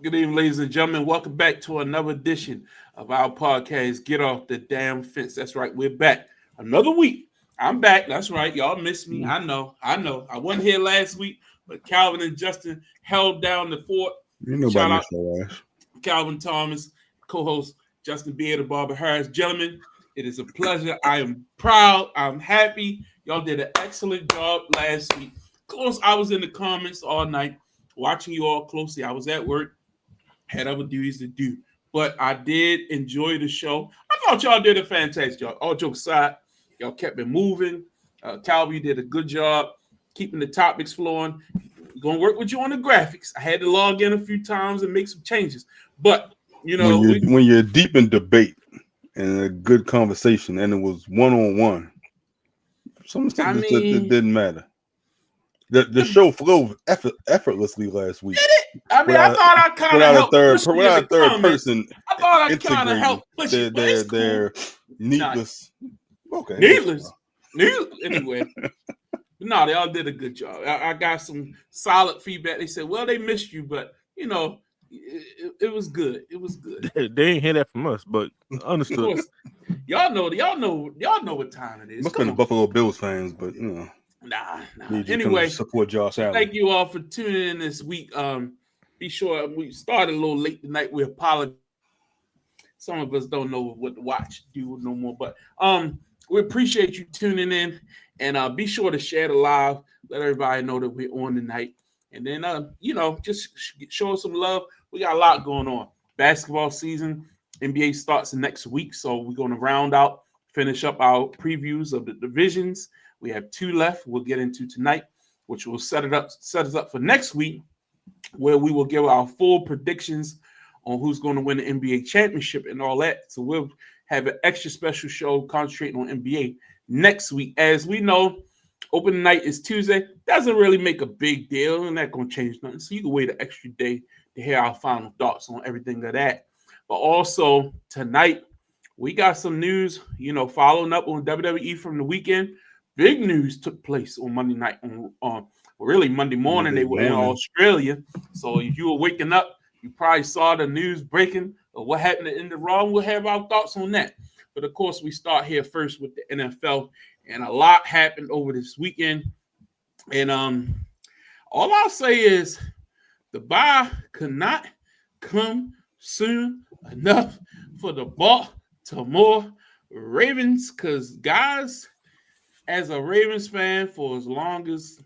Good evening, ladies and gentlemen. Welcome back to another edition of our podcast, Get Off the Damn Fence. That's right, we're back. Another week. I'm back. That's right. Y'all missed me. I know. I wasn't here last week, but Calvin and Justin held down the fort. You know Shout about out your ass. Calvin Thomas, co-host Justin Beard and Barbara Harris. Gentlemen, it is a pleasure. I am proud. I'm happy. Y'all did an excellent job last week. Of course, I was in the comments all night watching you all closely. I was at work. Had other duties to do, but I did enjoy the show. I thought y'all did a fantastic job. All jokes aside, y'all kept it moving. Calvin did a good job keeping the topics flowing. Gonna work with you on the graphics. I had to log in a few times and make some changes, but you know, when you're deep in debate and a good conversation, and it was one-on-one, some stuff it didn't matter. The show flowed effortlessly last week. Did it? I mean, I thought I kind of helped. Without a third person, I thought I kind of helped push it. They're needless. Okay. Needless. Anyway. No, they all did a good job. I got some solid feedback. They said, well, they missed you, but, you know, it was good. It was good. They ain't hear that from us, but understood. Y'all know what time it is. Must have been the Buffalo Bills fans, but, you know. Nah. Anyway, support Josh Allen. Thank you all for tuning in this week. Be sure we started a little late tonight. We apologize. Some of us don't know what to watch do no more, but we appreciate you tuning in, and be sure to share the live. Let everybody know that we're on tonight, and then just show us some love. We got a lot going on. Basketball season, NBA starts next week, so we're going to finish up our previews of the divisions. We have 2 left we'll get into tonight, which will set us up for next week, where we will give our full predictions on who's going to win the NBA championship and all that. So we'll have an extra special show concentrating on NBA next week. As we know, opening night is Tuesday. Doesn't really make a big deal, and that's going to change nothing. So you can wait an extra day to hear our final thoughts on everything of that. But also tonight, we got some news, following up on WWE from the weekend. Big news took place on Monday night. On really Monday morning, they were in Australia. So if you were waking up, you probably saw the news breaking of what happened in the Raw. We'll have our thoughts on that. But of course, we start here first with the NFL, and a lot happened over this weekend. And all I'll say is the bye could not come soon enough for the Baltimore Ravens, because guys, as a Ravens fan for as long as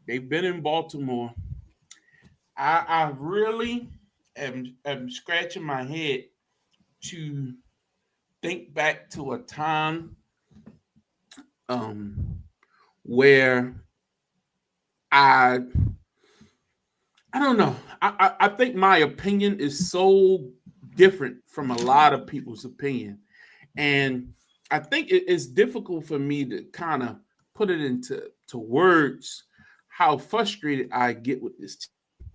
they've been in Baltimore, I really am scratching my head to think back to a time where I don't know. I think my opinion is so different from a lot of people's opinion. And I think it's difficult for me to kind of put it into words how frustrated I get with this team.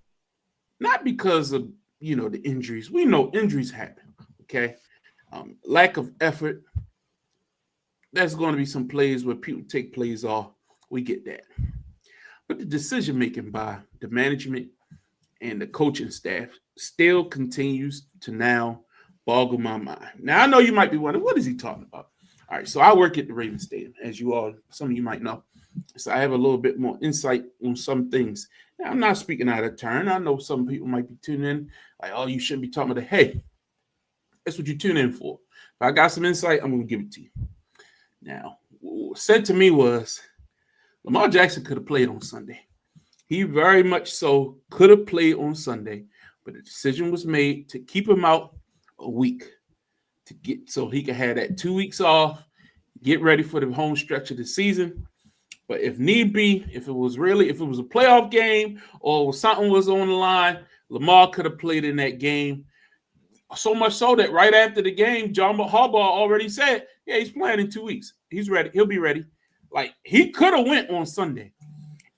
Not because of, the injuries. We know injuries happen, okay? Lack of effort. There's going to be some plays where people take plays off. We get that. But the decision-making by the management and the coaching staff still continues to now boggle my mind. Now, I know you might be wondering, what is he talking about? All right, so I work at the Ravens Stadium, as some of you might know. So I have a little bit more insight on some things. Now, I'm not speaking out of turn. I know some people might be tuning in like, oh, you shouldn't be talking about that. Hey, that's what you tune in for. If I got some insight, I'm going to give it to you. Now, what was said to me was Lamar Jackson could have played on Sunday. He very much so could have played on Sunday, but the decision was made to keep him out a week so he could have that 2 weeks off, get ready for the home stretch of the season. But if need be, if it was a playoff game or something was on the line, Lamar could have played in that game. So much so that right after the game, John Harbaugh already said, yeah, he's playing in 2 weeks. He's ready. He'll be ready. Like, he could have went on Sunday.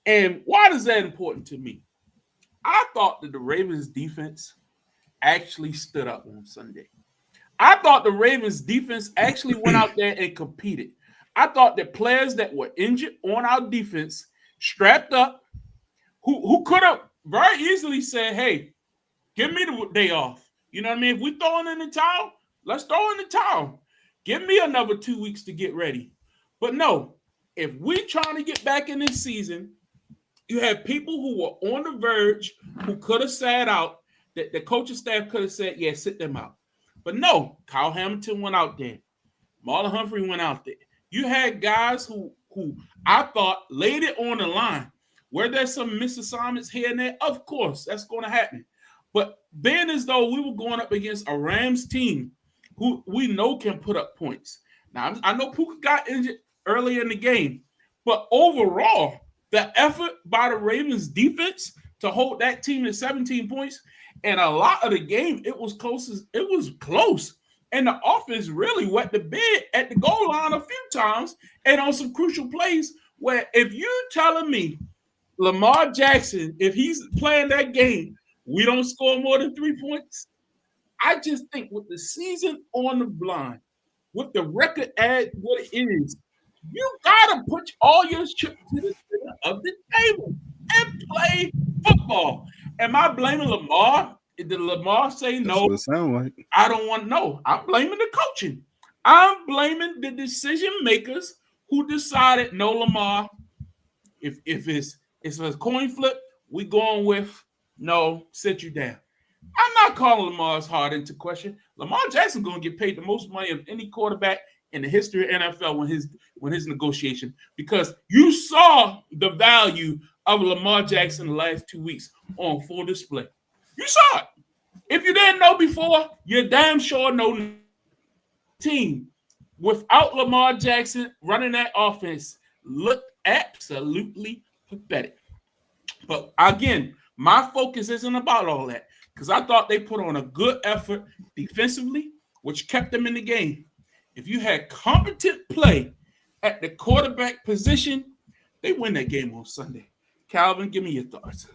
And why is that important to me? I thought that the Ravens defense actually stood up on Sunday. I thought the Ravens defense actually went out there and competed. I thought that players that were injured on our defense, strapped up, who could have very easily said, hey, Give me the day off. You know what I mean? If we throwing in the towel, let's throw in the towel. Give me another 2 weeks to get ready. But no, if we trying to get back in this season, you have people who were on the verge who could have sat out. That the coaching staff could have said, yeah, sit them out. But no, Kyle Hamilton went out there. Marlon Humphrey went out there. You had guys who I thought laid it on the line. Were there some misassignments here and there? Of course, that's going to happen. But then as though we were going up against a Rams team who we know can put up points. Now, I know Puka got injured earlier in the game, but overall, the effort by the Ravens defense to hold that team to 17 points, and a lot of the game, it was close. And the offense really wet the bed at the goal line a few times and on some crucial plays where if you're telling me Lamar Jackson, if he's playing that game, we don't score more than 3 points, I just think with the season on the blind, with the record at what it is, you got to put all your chips to the center of the table and play football. Am I blaming Lamar? Did Lamar say no? That's what it sounds like. I don't want to know. I'm blaming the coaching. I'm blaming the decision makers who decided no, Lamar. If it's a coin flip, we going with no. Sit you down. I'm not calling Lamar's heart into question. Lamar Jackson going to get paid the most money of any quarterback in the history of NFL when his negotiation, because you saw the value of Lamar Jackson the last 2 weeks on full display. You saw it. If you didn't know before, you're damn sure know. Team without Lamar Jackson running that offense looked absolutely pathetic. But again, my focus isn't about all that because I thought they put on a good effort defensively, which kept them in the game. If you had competent play at the quarterback position, they win that game on Sunday. Calvin, give me your thoughts.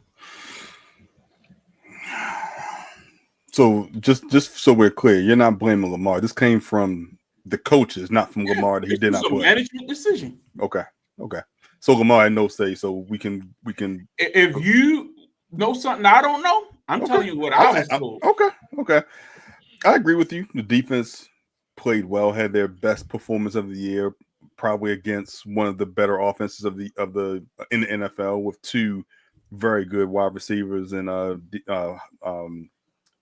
So just so we're clear, you're not blaming Lamar. This came from the coaches, not from Lamar that he did not play. It's a management decision. Okay. So Lamar had no say, so we can. If you know something I don't know, I'm telling you what I was told. Okay. I agree with you. The defense played well, had their best performance of the year, probably against one of the better offenses in the NFL with two very good wide receivers and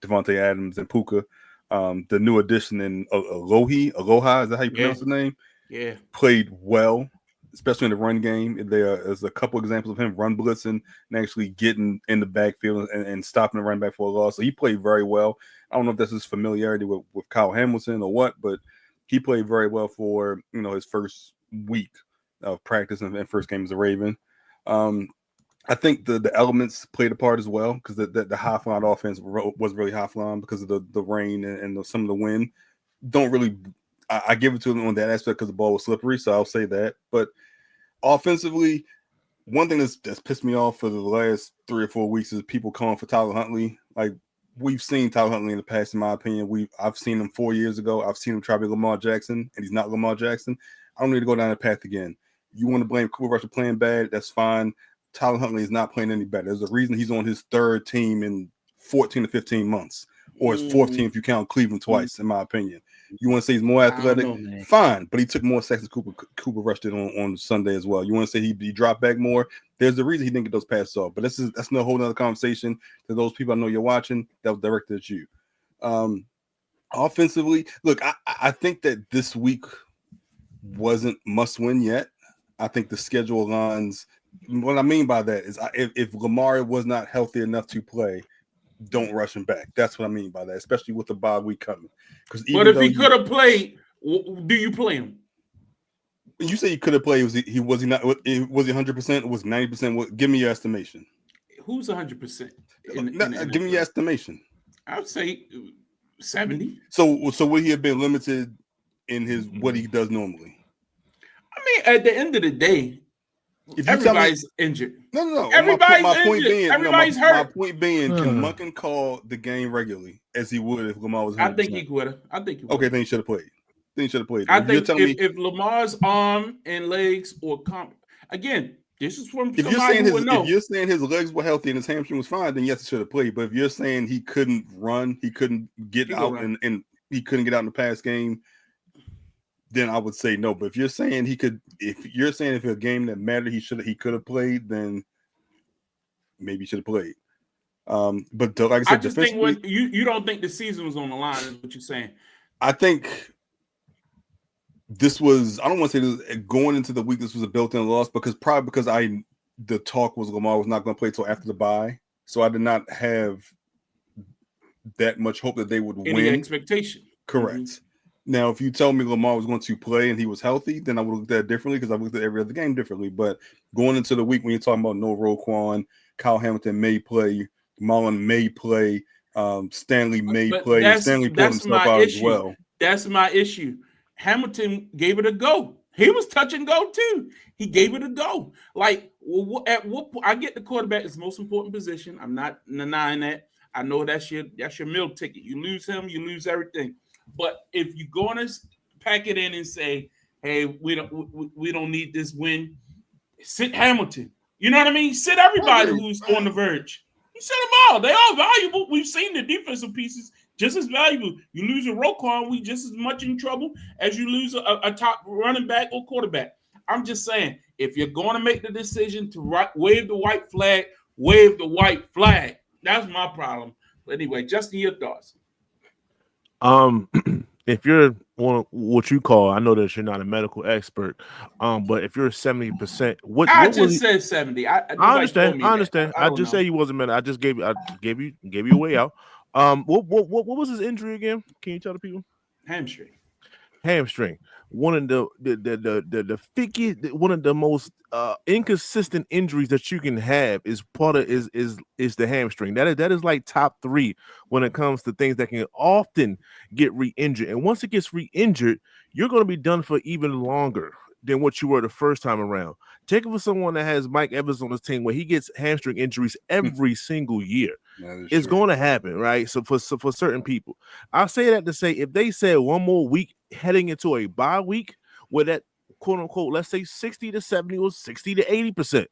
Devontae Adams and Puka. The new addition in Aloha, is that how you pronounce the name? Yeah. Played well, especially in the run game. There's a couple examples of him run blitzing and actually getting in the backfield and stopping the running back for a loss. So he played very well. I don't know if that's his familiarity with Kyle Hamilton or what, but he played very well for his first week of practice and first game as a Raven. I think the elements played a part as well because the high flying offense was really high flying because of the rain and some of the wind. Don't really, I give it to them on that aspect because the ball was slippery, so I'll say that. But offensively, one thing that's pissed me off for the last 3 or 4 weeks is people calling for Tyler Huntley. Like, we've seen Tyler Huntley in the past, in my opinion. I've seen him 4 years ago. I've seen him try to be Lamar Jackson, and he's not Lamar Jackson. I don't need to go down that path again. You want to blame Cooper Rush for playing bad? That's fine. Tyler Huntley is not playing any better. There's a reason he's on his third team in 14 to 15 months, or his fourth team if you count Cleveland twice, in my opinion. You want to say he's more athletic? Fine, but he took more sacks than Cooper Rush did on Sunday as well. You want to say he dropped back more? There's a reason he didn't get those passes off. But that's no whole other conversation. To those people I know you're watching, that was directed at you. Offensively, look, I think that this week wasn't must win yet. I think the schedule lines. What I mean by that is if Lamar was not healthy enough to play, don't rush him back. That's what I mean by that, especially with the bye week coming. But if he could have played, do you play him? You say he could have played. Was he not? Was he 100%? Was 90%? Give me your estimation. Who's 100%? Give me your estimation. I would say 70. So would he have been limited in his what he does normally? I mean, at the end of the day, everybody's injured. No. Everybody's my point injured. being, Everybody's hurt. My point being, can Munkin call the game regularly as he would if Lamar was 100%? I think he would have. Okay, then he should have played. I think if Lamar's arm and legs or again, This is from If you're somebody saying who would know. if you're saying his legs were healthy and his hamstring was fine, then yes, he should have played. But if you're saying he couldn't run, he couldn't get out and he couldn't get out in the pass game, then I would say no. But if you're saying if a game that mattered, he could have played, then maybe he should have played. But like I said, I just think when you don't think the season was on the line, is what you're saying. I think this was, I don't want to say this, going into the week, this was a built-in loss because the talk was Lamar was not going to play till after the bye. So I did not have that much hope that they would win. Any expectation. Correct. Mm-hmm. Now, if you tell me Lamar was going to play and he was healthy, then I would look at that differently because I looked at every other game differently. But going into the week when you're talking about no Roquan, Kyle Hamilton may play, Mullen may play, Stanley may play. Stanley pulled himself out as well. That's my issue. Hamilton gave it a go. He was touch and go too. He gave it a go. Like, at what point? I get the quarterback is the most important position. I'm not denying that. I know that's your meal ticket. You lose him, you lose everything. But if you're going to pack it in and say, "Hey, we don't need this win," sit Hamilton. You know what I mean? Sit everybody who's on the verge. You sit them all. They all valuable. We've seen the defensive pieces just as valuable. You lose a Roquan, we just as much in trouble as you lose a top running back or quarterback. I'm just saying, if you're going to make the decision to wave the white flag, wave the white flag. That's my problem. But anyway, Justin, your thoughts. If you're on what you call, I know that you're not a medical expert, but if you're 70%, I just said 70. I understand. I just say he wasn't medical. I just gave you a way out. What was his injury again? Can you tell the people? Hamstring. One of the thickest, one of the most inconsistent injuries that you can have is the hamstring. That is like top 3 when it comes to things that can often get re-injured. And once it gets re-injured, you're going to be done for even longer than what you were the first time around. Take it for someone that has Mike Evans on his team where he gets hamstring injuries every single year. It's going to happen, right? So for certain people, I say that to say if they said one more week heading into a bye week where that quote unquote, let's say 60 to 70 or 60 to 80%.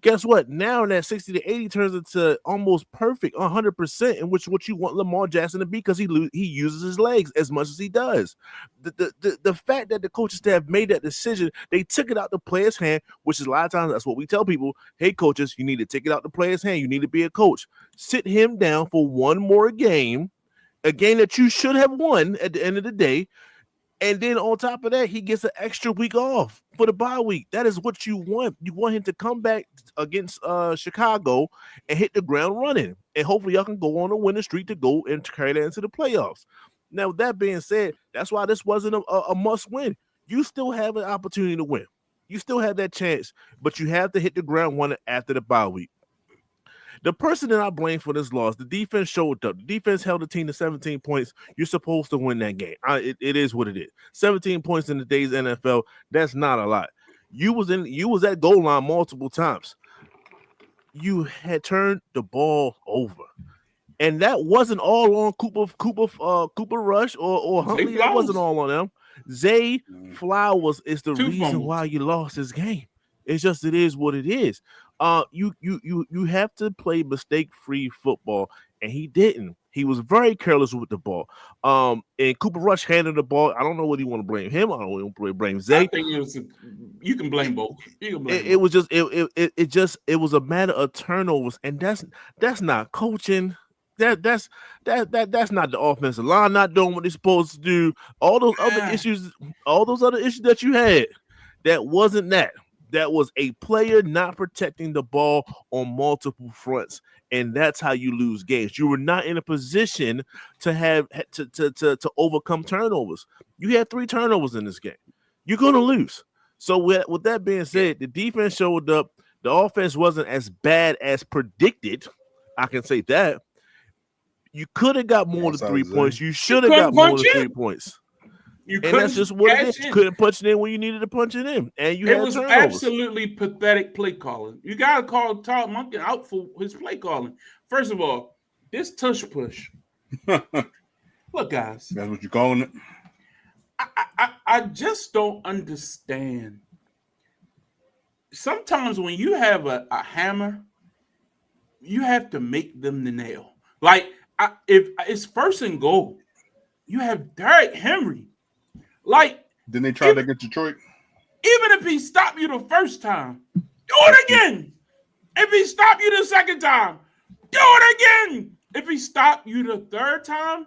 Guess what? Now that 60 to 80 turns into almost perfect 100%, in which what you want Lamar Jackson to be because he uses his legs as much as he does. The fact that the coaching staff made that decision, they took it out the player's hand, which is a lot of times that's what we tell people. Hey, coaches, you need to take it out the player's hand. You need to be a coach. Sit him down for one more game, a game that you should have won at the end of the day. And then on top of that, he gets an extra week off for the bye week. That is what you want. You want him to come back against Chicago and hit the ground running. And hopefully y'all can go on a winning streak to go and carry that into the playoffs. Now, with that being said, that's why this wasn't a must win. You still have an opportunity to win. You still have that chance, but you have to hit the ground running after the bye week. The person that I blame for this loss, the defense showed up. The defense held the team to 17 points. You're supposed to win that game. It is what it is. 17 points in today's NFL, that's not a lot. You was at goal line multiple times. You had turned the ball over. And that wasn't all on Cooper Rush or Huntley. That wasn't all on them. Zay Flowers is the reason why you lost this game. It's just it is what it is. You have to play mistake-free football, and he didn't. He was very careless with the ball. And Cooper Rush handled the ball. I don't know whether you want to blame him. I don't want to blame Zay. I think you can blame both. It was a matter of turnovers, and that's not coaching. That's not the offensive line not doing what they're supposed to do. All those other issues that you had, that wasn't that. That was a player not protecting the ball on multiple fronts, and that's how you lose games. You were not in a position to have to overcome turnovers. You had 3 turnovers in this game. You're going to lose. So with that being said, the defense showed up. The offense wasn't as bad as predicted. I can say that. You could have got more than 3 points. You should have got more than 3 points. And that's just what it is. You couldn't punch it in when you needed to punch it in. And it was absolutely pathetic play calling. You got to call Todd Monken out for his play calling. First of all, this tush push. Look, guys. That's what you're calling it? I just don't understand sometimes when you have a hammer, you have to make them the nail. Like if it's first and goal, you have Derrick Henry. Like Then they tried to get Detroit. even if he stopped you the first time, do it again. If he stopped you the second time, do it again. If he stopped you the third time,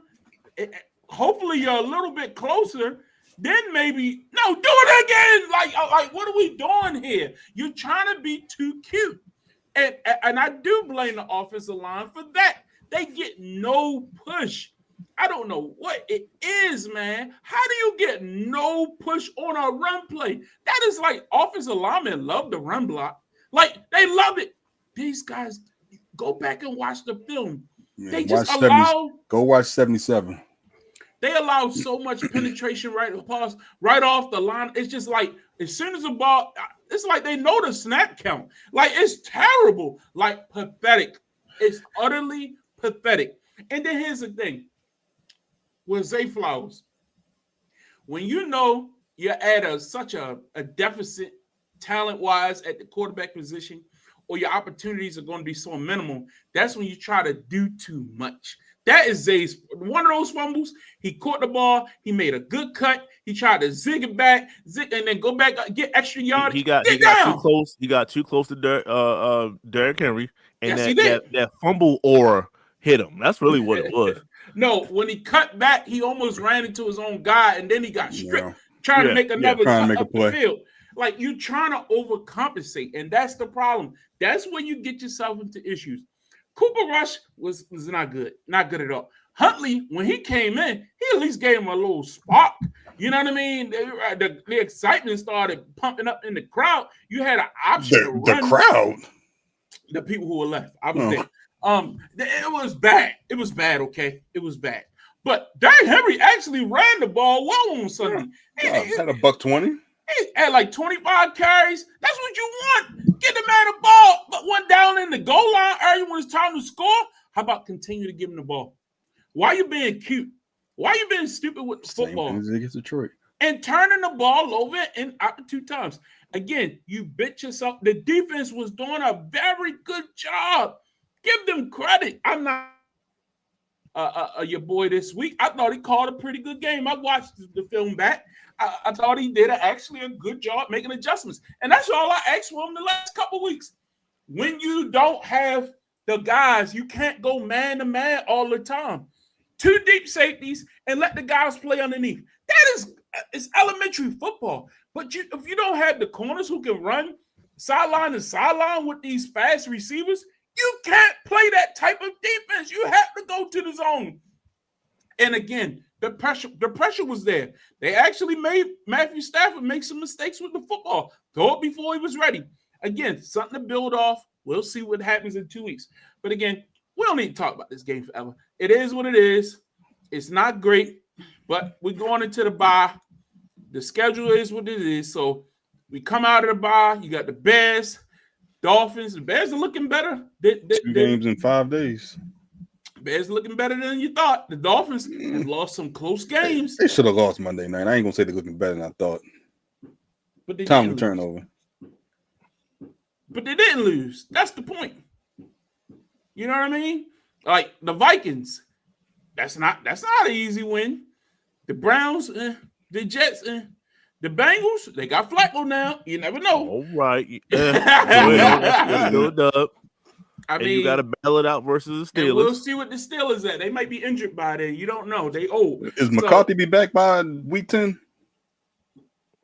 hopefully you're a little bit closer. Then maybe no, do it again. Like what are we doing here? You're trying to be too cute, and I do blame the offensive line for that. They get no push. I don't know what it is, man. How do you get no push on a run play? That is like offensive linemen love the run block. Like they love it. These guys go back and watch the film. Man, They just allow. Go watch 77. They allow so much penetration right off the line. It's just like as soon as the ball, it's like they know the snap count. Like it's terrible, like pathetic. It's utterly pathetic. And then here's the thing with Zay Flowers. When you know you're at such a deficit talent-wise at the quarterback position, or your opportunities are going to be so minimal, that's when you try to do too much. That is Zay's one of those fumbles. He caught the ball. He made a good cut. He tried to zig it back, and then go back, get extra yards. He got too close. He got too close to Derrick Henry, and that fumble aura hit him. That's really what it was. No, when he cut back, he almost ran into his own guy, and then he got stripped trying to make another play. Field. Like you're trying to overcompensate, and that's the problem. That's when you get yourself into issues. Cooper Rush was not good at all. Huntley, when he came in, he at least gave him a little spark. You know what I mean? The excitement started pumping up in the crowd. You had an option to run. The crowd? The people who were left. I was there. It was bad. It was bad, okay? It was bad. But Derrick Henry actually ran the ball well on Sunday. He had a $120. He had like 25 carries. That's what you want. Get the man the ball. But one down in the goal line area when it's time to score. How about continue to give him the ball? Why are you being cute? Why are you being stupid with football? Same thing as against Detroit. And turning the ball over and out 2 times. Again, you bit yourself. The defense was doing a very good job. Give them credit. I'm not your boy this week. I thought he called a pretty good game. I watched the film back. I thought he did actually a good job making adjustments. And that's all I asked for him the last couple of weeks. When you don't have the guys, you can't go man to man all the time. 2 deep safeties and let the guys play underneath. That is elementary football. But if you don't have the corners who can run sideline to sideline with these fast receivers, you can't play that type of defense. You have to go to the zone. And again, the pressure was there. They actually made Matthew Stafford make some mistakes with the football. Throw it before he was ready. Again, something to build off. We'll see what happens in 2 weeks. But again, we don't need to talk about this game forever. It is what it is. It's not great, but we're going into the bye. The schedule is what it is. So we come out of the bye. You got the Bears, Dolphins. The Bears are looking better. 2 games in 5 days. Bears looking better than you thought. The Dolphins have lost some close games. They should have lost Monday night. I ain't gonna say they're looking better than I thought. But they Time to turn over. But they didn't lose. That's the point. You know what I mean? Like the Vikings. That's not an easy win. The Browns, the Jets, the Bengals, they got Flacco now. You never know. All right. I mean, you got to battle it out versus the Steelers. We'll see what the Steelers at. They might be injured by then. You don't know. They old. Is McCarthy be back by week 10?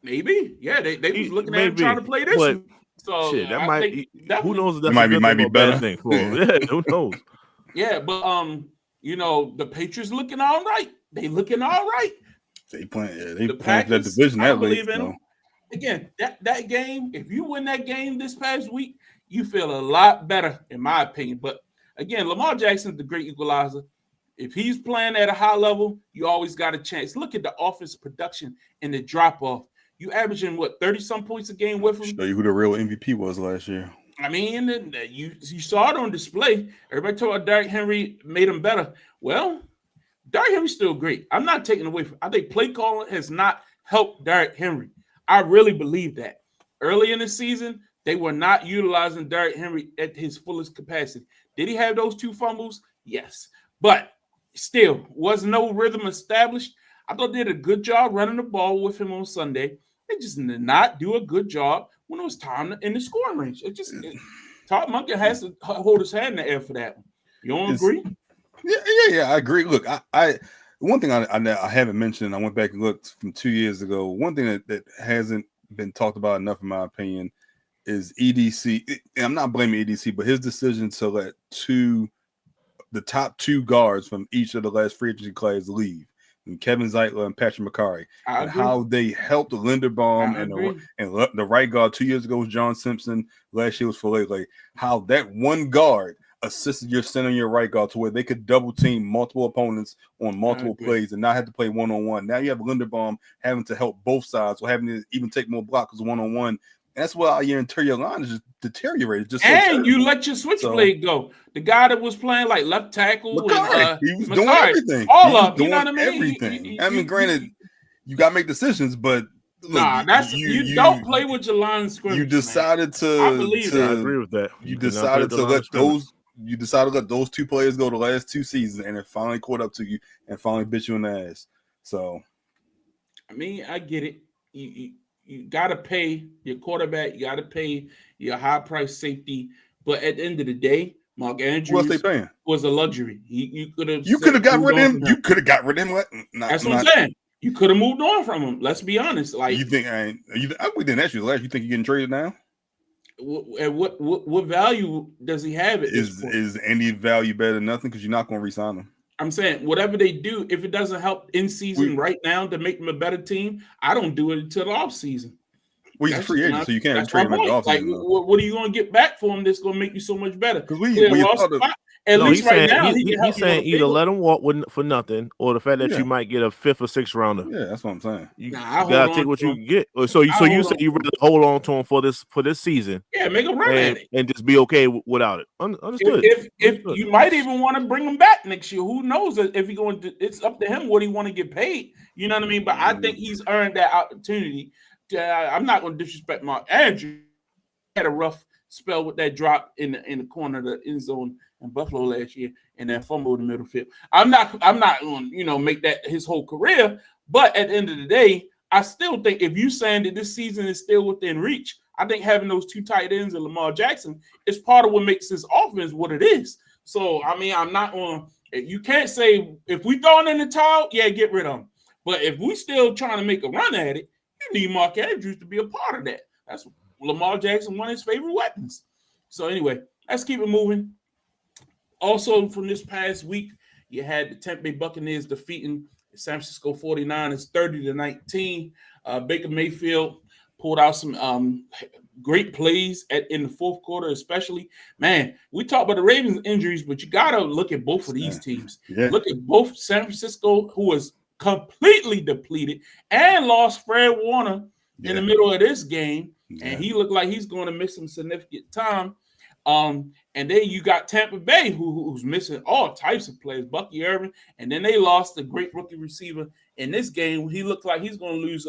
Maybe. Yeah, they was looking at him trying to play this week. So shit, that might be. Who knows? If that's might be better thing for him. Yeah, who knows? Yeah, but the Patriots looking all right. They looking all right. They playing for that division that late. Again, that game. If you win that game this past week, you feel a lot better, in my opinion. But again, Lamar Jackson's the great equalizer. If he's playing at a high level, you always got a chance. Look at the offense production and the drop off. You averaging 30-some points a game with him. Show you who the real MVP was last year. I mean, you saw it on display. Everybody told Derrick Henry made him better. Well, Derrick Henry's still great. I'm not taking away from. I think play calling has not helped Derrick Henry. I really believe that. Early in the season, They were not utilizing Derrick Henry at his fullest capacity. Did he have those 2 fumbles? Yes. But still, was no rhythm established. I thought they did a good job running the ball with him on Sunday. They just did not do a good job when it was time in the scoring range. Todd Monken has to hold his hand in the air for that one. You don't agree? Yeah, I agree. Look, I one thing I haven't mentioned, I went back and looked from 2 years ago. One thing that hasn't been talked about enough, in my opinion, is EDC. And I'm not blaming EDC, but his decision to let the top 2 guards from each of the last free agency classes leave, and Kevin Zeitler and Patrick McCarry, and how they helped Linderbaum and the right guard 2 years ago was John Simpson. Last year was Falele. How that one guard assisted your center and your right guard to where they could double team multiple opponents on multiple plays and not have to play one-on-one. Now you have Linderbaum having to help both sides or having to even take more blockers one-on-one. And that's why your interior line is just deteriorated. You let your switchblade go. The guy that was playing like left tackle, he was doing everything. All up, you know what I mean? Everything. I mean, granted, you got to make decisions, but look, you don't play with your line of scrimmage. You decided to. I agree with that. You decided to let those. You decided to let those 2 players go the last 2 seasons, and it finally caught up to you and finally bit you in the ass. So, I mean, I get it. You got to pay your quarterback. You got to pay your high price safety. But at the end of the day, Mark Andrews was a luxury. You could have got rid of him. You could have got rid of him. That's what I'm saying. You could have moved on from him. Let's be honest. Like you think? We didn't ask you last. You think you're getting traded now? And what value does he have? Is any value better than nothing? Because you're not going to re-sign him. I'm saying whatever they do, if it doesn't help in season right now to make them a better team, I don't do it until the off season. Well, he's a free agent, so you can't trade him at the off season. Like, what are you going to get back for him that's going to make you so much better? He's saying either let him walk for nothing, or the fact that you might get a 5th or 6th rounder. Yeah, that's what I'm saying. You gotta take what you can get. So you said you rather hold on to him for this season. Yeah, make a run at it and just be okay without it. Understood. If you might even want to bring him back next year, who knows if he going to? It's up to him what he want to get paid. You know what I mean? But I think he's earned that opportunity. I'm not going to disrespect Mark Andrews. Had a rough spell with that drop in the corner of the end zone in Buffalo last year, and that fumble in the middle field. I'm not going to make that his whole career. But at the end of the day, I still think if you saying that this season is still within reach, I think having those 2 tight ends and Lamar Jackson is part of what makes this offense what it is. So I mean, I'm not on. You can't say if we throwing in the towel, get rid of him. But if we still trying to make a run at it, you need Mark Andrews to be a part of that. That's Lamar Jackson, one of his favorite weapons. So anyway, let's keep it moving. Also, from this past week, you had the Tampa Bay Buccaneers defeating the San Francisco 49ers 30-19. Baker Mayfield pulled out some great plays in the fourth quarter, especially. Man, we talk about the Ravens injuries, but you got to look at both of these teams. Yeah. Look at both San Francisco, who was completely depleted, and lost Fred Warner in the middle of this game, and he looked like he's going to miss some significant time. And then you got Tampa Bay, who's missing all types of players, Bucky Irvin, and then they lost a great rookie receiver in this game. He looked like he's going to lose,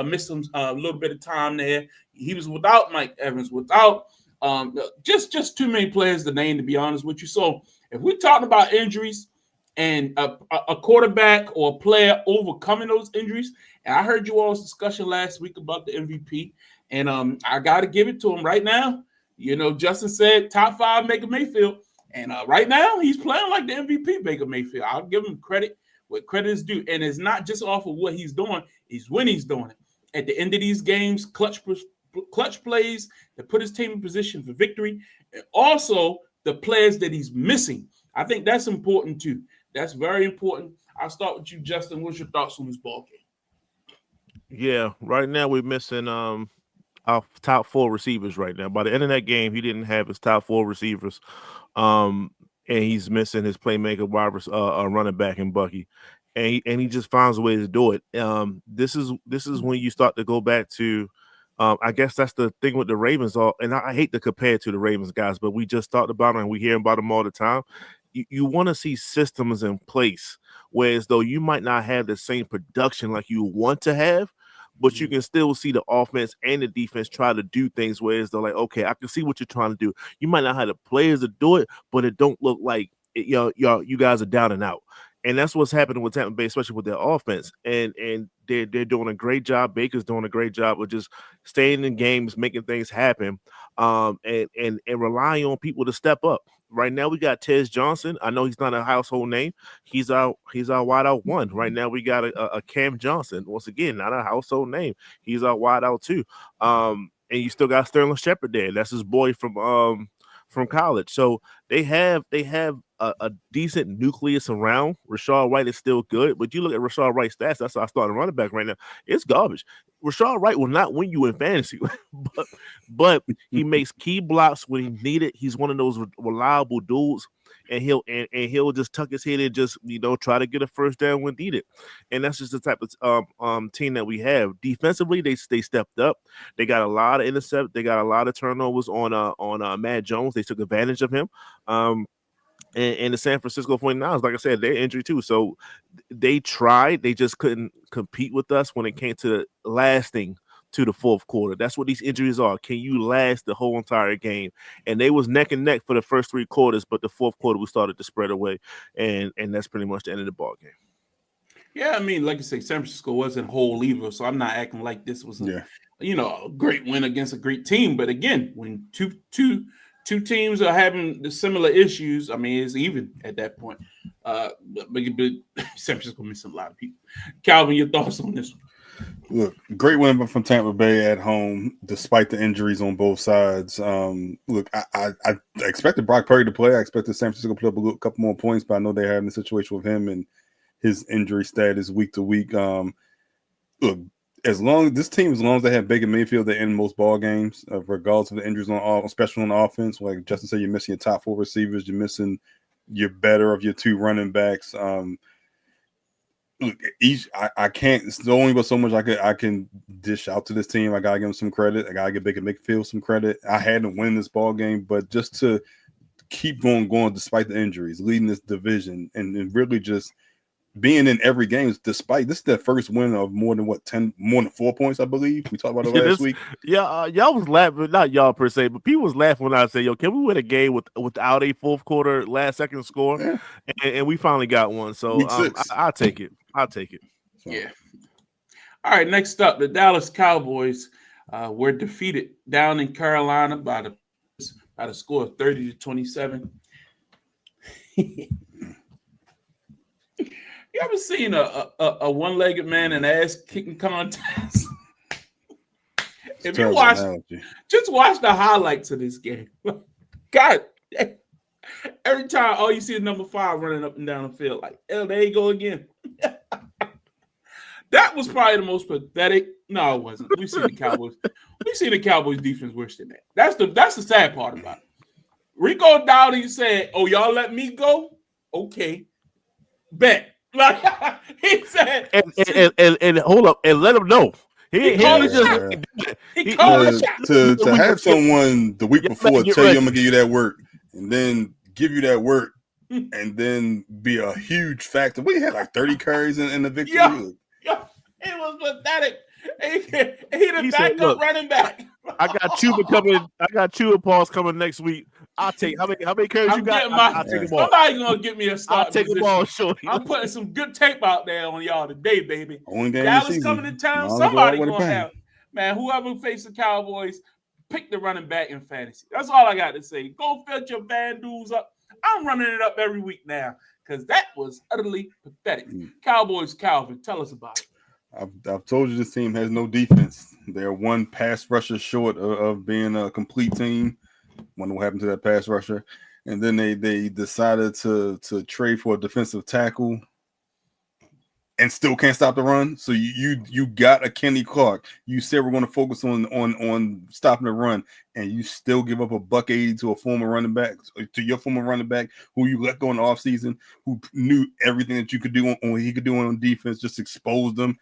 miss some a little bit of time there. He was without Mike Evans, without just too many players to name, to be honest with you. So if we're talking about injuries and a quarterback or a player overcoming those injuries, and I heard you all's discussion last week about the MVP, and I got to give it to him right now. You know, Justin said top 5 Baker Mayfield, and right now he's playing like the MVP Baker Mayfield. I'll give him credit where credit is due, and it's not just off of what he's doing; it's when he's doing it. At the end of these games, clutch plays that put his team in position for victory, and also the players that he's missing. I think that's important too. That's very important. I'll start with you, Justin. What's your thoughts on this ball game? Yeah, right now we're missing our top 4 receivers right now. By the end of that game, he didn't have his top 4 receivers, and he's missing his playmaker, running back, and Bucky, and he just finds a way to do it. This is when you start to go back to, I guess that's the thing with the Ravens. And I hate to compare it to the Ravens guys, but we just talked about them and we hear about them all the time. You want to see systems in place, whereas though you might not have the same production like you want to have, but you can still see the offense and the defense try to do things where it's like, okay, I can see what you're trying to do. You might not have the players to do it, but it don't look like it, you guys are down and out. And that's what's happening with Tampa Bay, especially with their offense. And they're doing a great job. Baker's doing a great job of just staying in games, making things happen, and relying on people to step up. Right now, we got Tez Johnson. I know he's not a household name. He's our wideout one. Right now, we got a Cam Johnson. Once again, not a household name. He's our wideout too. And you still got Sterling Shepard there. That's his boy from college. So they have a decent nucleus around. Rashad Wright is still good, but you look at Rashad Wright's stats, that's our starting running back right now. It's garbage. Rashad Wright will not win you in fantasy, but he makes key blocks when he need it. He's one of those reliable dudes, and he'll just tuck his head and just try to get a first down when needed. And that's just the type of team that we have. Defensively, they stepped up. They got a lot of intercepts. They got a lot of turnovers on Matt Jones. They took advantage of him. And the San Francisco 49ers, like I said, they're injured too. So they tried. They just couldn't compete with us when it came to lasting to the fourth quarter. That's what these injuries are. Can you last the whole entire game? And they was neck and neck for the first three quarters, but the fourth quarter we started to spread away, and that's pretty much the end of the ball game. Yeah, I mean, like I say, San Francisco wasn't whole either, so I'm not acting like this was a great win against a great team. But again, when two teams are having the similar issues, I mean, it's even at that point. But San Francisco missing a lot of people. Calvin, your thoughts on this one? Look, great win from Tampa Bay at home, despite the injuries on both sides. Look, I expected Brock Purdy to play. I expected San Francisco to put up a couple more points, but I know they're having a situation with him and his injury status week to week. Look, as long as they have Baker Mayfield, they end most ball games, regardless of the injuries especially on offense. Like Justin said, you're missing your top four receivers, you're missing your better of your two running backs. Look, I can't. It's only but so much I can dish out to this team. I gotta give them some credit. I gotta give Baker Mayfield some credit. I had to win this ball game, but just to keep going despite the injuries, leading this division, and really just being in every game, despite this is their first win of more than 4 points, I believe. We talked about it last week. Yeah, y'all was laughing, not y'all per se, but people was laughing when I said, "Yo, can we win a game without a fourth quarter last second score?" Yeah. And we finally got one. So I'll take it. Yeah. All right. Next up, the Dallas Cowboys were defeated down in Carolina by the score of 30-27. You ever seen a one-legged man in ass kicking contest? If you watch, just watch the highlights of this game. God, every time all you see is number 5 running up and down the field, like, oh, there you go again. That was probably the most pathetic. No, it wasn't. We see the Cowboys defense worse than that. That's the sad part about it. Rico Dowdle said, "Oh, y'all let me go? Okay, bet." Like he said, and hold up and let him know. He called to have someone the week before tell you I'm gonna give you that work, and then give you that work, and then be a huge factor. We had like 30 carries in the victory. Yeah, it was pathetic. He the backup running back. I got Chuba coming. I got Chuba Pauls coming next week. I'll take how many carries you got? I'll take them all. Somebody gonna get me a start. I'll take them all, shorty. I'm putting some good tape out there on y'all today, baby. Only game Dallas coming to town. Somebody gonna have, man. Whoever face the Cowboys, pick the running back in fantasy. That's all I got to say. Go fill your FanDuels up. I'm running it up every week now because that was utterly pathetic. Cowboys, Calvin, tell us about it. I've told you this team has no defense. They're one pass rusher short of being a complete team. Wonder what happened to that pass rusher. And then they decided to trade for a defensive tackle and still can't stop the run. So you got a Kenny Clark. You said we're going to focus on stopping the run, and you still give up $180 to a former running back, to your former running back who you let go in the offseason, who knew everything that you could do on he could do on defense, just exposed them.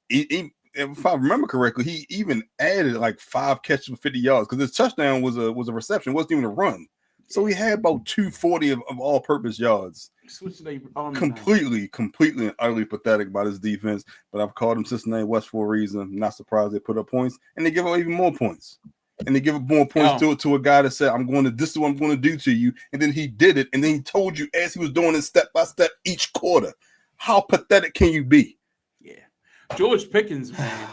If I remember correctly, he even added like 5 catches for 50 yards because his touchdown was a reception. It wasn't even a run. So he had about 240 of all-purpose yards. Completely and utterly pathetic by this defense. But I've called them Cincinnati West for a reason. I'm not surprised they put up points, and they give up even more points. And they give up more points to a guy that said, this is what I'm going to do to you. And then he did it. And then he told you as he was doing it step by step each quarter. How pathetic can you be? Yeah. George Pickens, man.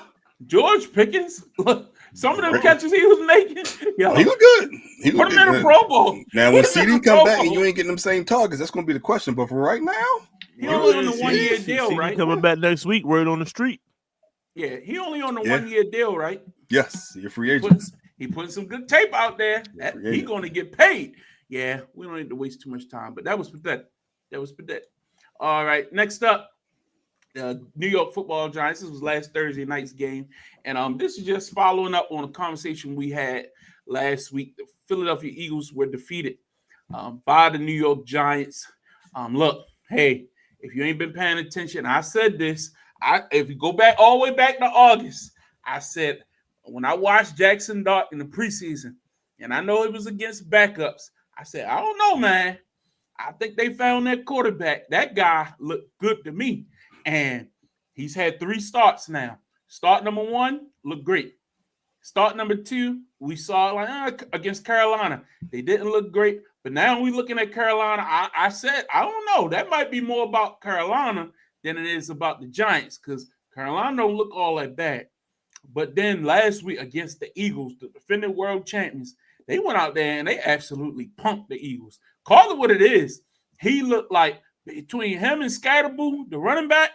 George Pickens, look, some of them catches he was making. Yo, he looked good. Put him in a Pro Bowl. Now, when CD come back and you ain't getting them same targets, that's going to be the question. But for right now, he only on the 1 year deal, CD right? Coming back next week, word on the street. Yeah, he only on the 1 year deal, right? Yes, you're free agent. He putting some good tape out there. He's going to get paid. Yeah, we don't need to waste too much time. But that was pathetic. All right, next up, the New York Football Giants. This was last Thursday night's game. And this is just following up on a conversation we had last week. The Philadelphia Eagles were defeated by the New York Giants. Look, hey, if you ain't been paying attention, I said this. If you go back all the way back to August, I said, when I watched Jackson Dart in the preseason, and I know it was against backups, I said, I don't know, man. I think they found that quarterback. That guy looked good to me. And he's had 3 starts now. Start number 1 looked great. Start number 2, we saw against Carolina. They didn't look great. But now we're looking at Carolina. I said, I don't know. That might be more about Carolina than it is about the Giants because Carolina don't look all that bad. But then last week against the Eagles, the defending world champions, they went out there and they absolutely punked the Eagles. Call it what it is. He looked like between him and Scatterboo, the running back,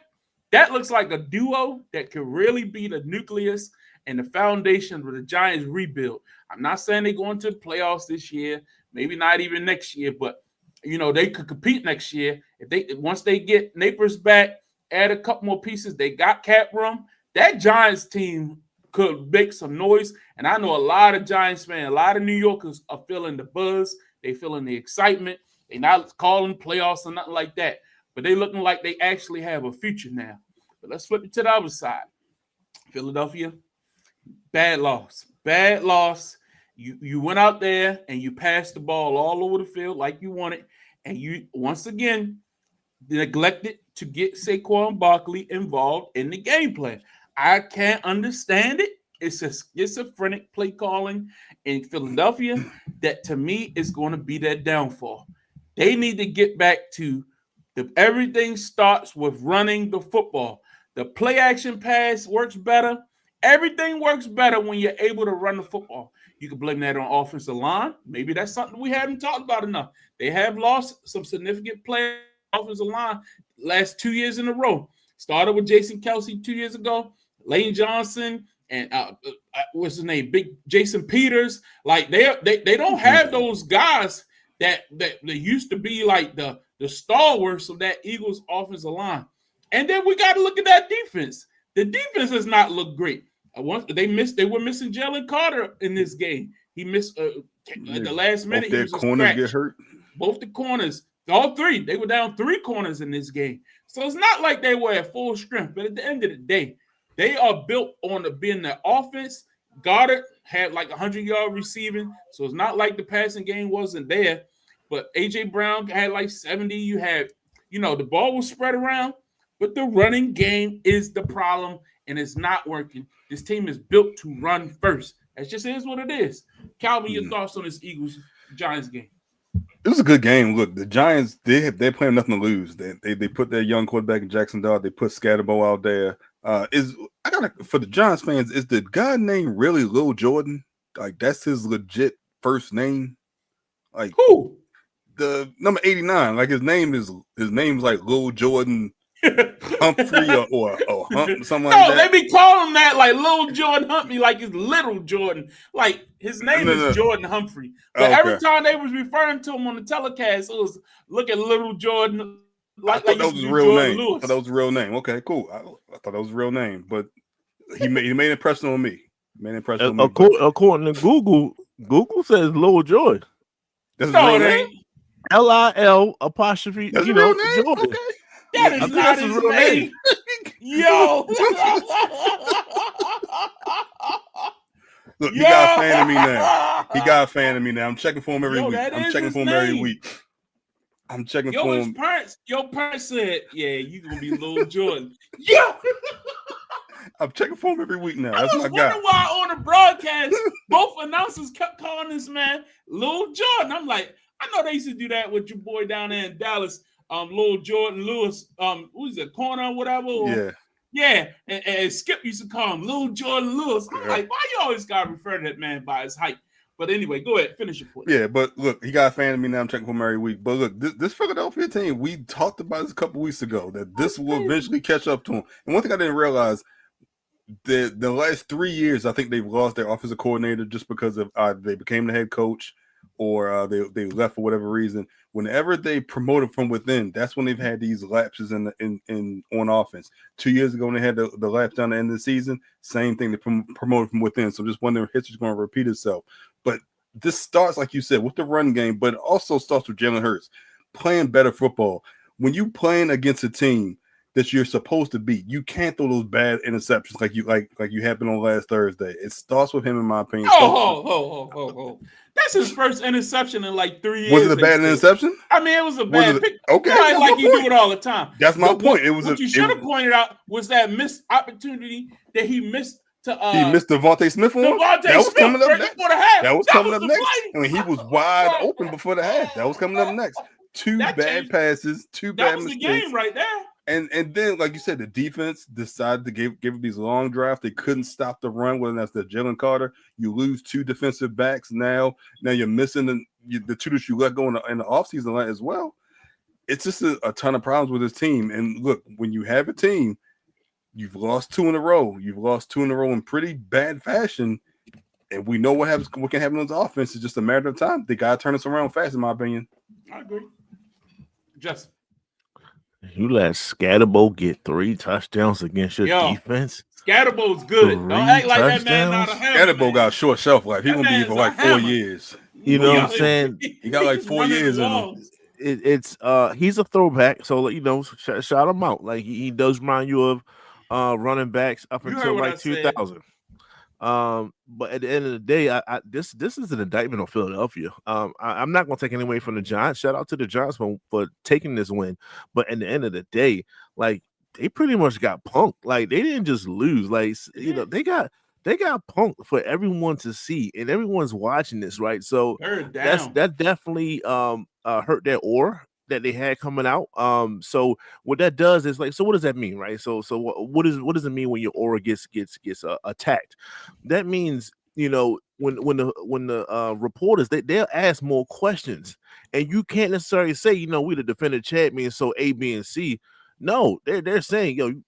that looks like a duo that could really be the nucleus and the foundation of the Giants rebuild. I'm not saying they're going to the playoffs this year, maybe not even next year, but they could compete next year. Once they get Napers back, add a couple more pieces, they got cap room. That Giants team could make some noise. And I know a lot of Giants fans, a lot of New Yorkers are feeling the buzz. They feeling the excitement. They're not calling playoffs or nothing like that. But they looking like they actually have a future now. But let's flip it to the other side. Philadelphia, bad loss. Bad loss. You went out there and you passed the ball all over the field like you wanted. And you, once again, neglected to get Saquon Barkley involved in the game plan. I can't understand it. It's a schizophrenic play calling in Philadelphia that to me is going to be their downfall. They need to get back to everything starts with running the football. The play action pass works better. Everything works better when you're able to run the football. You can blame that on offensive line. Maybe that's something we haven't talked about enough. They have lost some significant players offensive line last 2 years in a row. Started with Jason Kelce 2 years ago, Lane Johnson, and what's his name? Big Jason Peters. Like they don't have those guys that used to be like the stalwarts of that Eagles offensive line. And then we got to look at that defense. The defense has not looked great. They were missing Jalen Carter in this game. He missed at the last minute. Their corners get hurt. Both the corners, all 3. They were down 3 corners in this game. So it's not like they were at full strength. But at the end of the day, they are built on being the offense. Goddard had like 100-yard receiving, so it's not like the passing game wasn't there. But A.J. Brown had like 70. You had, the ball was spread around, but the running game is the problem, and it's not working. This team is built to run first. That just is what it is. Calvin, your thoughts on this Eagles-Giants game? It was a good game. Look, the Giants, they're playing nothing to lose. They put their young quarterback in Jackson Dart. They put Scatterbo out there. For the Giants fans, is the guy named really Lil Jordan? Like that's his legit first name? Like who? The number 89. Like his name's like Lil Jordan Humphrey or Hump, something like that. No, they be calling him that like Lil Jordan Humphrey, like it's Little Jordan. Like his name is Jordan Humphrey. But every time they was referring to him on the telecast, it was look at Little Jordan. I thought that was his real name. I thought that was his real name. Okay, cool. I thought that was his real name, but he made an impression on me. According to Google says Lil Jordan. That's his real name. LIL apostrophe. That's his real name. Jordan. Okay. That is not his real name. Yo. Look, he got a fan of me now. He got a fan of me now. I'm checking for him every week. I'm checking for him every week. I'm checking for him. Your parents said, "Yeah, you gonna be Lil Jordan." Yo, I'm checking for him every week now. I That's was my wondering guy. why on the broadcast both announcers kept calling this man Lil Jordan. I'm like, I know they used to do that with your boy down there in Dallas, Lil Jordan Lewis, who's it, Corner or whatever. Or, yeah, and Skip used to call him Lil Jordan Lewis. I'm like, why you always gotta refer to that man by his height? But anyway, go ahead, finish your point. Yeah, but look, he got a fan of me now. I'm checking for him every week. But look, this Philadelphia team, we talked about this a couple weeks ago that this will eventually catch up to him. And one thing I didn't realize, the last 3 years, I think they've lost their offensive coordinator just because of they became the head coach or they left for whatever reason. Whenever they promoted from within, that's when they've had these lapses in on offense. 2 years ago, when they had the lapse down the end of the season, same thing. They promoted from within. So just wondering if history's going to repeat itself. But this starts, like you said, with the run game, but it also starts with Jalen Hurts playing better football. When you playing against a team that you're supposed to beat, you can't throw those bad interceptions like you happened on last Thursday. It starts with him, in my opinion. Oh. That's his first interception in like 3 years. Was it a bad interception? I mean, it was a bad pick. Okay, like you do it all the time. That's my point. What you should have pointed out was that missed opportunity that he missed. He missed Devontae Smith on. That was coming up next. That was coming up next. I mean, he was wide open before the half. That was coming up next. Two bad passes, two bad mistakes. That was the game right there. And then, like you said, the defense decided to give these long drives. They couldn't stop the run, whether that's the Jalen Carter. You lose two defensive backs now. Now you're missing the two that you let go in the offseason as well. It's just a ton of problems with this team. And look, when you have a team, you've lost two in a row. You've lost two in a row in pretty bad fashion. And we know what can happen on the offense. It's just a matter of time. They got to turn this around fast, in my opinion. I agree. Justin. You let Scatterbo get 3 touchdowns against your defense. Scatterbo's good. Don't act like that man not a Scatterbo got a short shelf life. He's gonna be here for like 4 years. You know what I'm saying? He got like 4 years in him. It's he's a throwback, so shout him out. Like he does remind you of running backs up until like 2000. But at the end of the day, this is an indictment on Philadelphia. I'm not going to take anything away from the Giants. Shout out to the Giants for taking this win. But at the end of the day, like they pretty much got punked. Like they didn't just lose. Like they got punked for everyone to see, and everyone's watching this, right? So that definitely hurt their aura that they had coming out. So what that does is like, so what does that mean, right? So what does it mean when your aura gets attacked? That means, when the reporters they'll ask more questions, and you can't necessarily say, we the defending champions, so A, B, and C. No, they're saying,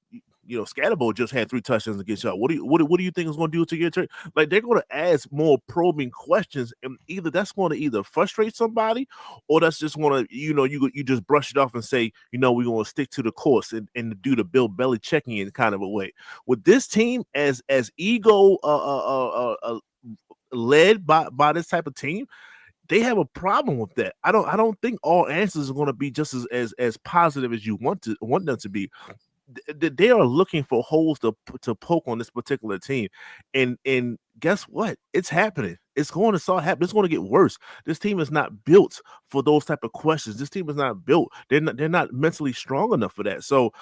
Scatterbo just had 3 touchdowns against y'all. What do you think is going to do to your turn? Like they're going to ask more probing questions, and either that's going to frustrate somebody, or that's just going to you just brush it off and say we're going to stick to the course and do the Bill Belichick in kind of a way. With this team as ego led by this type of team, they have a problem with that. I don't think all answers are going to be just as positive as you want them to be. They are looking for holes to poke on this particular team, and guess what? It's happening. It's going to start happening. It's going to get worse. This team is not built for those type of questions. This team is not built. They're not mentally strong enough for that. So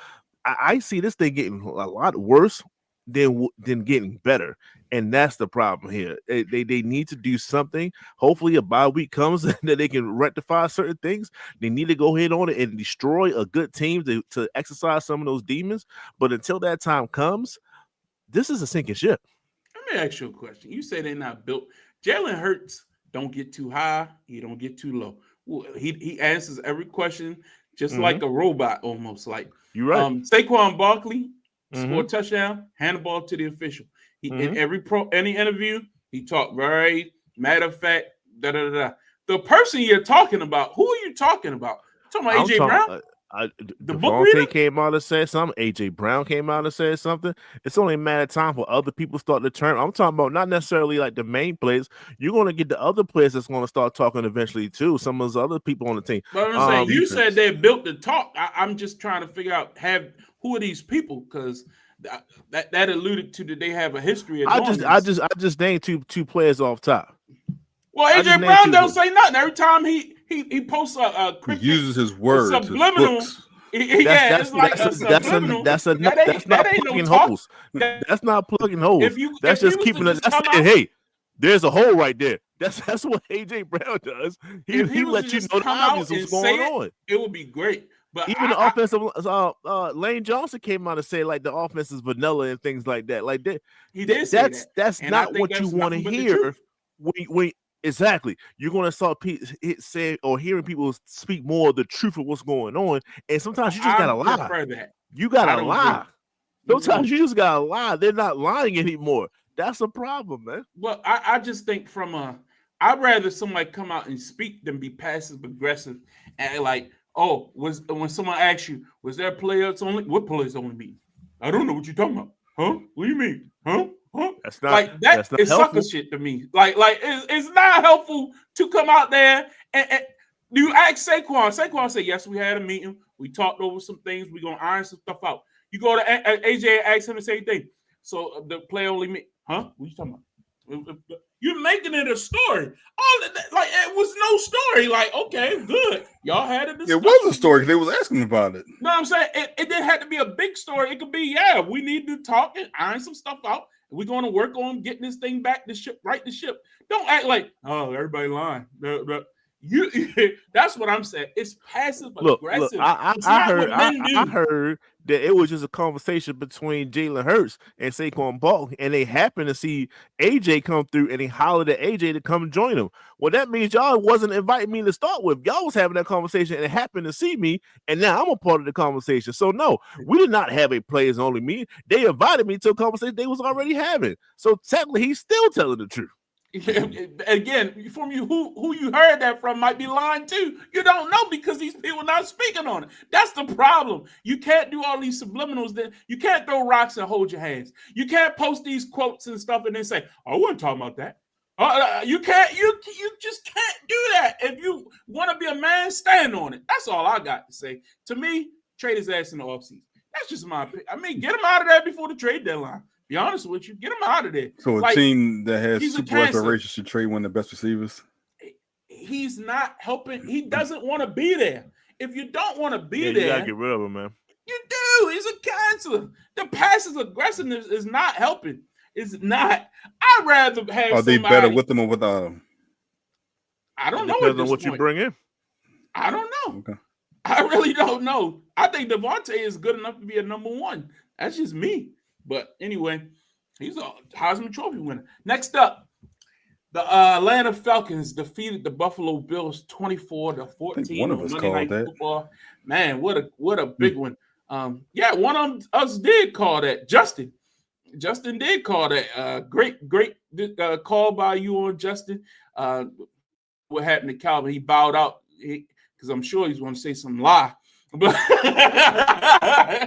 I see this thing getting a lot worse than getting better, and that's the problem here. They need to do something. Hopefully a bye week comes and that they can rectify certain things. They need to go ahead on it and destroy a good team to exercise some of those demons. But until that time comes, this is a sinking ship. Let me ask you a question. You say they're not built. Jalen Hurts don't get too high. He don't get too low. Well, he answers every question just like a robot, almost like. You're right. Saquon Barkley score a touchdown, hand the ball to the official. He in any interview, he talked very matter of fact. The person you're talking about, who are you talking about? You're talking about AJ Brown? Devontae came out and said something. AJ Brown came out and said something. It's only a matter of time for other people start to turn. I'm talking about not necessarily like the main players. You're going to get the other players that's going to start talking eventually too. Some of those other people on the team. But I'm saying you said they're built to talk. I'm just trying to figure out who are these people, because that alluded to that they have a history of I doing just named two players off top. Well, AJ Brown don't say nothing every time he posts a He cricket, uses his words, subliminal. his books. It's like a subliminal. That's not plugging holes. That's not plugging holes. That's just keeping it. That's saying, hey, there's a hole right there. That's what AJ Brown does. He lets you know the obvious what's going on. It would be great. But even the offensive Lane Johnson came out and said like the offense is vanilla and things like that. Like that, he did say that. That's not what you want to hear. When exactly, you're going to start say or hearing people speak more of the truth of what's going on, and sometimes you just gotta lie. You gotta lie. Sometimes you just gotta lie. They're not lying anymore. That's a problem, man. Well, I just think I'd rather somebody come out and speak than be passive aggressive and like, oh, when someone asks you, was there players only? What players only mean? I don't know what you're talking about. Huh? What do you mean? Huh? That's not like that. That's not is sucker shit to me. Like it's not helpful to come out there and you ask Saquon. Saquon said, yes, we had a meeting. We talked over some things. We're gonna iron some stuff out. You go to AJ, ask him the same thing. So the play only me, huh? What you talking about? You're making it a story. All of that, like it was no story. Like, okay, good. Y'all had it. It was a story. They was asking about it. No, I'm saying it didn't have to be a big story. It could be, yeah, we need to talk and iron some stuff out. We're going to work on getting this thing back the ship, right? The ship. Don't act like, oh, everybody lying. That's what I'm saying. It's passive aggressive. Look, I heard that it was just a conversation between Jalen Hurts and Saquon Barkley, and they happened to see AJ come through, and they hollered at AJ to come join them. Well, that means y'all wasn't inviting me to start with. Y'all was having that conversation and happened to see me, and now I'm a part of the conversation. So no, we did not have a players only meeting. They invited me to a conversation they was already having. So technically, he's still telling the truth. Again, from you, who you heard that from might be lying too. You don't know because these people not speaking on it. That's the problem. You can't do all these subliminals. That you can't throw rocks and hold your hands. You can't post these quotes and stuff and then say, "I wasn't talking about that." You can't. You just can't do that. If you want to be a man, stand on it. That's all I got to say. To me, trade his ass in the offseason. That's just my opinion. I mean, get him out of there before the trade deadline. Be honest with you, get him out of there. So a team that has super restoration should trade one of the best receivers. He's not helping. He doesn't want to be there. If you don't want to be there, you gotta get rid of him, man. You do. He's a cancer. The passive aggressiveness is not helping. It's not. I'd rather have. Are they better with them or without them? I don't know. Depends on what you bring in. I don't know. Okay. I really don't know. I think Devontae is good enough to be a number one. That's just me. But anyway, he's a Heisman Trophy winner. Next up, the Atlanta Falcons defeated the Buffalo Bills 24-14. One of us called that. Football. Man, what a big one. Yeah, one of us did call that. Justin did call that. Great call by you on Justin. What happened to Calvin? He bowed out because I'm sure he's going to say some lie. But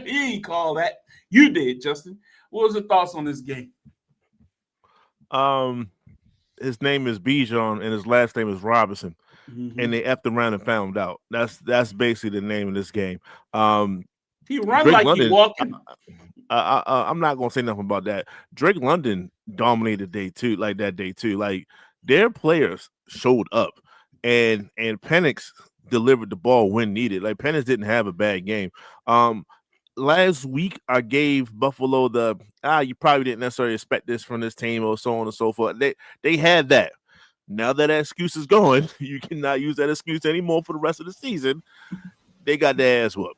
he ain't call that. You did, Justin. What was your thoughts on this game? His name is Bijan and his last name is Robinson, and they effed around and found out. That's basically the name of this game. He run like London, he walking. I'm not gonna say nothing about that. Drake London dominated day two. Like their players showed up, and Penix delivered the ball when needed. Like Penix didn't have a bad game. Last week, I gave Buffalo the you probably didn't necessarily expect this from this team or so on and so forth. They had that. Now that excuse is gone, you cannot use that excuse anymore for the rest of the season. They got their ass whooped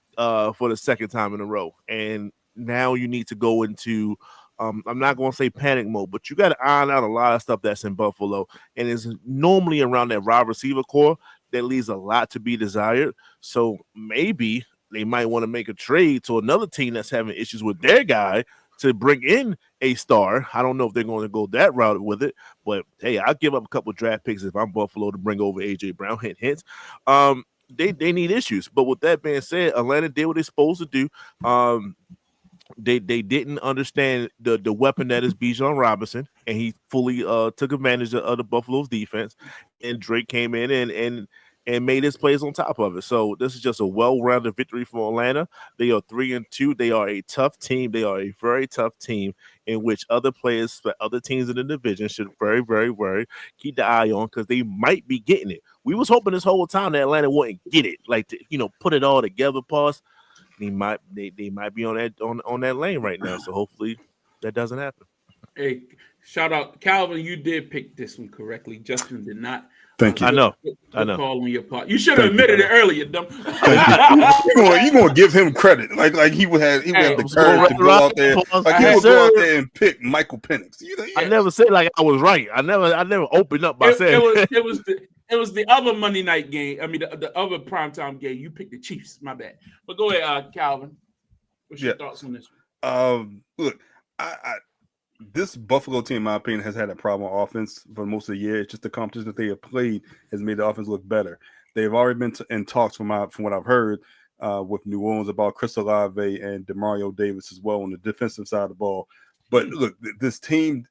for the second time in a row. And now you need to go into I'm not going to say panic mode, but you got to iron out a lot of stuff that's in Buffalo. And it's normally around that wide receiver core that leaves a lot to be desired. So maybe they might want to make a trade to another team that's having issues with their guy to bring in a star. I don't know if they're going to go that route with it, but hey, I'll give up a couple draft picks if I'm Buffalo to bring over AJ Brown. Hint. They need issues. But with that being said, Atlanta did what they're supposed to do. They didn't understand the weapon that is Bijan Robinson, and he fully took advantage of the Buffalo's defense. And Drake came in and and made his plays on top of it. So this is just a well-rounded victory for Atlanta. They are 3-2. They are a tough team. They are a very tough team in which other players, other teams in the division should very, very, very keep the eye on because they might be getting it. We was hoping this whole time that Atlanta wouldn't get it, like to, put it all together. Pause. They might be on that lane right now. So hopefully that doesn't happen. Hey, shout out Calvin. You did pick this one correctly. Justin did not. Thank you. I know. Call on your part. You should have admitted it earlier, dumb. You're gonna give him credit, like he would have the courage to go out there, like he would go out there and pick Michael Penix. I never said like I was right. I never opened up by saying it was the other Monday night game. I mean, the other primetime game. You picked the Chiefs. My bad. But go ahead, Calvin. What's your thoughts on this one? Look, I this Buffalo team, in my opinion, has had a problem on offense for most of the year. It's just the competition that they have played has made the offense look better. They've already been in talks from what I've heard with New Orleans about Chris Olave and Demario Davis as well on the defensive side of the ball. But look, this team,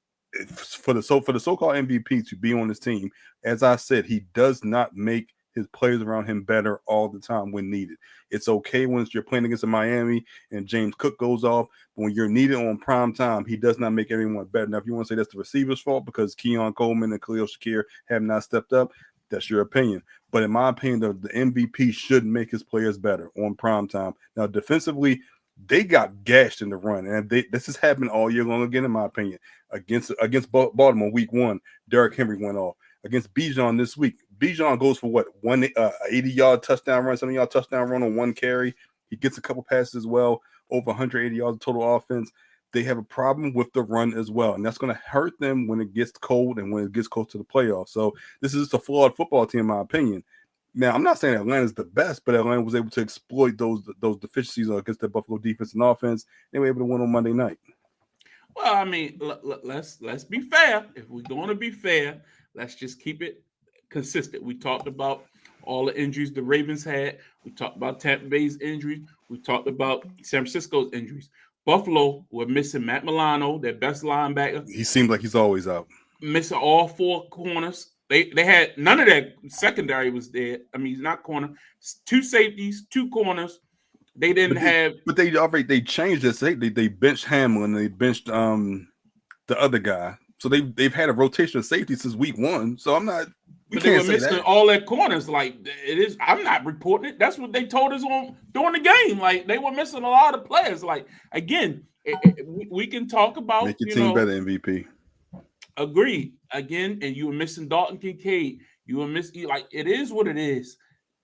for the so-called MVP to be on this team, as I said, he does not make his players around him better all the time when needed. It's okay when you're playing against Miami and James Cook goes off, but when you're needed on prime time, he does not make everyone better. Now, if you want to say that's the receiver's fault because Keon Coleman and Khalil Shakir have not stepped up, that's your opinion. But in my opinion, the MVP should make his players better on prime time. Now, defensively, they got gashed in the run, and this has happened all year long again, in my opinion. Against Baltimore week 1, Derrick Henry went off. Against Bijan this week, Bijan goes for what, 80-yard touchdown run, 70-yard touchdown run on one carry. He gets a couple passes as well, over 180 yards of total offense. They have a problem with the run as well, and that's going to hurt them when it gets cold and when it gets close to the playoffs. So this is just a flawed football team, in my opinion. Now, I'm not saying Atlanta's the best, but Atlanta was able to exploit those deficiencies against the Buffalo defense and offense. They were able to win on Monday night. Well, I mean, let's be fair. If we're going to be fair, let's just keep it consistent. We talked about all the injuries the Ravens had. We talked about Tampa Bay's injuries. We talked about San Francisco's injuries. Buffalo were missing Matt Milano, their best linebacker. He seems like he's always out. Missing all 4 corners. They had none of that secondary was there. I mean, not corner. 2 safeties, 2 corners. They didn't have. But they changed this. They benched Hamlin. They benched the other guy. So they've had a rotation of safety since week 1. So I'm not. But they were missing all their corners. Like it is. I'm not reporting it. That's what they told us during the game. Like they were missing a lot of players. Like again, we can talk about make your team better. MVP. Agreed. Again, and you were missing Dalton Kincaid. You were missing, like, it is what it is.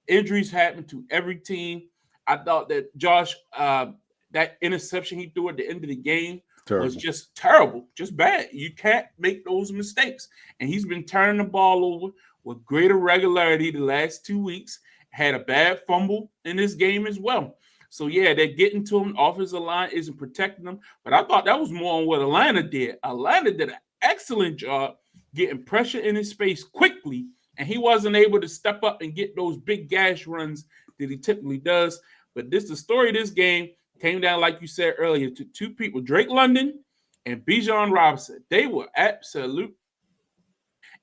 Injuries happen to every team. I thought that Josh, that interception he threw at the end of the game was just terrible, just bad. You can't make those mistakes. And he's been turning the ball over with greater regularity the last 2 weeks. Had a bad fumble in this game as well. So, yeah, they're getting to him. Offensive line isn't protecting them. But I thought that was more on what Atlanta did. Atlanta did an excellent job getting pressure in his face quickly, and he wasn't able to step up and get those big gash runs that he typically does. But the story of this game came down, like you said earlier, to 2 people, Drake London and Bijan Robinson. They were absolute.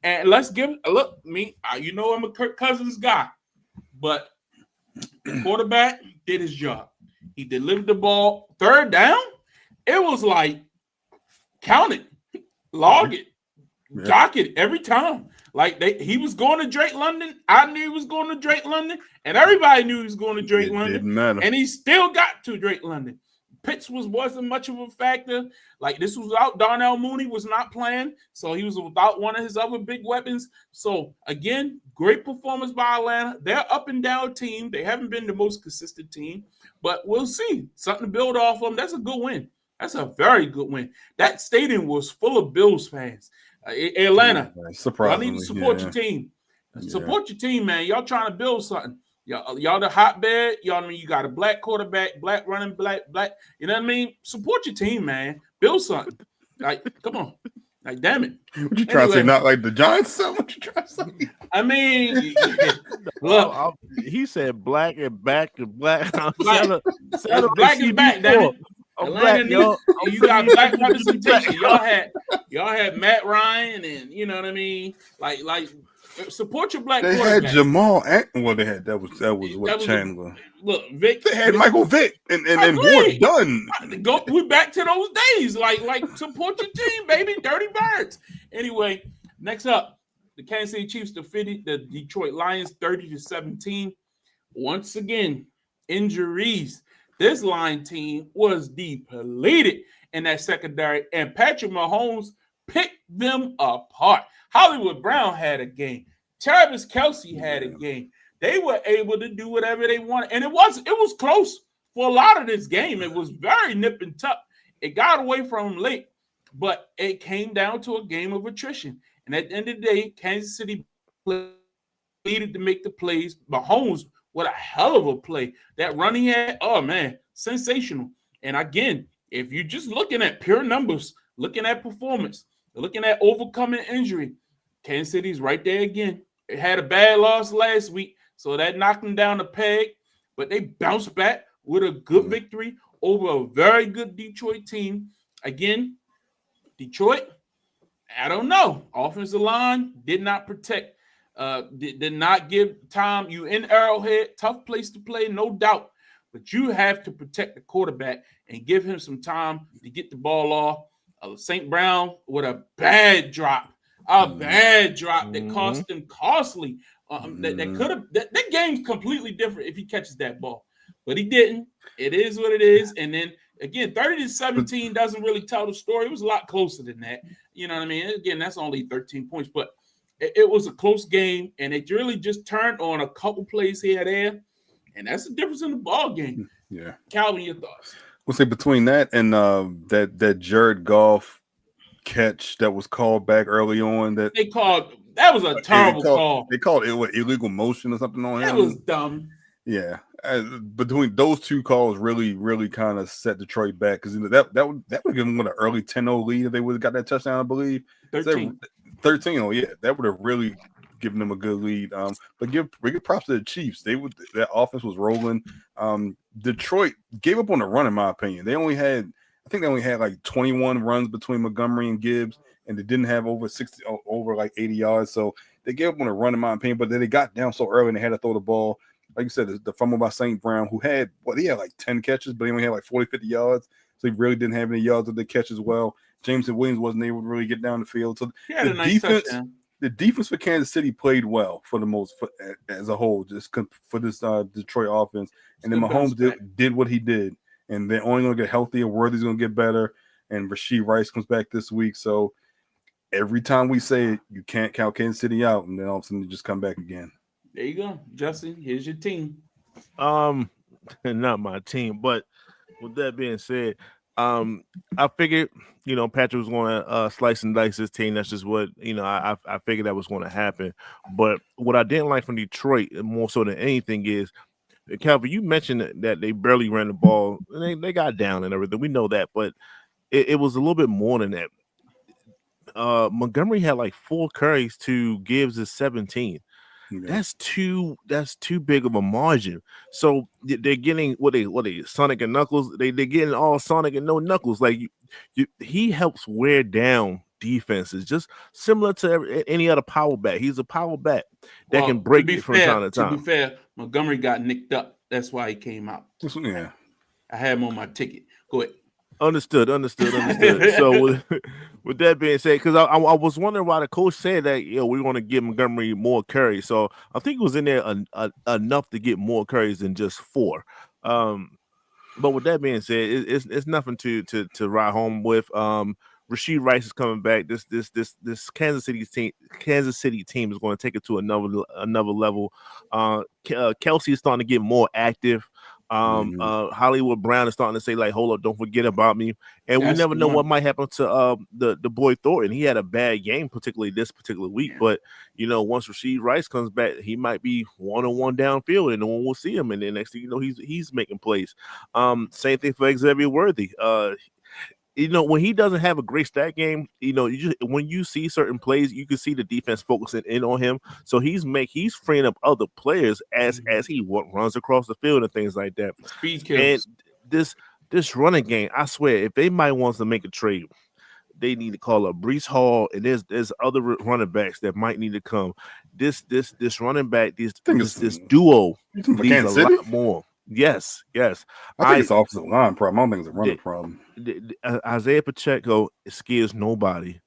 And let's give a look. I'm a Kirk Cousins guy, but the quarterback did his job. He delivered the ball. 3rd down, it was like, count it, log it. Dock it every time. Like he was going to Drake London. I knew he was going to Drake London, and everybody knew he was going to Drake London. Didn't matter. And he still got to Drake London. Pitts wasn't much of a factor. Like this was out. Darnell Mooney was not playing, so he was without one of his other big weapons. So again, great performance by Atlanta. They're up and down team. They haven't been the most consistent team, but we'll see. Something to build off of them. That's a good win. That's a very good win. That stadium was full of Bills fans. Atlanta, y'all need to support your team. Support your team, man. Y'all trying to build something. Y'all the hotbed. Y'all, I mean, you got a black quarterback, black running, black. You know what I mean? Support your team, man. Build something. Like, come on. Like, damn it. What you trying to say? Not like the Giants? What you trying to say? I mean, look. He said black and back and black. Black and back, damn it. Atlanta, you got black representation. Y'all had Matt Ryan, and you know what I mean. Like Support your black They quarterback. had Jamal. Well, they had that was what Chandler. Look, Vic. They had Michael Vick and Agreed. Ward Dunn. We back to those days. Like support your team, baby. Dirty Birds. Anyway, next up, the Kansas City Chiefs defeated the Detroit Lions 30-17. Once again, injuries. This line team was depleted in that secondary, and Patrick Mahomes picked them apart. Hollywood Brown had a game. Travis Kelce had a game. They were able to do whatever they wanted, and it was close for a lot of this game. It was very nip and tuck. It got away from them late, but it came down to a game of attrition. And at the end of the day, Kansas City needed to make the plays. Mahomes, what a hell of a play. That run he had, oh, man, sensational. And again, if you're just looking at pure numbers, looking at performance, looking at overcoming injury, Kansas City's right there again. It had a bad loss last week, so that knocked them down a peg, but they bounced back with a good victory over a very good Detroit team. Again, Detroit, I don't know. Offensive line did not protect, did not give time. You in Arrowhead, tough place to play, no doubt, but you have to protect the quarterback and give him some time to get the ball off. St. Brown with a bad drop. That cost him costly. That game's completely different if he catches that ball, but he didn't. It is what it is. And then again, 30-17 doesn't really tell the story. It was a lot closer than that. You know what I mean? Again, that's only 13 points, but it was a close game, and it really just turned on a couple plays here and there, and that's the difference in the ball game. Yeah, Calvin, your thoughts? We'll say between that and that Jared Goff catch that was called back early on, that was a terrible call. They called it illegal motion or something on him. That was dumb. Yeah, between those two calls, really kind of set Detroit back, because that would have given them an early 10-0 lead if they would have got that touchdown, I believe. 13. Oh yeah, that would have really given them a good lead. But give props to the Chiefs. That offense was rolling. Detroit gave up on the run, in my opinion. They only had like 21 runs between Montgomery and Gibbs, and they didn't have over 80 yards. So they gave up on the run, in my opinion. But then they got down so early and they had to throw the ball. Like you said, the fumble by St. Brown, who had he had like 10 catches, but he only had like 40-50 yards. So he really didn't have any yards of the catch as well. Jameson Williams wasn't able to really get down the field. So the defense for Kansas City played well for the most as a whole, just for this Detroit offense. And then Mahomes did what he did. And they're only going to get healthier. Worthy's going to get better. And Rashee Rice comes back this week. So every time we say it, you can't count Kansas City out. And then all of a sudden, they just come back again. There you go. Justin, here's your team. Not my team. But with that being said, I figured, Patrick was going to slice and dice his team. That's just what, I figured that was going to happen. But what I didn't like from Detroit, more so than anything, is, Calvin, you mentioned that they barely ran the ball. They got down and everything. We know that, but it was a little bit more than that. Montgomery had like 4 carries to Gibbs' 17. Yeah. That's too big of a margin. So they're getting what they Sonic and Knuckles. They're getting all Sonic and no Knuckles. Like he helps wear down defenses, just similar to any other power back. He's a power back that can break it from time to time. To be fair, Montgomery got nicked up. That's why he came out. Yeah, I had him on my ticket. Go ahead. Understood. So with that being said, because I was wondering why the coach said that we want to give Montgomery more carries. So I think it was in there enough to get more carries than just 4. But with that being said, it's nothing to ride home with. Rashee Rice is coming back. This Kansas City team is going to take it to another level. Kelce is starting to get more active. Hollywood Brown is starting to say, like, hold up, don't forget about me. And we never know what might happen to the boy Thornton. He had a bad game, particularly this particular week. Yeah. But once Rashee Rice comes back, he might be 1-on-1 downfield, and no one will see him. And then next thing you know, he's making plays. Same thing for Xavier Worthy. When he doesn't have a great stat game, when you see certain plays, you can see the defense focusing in on him. So he's freeing up other players as he runs across the field and things like that. Speed kills. And this running game, I swear, if they might want to make a trade, they need to call up Brees Hall, and there's other running backs that might need to come. This running back, this duo You think for needs a Kansas City? lot more. Yes. I think it's an offensive line problem. I don't think it's a running the- problem. Isaiah Pacheco scares nobody.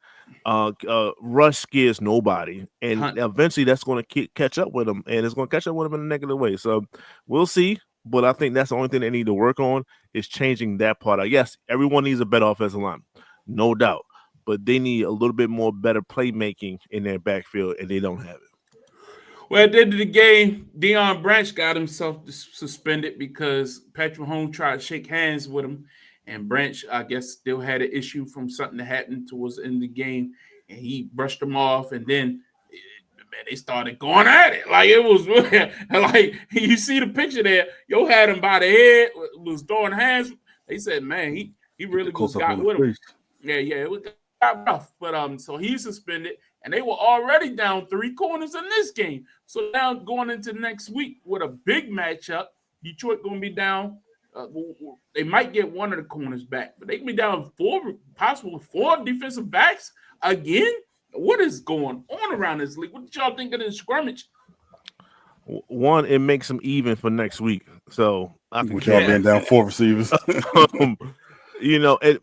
Rush scares nobody, and Hunt. eventually that's going to catch up with him, and it's going to catch up with him in a negative way. So we'll see. But I think that's the only thing they need to work on is changing that part out. Yes, everyone needs a better offensive line, no doubt, but they need a little bit more better playmaking in their backfield, and they don't have it. Well, at the end of the game, Deion Branch got himself suspended because Patrick Mahomes tried to shake hands with him, and Branch, I guess, still had an issue from something that happened towards the end of the game, and he brushed him off, and then they started going at it. Like, it was like, you see the picture there, Yo had him by the head, was throwing hands. They said, man, he really just got with him. Yeah, it was got rough. But so he's suspended, and they were already down 3 corners in this game. So now going into next week with a big matchup, Detroit going to be down. They might get one of the corners back, but they can be down 4 defensive backs again. What is going on around this league? What did y'all think of this scrimmage? One, it makes them even for next week. So I with y'all being down 4 receivers.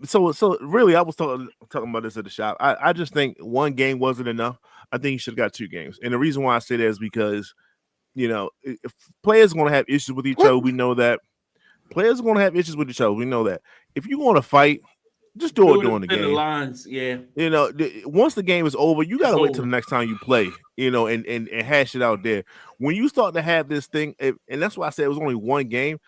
So really, I was talking about this at the shop. I just think one game wasn't enough. I think you should have got 2 games. And the reason why I say that is because, if players are going to have issues with each other, we know that. Players are going to have issues with each other. We know that. If you want to fight, just do it during the game. The lines, yeah. Once the game is over, you got to wait till the next time you play, and hash it out there. When you start to have this thing, and that's why I said it was only one game,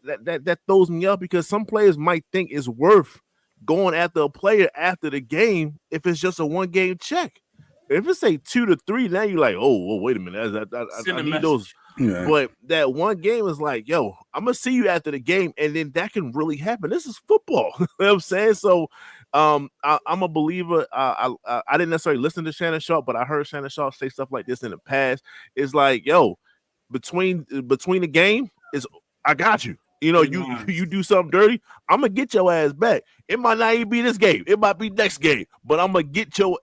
that throws me up because some players might think it's worth going after a player after the game if it's just a 1-game check. If it's say 2 to 3, now you're like, oh, wait a minute, I need those. Yeah. But that one game is like, yo, I'm gonna see you after the game, and then that can really happen. This is football. You know what I'm saying? So I'm a believer. I didn't necessarily listen to Shannon Sharp, but I heard Shannon Sharp say stuff like this in the past. It's like, yo, between the game is I got you. You do something dirty, I'm gonna get your ass back. It might not even be this game, it might be next game, but I'm gonna get you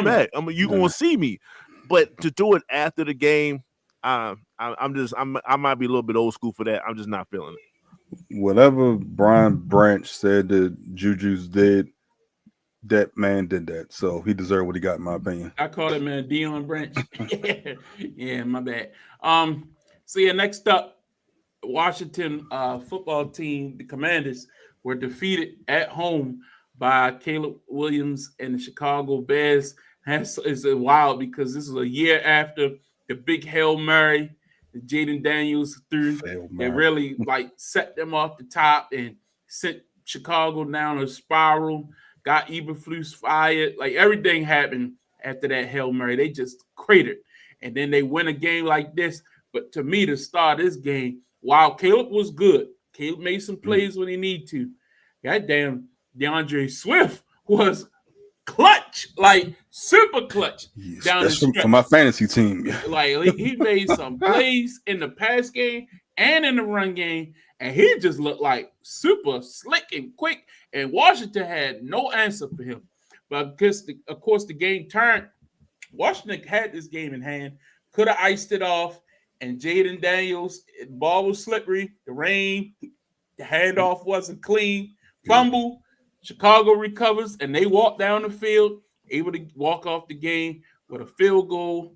back. You gonna see me. But to do it after the game, I might be a little bit old school for that. I'm just not feeling it. Whatever Brian Branch said that Juju's did, that man did that. So he deserved what he got, in my opinion. I call it, man, Deion Branch. Yeah, my bad. So yeah, next up, Washington football team, the Commanders, were defeated at home by Caleb Williams and the Chicago Bears. It's wild because this is a year after the big Hail Mary that Jaden Daniels threw. It really set them off the top and sent Chicago down a spiral, got Eberflus fired. Everything happened after that Hail Mary. They just cratered. And then they win a game like this. But to me, to start this game, while Caleb was good, Caleb made some plays when he needed to. Goddamn, DeAndre Swift was clutch, super clutch. Down the stretch. For my fantasy team. He made some plays in the pass game and in the run game, and he just looked like super slick and quick, and Washington had no answer for him. But because, of course, the game turned, Washington had this game in hand, could have iced it off, and Jaden Daniels, the ball was slippery, the rain, the handoff wasn't clean, fumble, Chicago recovers, and they walk down the field, able to walk off the game with a field goal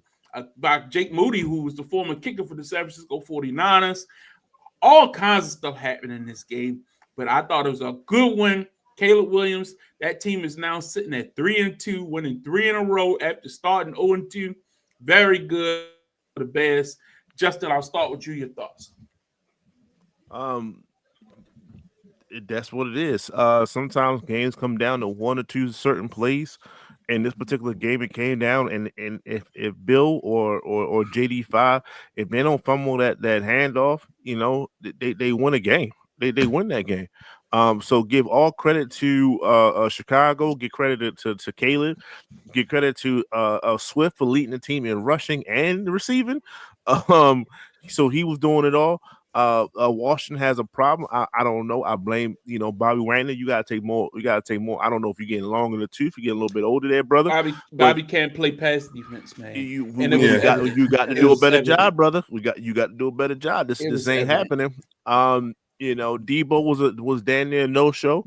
by Jake Moody, who was the former kicker for the San Francisco 49ers. All kinds of stuff happened in this game, but I thought it was a good win. Caleb Williams, that team is now sitting at 3-2, winning 3 in a row after starting 0-2. Very good for the Bears. Justin, I'll start with you. Your thoughts? That's what it is. Sometimes games come down to 1 or 2 certain plays. In this particular game, it came down, and if Bill or JD5, if they don't fumble that handoff, they win a game. They win that game. So give all credit to Chicago. Give credit to Caleb. Give credit to Swift for leading the team in rushing and receiving. So he was doing it all. Washington has a problem. I don't know. I blame Bobby Wagner. You gotta take more. I don't know if you're getting long in the tooth. You're getting a little bit older there, brother. Bobby can't play pass defense, man. You got to do a better job, brother. You got to do a better job. This ain't happening. Debo was damn near no show.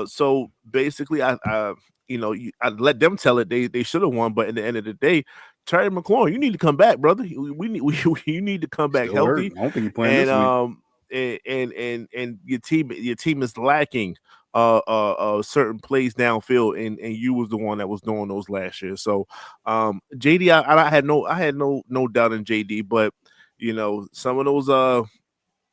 So basically, I let them tell it. They should have won, but at the end of the day, Terry McLaurin, you need to come back, brother. You need to come back healthy. I don't think he's playing this week. And your team is lacking certain plays downfield, and you was the one that was doing those last year. So JD, I had no doubt in JD, but some of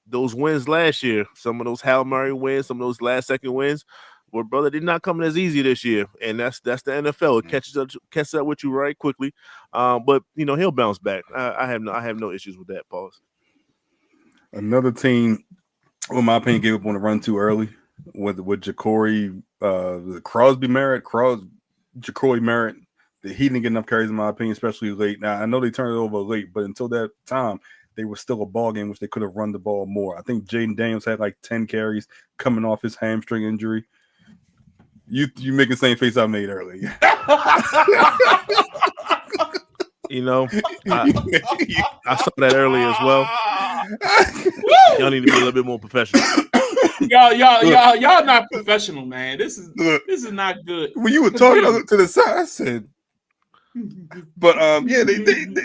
those wins last year, some of those Hail Mary wins, some of those last second wins, well, brother, they're not coming as easy this year, and that's the NFL. It catches up with you right quickly. But he'll bounce back. I have no issues with that. Pause. Another team, in my opinion, gave up on the run too early with Jacory Crosby Merritt. Jacory Merritt, he didn't get enough carries, in my opinion, especially late. Now I know they turned it over late, but until that time, they were still a ball game, which they could have run the ball more. I think Jaden Daniels had like 10 carries coming off his hamstring injury. You make the same face I made earlier. I saw that earlier as well. Y'all need to be a little bit more professional. Y'all not professional, man. This is not good. When you were talking to the side, I said, but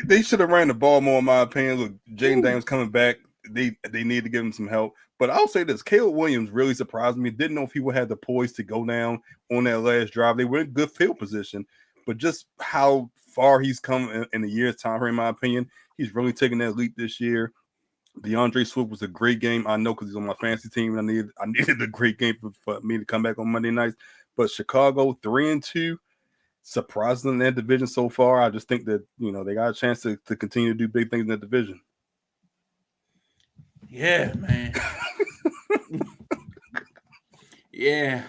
they should have ran the ball more, in my opinion. Look, Jaden Daniels coming back. They need to give him some help. But I'll say this: Caleb Williams really surprised me. Didn't know if he would have the poise to go down on that last drive. They were in good field position, but just how far he's come in a year's time, in my opinion, he's really taken that leap this year. DeAndre Swift was a great game. I know because he's on my fantasy team, and I needed a great game for me to come back on Monday nights. But Chicago 3-2, surprising in that division so far. I just think that they got a chance to continue to do big things in that division. Yeah, man. yeah,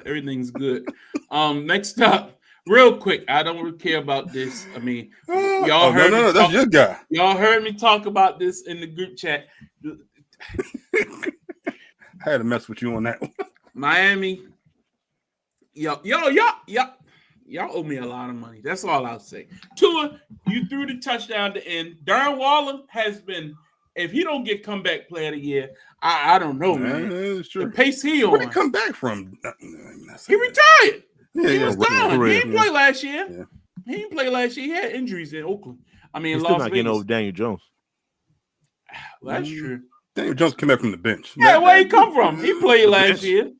everything's good. Next up, real quick, I don't really care about this. I mean, y'all heard me that's your guy. Y'all heard me talk about this in the group chat. I had to mess with you on that one. Miami, y'all owe me a lot of money. That's all I'll say. Tua, you threw the touchdown at the end. Darren Waller has been. If he don't get comeback player of the year, I don't know, man. It's true. The pace he on. Where did he come back from? He retired. Yeah, he was done. He didn't play last year. Yeah. He didn't play last year. He had injuries in Oakland. I mean, he's Las still not Vegas. getting over Daniel Jones. Well, that's true. Daniel Jones came back from the bench. Yeah, where he come from? He played last year.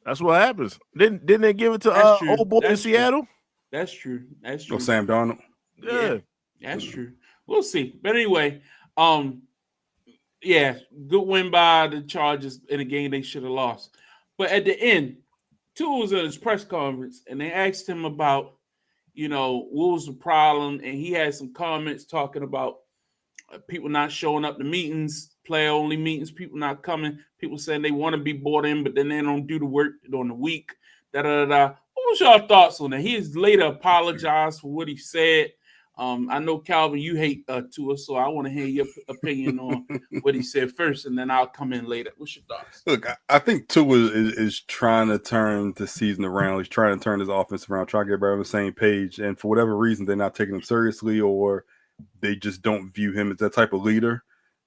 That's what happens. Didn't they give it to old boy in Seattle? That's true. That's true. Oh, Sam Darnold. Yeah, that's true. We'll see. But anyway, yeah, good win by the Chargers in a game they should have lost. But at the end, Tua was at his press conference, and they asked him about, what was the problem, and he had some comments talking about people not showing up to meetings, player-only meetings, people not coming, people saying they want to be bought in, but then they don't do the work during the week, da-da-da-da. What was your thoughts on that? He has later apologized for what he said. I know, Calvin, you hate Tua, so I want to hear your opinion on what he said first, and then I'll come in later. What's your thoughts? Look, I think Tua is trying to turn the season around. He's trying to turn his offense around, try to get everybody on the same page. And for whatever reason, they're not taking him seriously, or they just don't view him as that type of leader.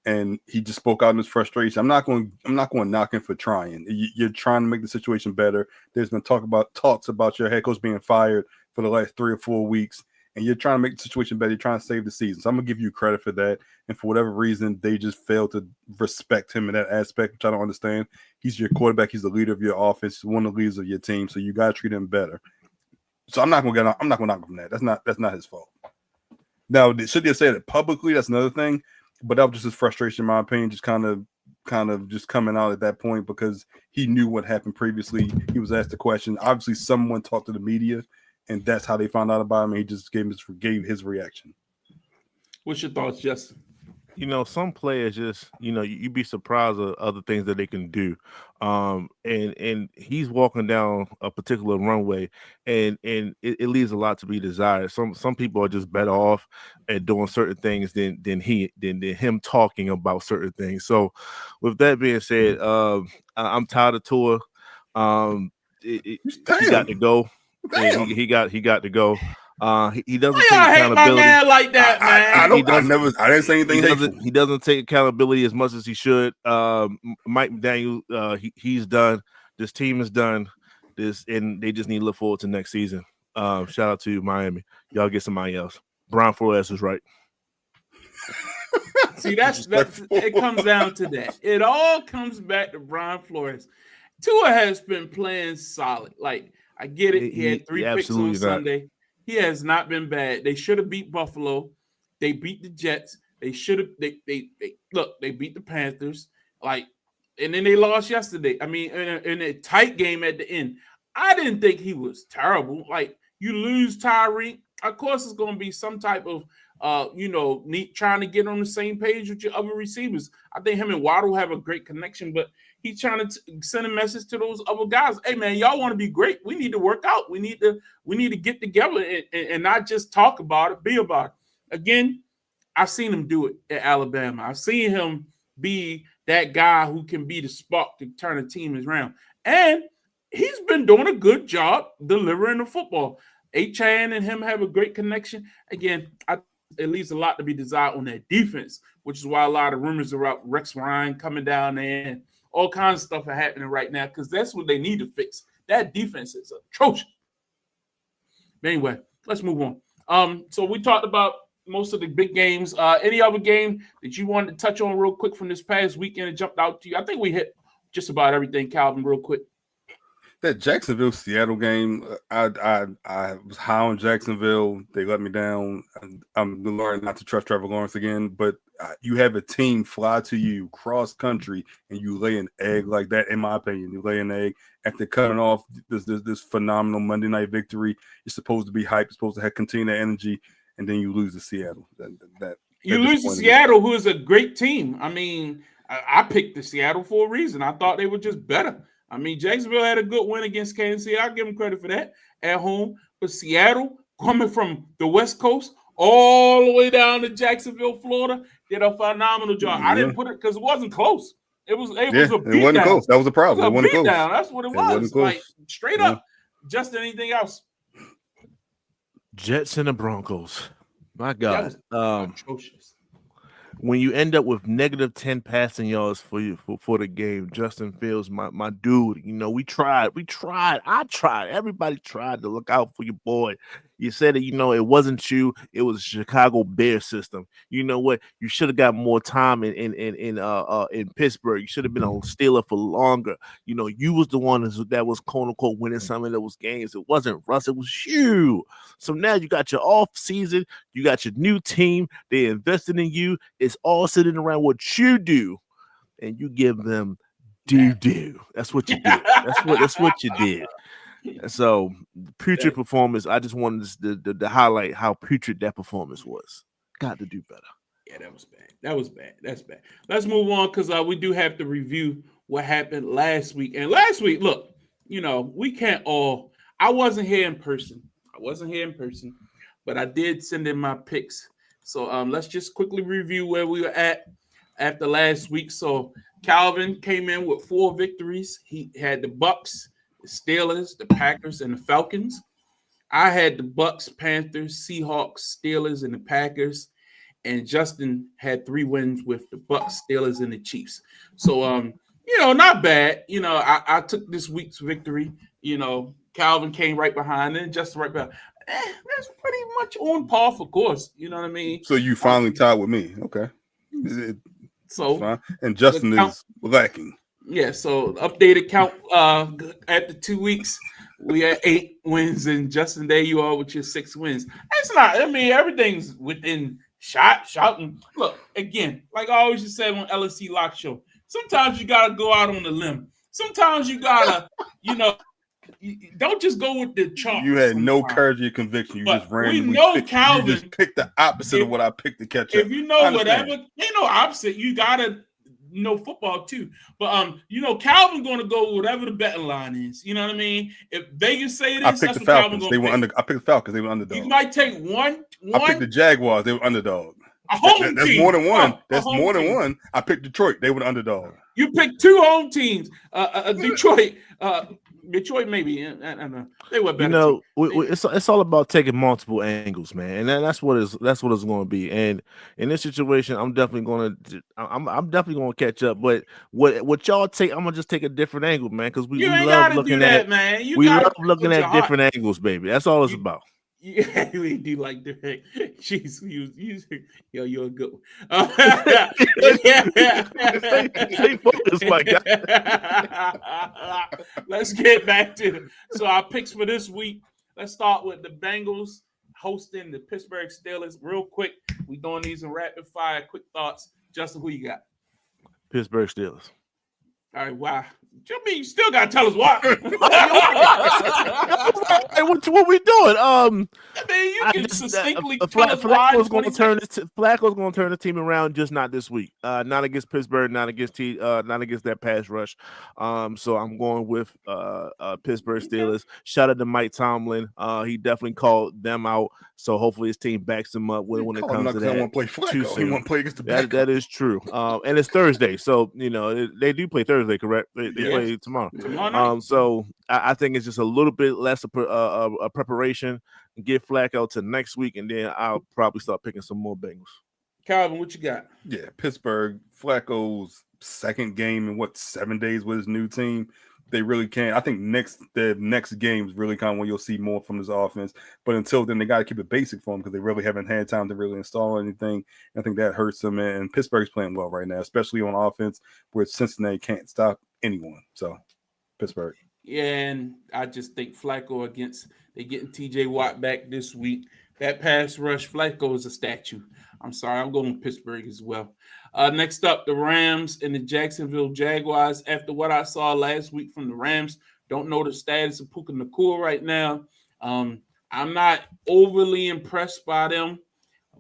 And he just spoke out in his frustration. I'm not going to knock him for trying. You're trying to make the situation better. There's been talks about your head coach being fired for the last 3 or 4 weeks. And you're trying to make the situation better. You're trying to save the season. So I'm going to give you credit for that. And for whatever reason, they just failed to respect him in that aspect, which I don't understand. He's your quarterback. He's the leader of your offense, one of the leaders of your team. So you got to treat him better. So I'm not going to knock him from that. That's not his fault. Now, should they say it publicly? That's another thing. But that was just his frustration, in my opinion, just kind of just coming out at that point because he knew what happened previously. He was asked the question. Obviously, someone talked to the media. And that's how they found out about him. And he just gave his reaction. What's your thoughts, Justin? some players just, you'd be surprised at other things that they can do. And he's walking down a particular runway, and it leaves a lot to be desired. Some people are just better off at doing certain things than him talking about certain things. So, with that being said, I'm tired of Tua. He got to go. Yeah, he got to go. He doesn't take hate my accountability. man like that, man. I didn't say anything hateful. He doesn't take accountability as much as he should. Mike McDaniel, he's done. This team is done. And they just need to look forward to next season. Shout out to Miami. Y'all get somebody else. Brian Flores is right. See, that's it comes down to that. It all comes back to Brian Flores. Tua has been playing solid. Like, I get it. He had 3 picks on Sunday. He has not been bad. They should have beat Buffalo. They beat the Jets. They should have. They beat the Panthers. Like, and then they lost yesterday. I mean, in a tight game at the end. I didn't think he was terrible. Like, you lose Tyreek, of course it's going to be some type of trying to get on the same page with your other receivers. I think him and Waddle have a great connection, but he's trying to send a message to those other guys. Hey, man, y'all want to be great. We need to work out. We need to get together and not just talk about it, be about it. Again, I've seen him do it at Alabama. I've seen him be that guy who can be the spark to turn a team around. And he's been doing a good job delivering the football. Achane and him have a great connection. Again, it leaves a lot to be desired on that defense, which is why a lot of rumors about Rex Ryan coming down there and all kinds of stuff are happening right now because that's what they need to fix. That defense is atrocious. But anyway, let's move on. So we talked about most of the big games. Any other game that you wanted to touch on real quick from this past weekend that jumped out to you? I think we hit just about everything, Calvin, real quick. That Jacksonville-Seattle game, I was high on Jacksonville. They let me down. I'm learning not to trust Trevor Lawrence again, but you have a team fly to you cross-country, and you lay an egg like that, in my opinion. You lay an egg after cutting off this phenomenal Monday night victory. You're supposed to be hyped. You're supposed to have contain that energy, and then you lose to Seattle. You lose to Seattle, who is a great team. I mean, I picked the Seattle for a reason. I thought they were just better. I mean, Jacksonville had a good win against Kansas City. I'll give them credit for that at home. But Seattle, coming from the West Coast all the way down to Jacksonville, Florida, did a phenomenal job. I didn't put it because it wasn't close. It was a beatdown. It wasn't close. That was the problem. It was a beatdown. That's what it was. Like, straight up. Just anything else. Jets and the Broncos. My God. Atrocious. When you end up with negative 10 passing yards for the game, Justin Fields, my dude, we tried. I tried. Everybody tried to look out for your boy. You said that, it wasn't you. It was the Chicago Bears system. You know what? You should have got more time in Pittsburgh. You should have been a Steeler for longer. You was the one that was quote unquote winning some of those games. It wasn't Russ. It was you. So now you got your off season. You got your new team. They invested in you. It's all sitting around what you do, and you give them doo. That's what you did. That's what you did. So putrid performance. I just wanted to highlight how putrid that performance was. Got to do better. Yeah, that was bad. That's bad. Let's move on because we do have to review what happened last week. And last week, look, we can't all. I wasn't here in person, but I did send in my picks. So let's just quickly review where we were at after last week. So Calvin came in with 4 victories. He had the Bucs, the Steelers, the Packers, and the Falcons. I had the Bucs, Panthers, Seahawks, Steelers, and the Packers. And Justin had 3 wins with the Bucs, Steelers, and the Chiefs. So, not bad. I took this week's victory. Calvin came right behind and Justin right behind. That's pretty much on par for course. You know what I mean? So you finally tied with me. Okay. So and Justin is lacking. Yeah, so updated count after 2 weeks, we had 8 wins, and Justin, there you are with your 6 wins. That's not, everything's within shouting. Look, again, like I always just said on LSC Lock Show, sometimes you got to go out on a limb. Sometimes you got to, don't just go with the chalk. You had no sometimes. courage or conviction. You But just randomly we know picked, Calvin. You just picked the opposite of what I picked to catch up. If you know whatever, ain't no opposite. You gotta know football too. But Calvin gonna go whatever the betting line is. You know what I mean? If Vegas say this, I picked that's the what Calvin Falcons. gonna They were pick. I picked the Falcons. They were underdog. You might take one. I picked the Jaguars. They were underdog. A home That's team. more than one. That's home more team. than one. I picked Detroit. They were the underdog. You picked two home teams. Detroit. Detroit maybe. I don't know. They were better. It's all about taking multiple angles, man, and that's what it's going to be. And in this situation, I'm definitely going to catch up. But what y'all take, I'm gonna just take a different angle, man, because we love looking at man. We love looking at different angles, baby. That's all it's about. Yeah, we do like different. Jeez, you're a good one. Stay focused, my guy. Let's get back to our picks for this week. Let's start with the Bengals hosting the Pittsburgh Steelers. Real quick, we doing these in rapid fire. Quick thoughts, Justin. Who you got? Pittsburgh Steelers. All right, wow. You mean you still gotta tell us why? Hey, what we doing? I mean, you can succinctly tell us why. Flacco's going to turn the team around, just not this week. Not against Pittsburgh, not against that pass rush. So I'm going with Pittsburgh Steelers. Shout out to Mike Tomlin. He definitely called them out. So hopefully his team backs him up when it comes to that. He won't play Flacco. He won't play against the backup. That is true. And it's Thursday, so they do play Thursday, correct? They play tomorrow. So I think it's just a little bit less a preparation. Get Flacco to next week, and then I'll probably start picking some more Bengals. Calvin, what you got? Yeah, Pittsburgh. Flacco's second game in 7 days with his new team. They really can. I think the next game is really kind of when you'll see more from this offense. But until then, they got to keep it basic for them because they really haven't had time to really install anything. I think that hurts them. And Pittsburgh's playing well right now, especially on offense, where Cincinnati can't stop anyone. So, Pittsburgh. Yeah, and I just think Flacco they're getting T.J. Watt back this week. That pass rush, Flacco is a statue. I'm sorry, I'm going with Pittsburgh as well. Next up, the Rams and the Jacksonville Jaguars. After what I saw last week from the Rams, don't know the status of Puka Nacua right now. I'm not overly impressed by them,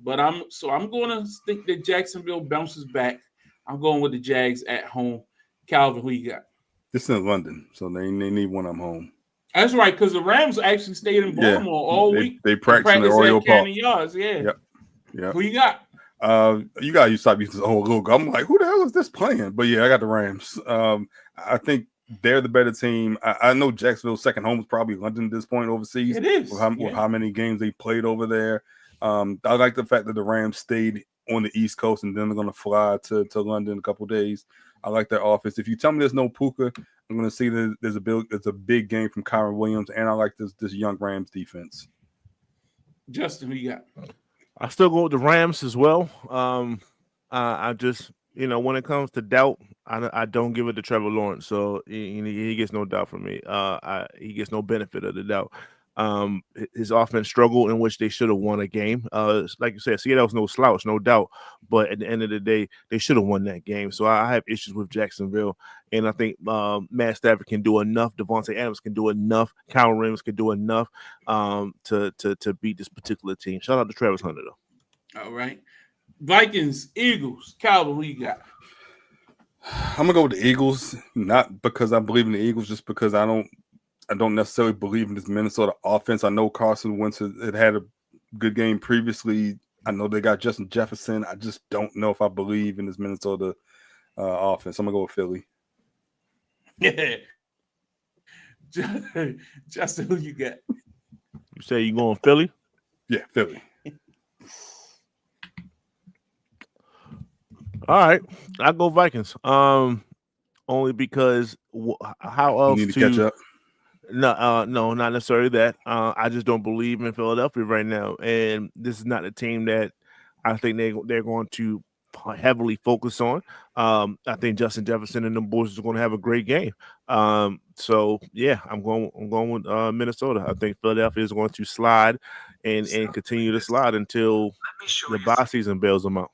but I'm going to think that Jacksonville bounces back. I'm going with the Jags at home. Calvin, who you got? This is in London, so they need one. I'm home. That's right, because the Rams actually stayed in Baltimore all week. They practiced in the Oriole Park. Yards, yeah. Yep. Who you got? You got to stop using the whole logo. I'm like, who the hell is this playing? But yeah, I got the Rams. I think they're the better team. I know Jacksonville's second home is probably London at this point overseas. It is. With how many games they played over there. I like the fact that the Rams stayed on the East Coast and then they're going to fly to London in a couple of days. I like their offense. If you tell me there's no Puka, I'm going to see that there's a big game from Kyron Williams, and I like this young Rams defense. Justin, who you got? I still go with the Rams as well. I just, when it comes to doubt, I don't give it to Trevor Lawrence. So he gets no doubt from me. He gets no benefit of the doubt. His offense struggled in which they should have won a game. Like you said, Seattle's no slouch, no doubt. But at the end of the day, they should have won that game. So I have issues with Jacksonville. And I think Matt Stafford can do enough. Devontae Adams can do enough. Kyron Williams can do enough to beat this particular team. Shout out to Travis Hunter, though. All right. Vikings, Eagles. Calvin, who you got? I'm going to go with the Eagles, not because I believe in the Eagles, just because I don't necessarily believe in this Minnesota offense. I know Carson Wentz had a good game previously. I know they got Justin Jefferson. I just don't know if I believe in this Minnesota offense. I'm going to go with Philly. Yeah. Justin, who you got? You say you going Philly? Yeah, Philly. All right. I go Vikings. Only because how else you need to catch up? No, not necessarily that. I just don't believe in Philadelphia right now, and this is not a team that I think they're going to heavily focus on. I think Justin Jefferson and them boys are going to have a great game. So yeah, I'm going with Minnesota. I think Philadelphia is going to slide and continue to slide until the bye season bails them out.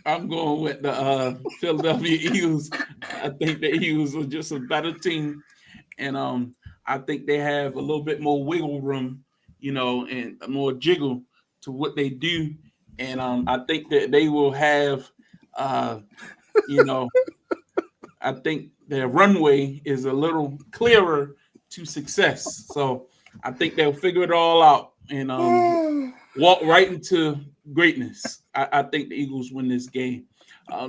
I'm going with the Philadelphia Eagles. I think the Eagles are just a better team. and I think they have a little bit more wiggle room, and more jiggle to what they do, and I think that they will have, uh, you know, I think their runway is a little clearer to success. So I think they'll figure it all out and walk right into greatness. I think the Eagles win this game.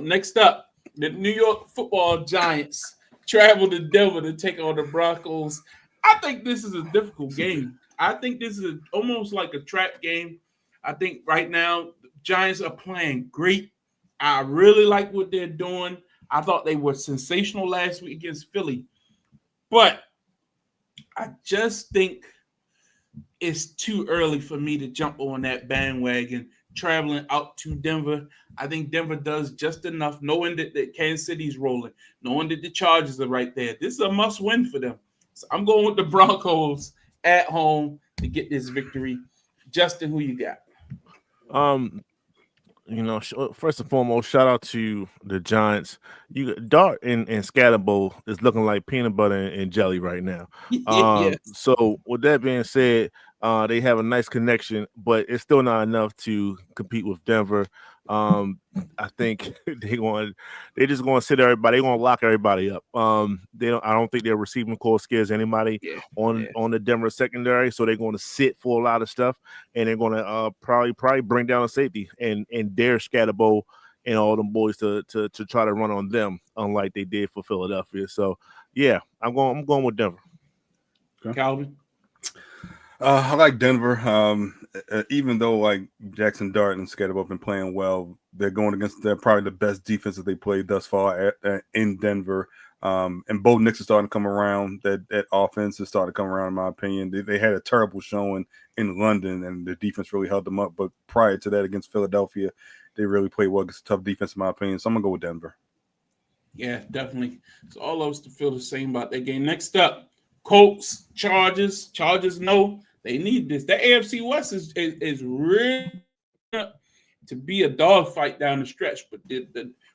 Next up, the New York Football Giants travel to Denver to take on the Broncos. I think this is a difficult game. I think this is almost like a trap game. I think right now Giants are playing great. I really like what they're doing. I thought they were sensational last week against Philly, but I just think it's too early for me to jump on that bandwagon traveling out to Denver. I think Denver does just enough, knowing that Kansas City's rolling, knowing that the Chargers are right there. This is a must win for them. So I'm going with the Broncos at home to get this victory. Justin, who you got? First and foremost, shout out to the Giants. Dart and Scatterbo is looking like peanut butter and jelly right now. Yes. So with that being said, they have a nice connection, but it's still not enough to compete with Denver. I think they're just going to sit everybody. They're going to lock everybody up. I don't think their receiving core scares anybody on the Denver secondary. So they're going to sit for a lot of stuff, and they're going to probably bring down a safety and dare Scatterbo and all them boys to try to run on them, unlike they did for Philadelphia. So yeah, I'm going with Denver. Calvin. I like Denver. Even though like Jackson Dart and Scatterbo have been playing well, they're going against probably the best defense that they played thus far in Denver. And Bo Nix is starting to come around. That offense is starting to come around, in my opinion. They had a terrible showing in London, and the defense really held them up. But prior to that, against Philadelphia, they really played well against a tough defense, in my opinion. So I'm going to go with Denver. Yeah, definitely. So all of us to feel the same about that game. Next up, Colts, Chargers. Chargers know they need this. The AFC West is really to be a dogfight down the stretch. But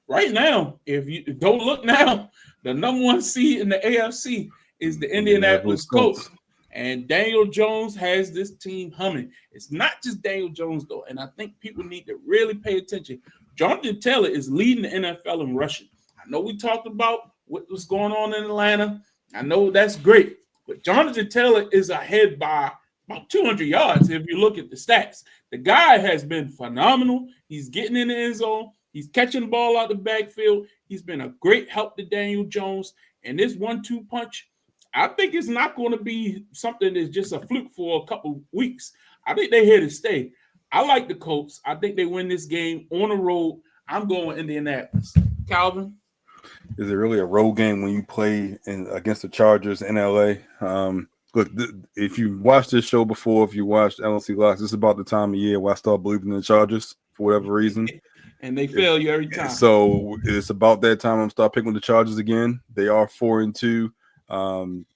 right now, if you don't look now, the number one seed in the AFC is the Indianapolis Colts. And Daniel Jones has this team humming. It's not just Daniel Jones, though. And I think people need to really pay attention. Jonathan Taylor is leading the NFL in rushing. I know we talked about what's going on in Atlanta. I know that's great. But Jonathan Taylor is ahead by about 200 yards if you look at the stats. The guy has been phenomenal. He's getting in the end zone. He's catching the ball out the backfield. He's been a great help to Daniel Jones. And this 1-2 punch, I think it's not going to be something that's just a fluke for a couple weeks. I think they're here to stay. I like the Colts. I think they win this game on the road. I'm going Indianapolis. Calvin? Is it really a road game when you play against the Chargers in LA? Look, if you watched this show before, if you watched LNC Locks, this is about the time of year where I start believing in the Chargers for whatever reason. And they fail you every time. So it's about that time I'm start picking the Chargers again. They are 4-2.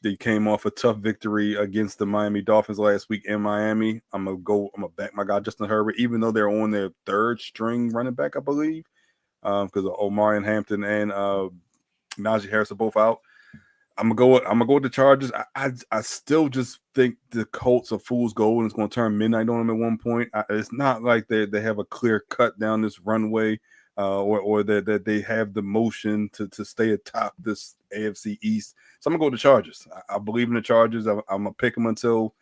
They came off a tough victory against the Miami Dolphins last week in Miami. I'm gonna back my guy Justin Herbert, even though they're on their third string running back, I believe, because Omarion Hampton and Najee Harris are both out. I'm gonna go with the Chargers. I still just think the Colts are fool's gold, and it's gonna turn midnight on them at one point. It's not like they have a clear cut down this runway, or that they have the motion to stay atop this AFC East. So I'm gonna go with the Chargers. I believe in the Chargers. I'm gonna pick them until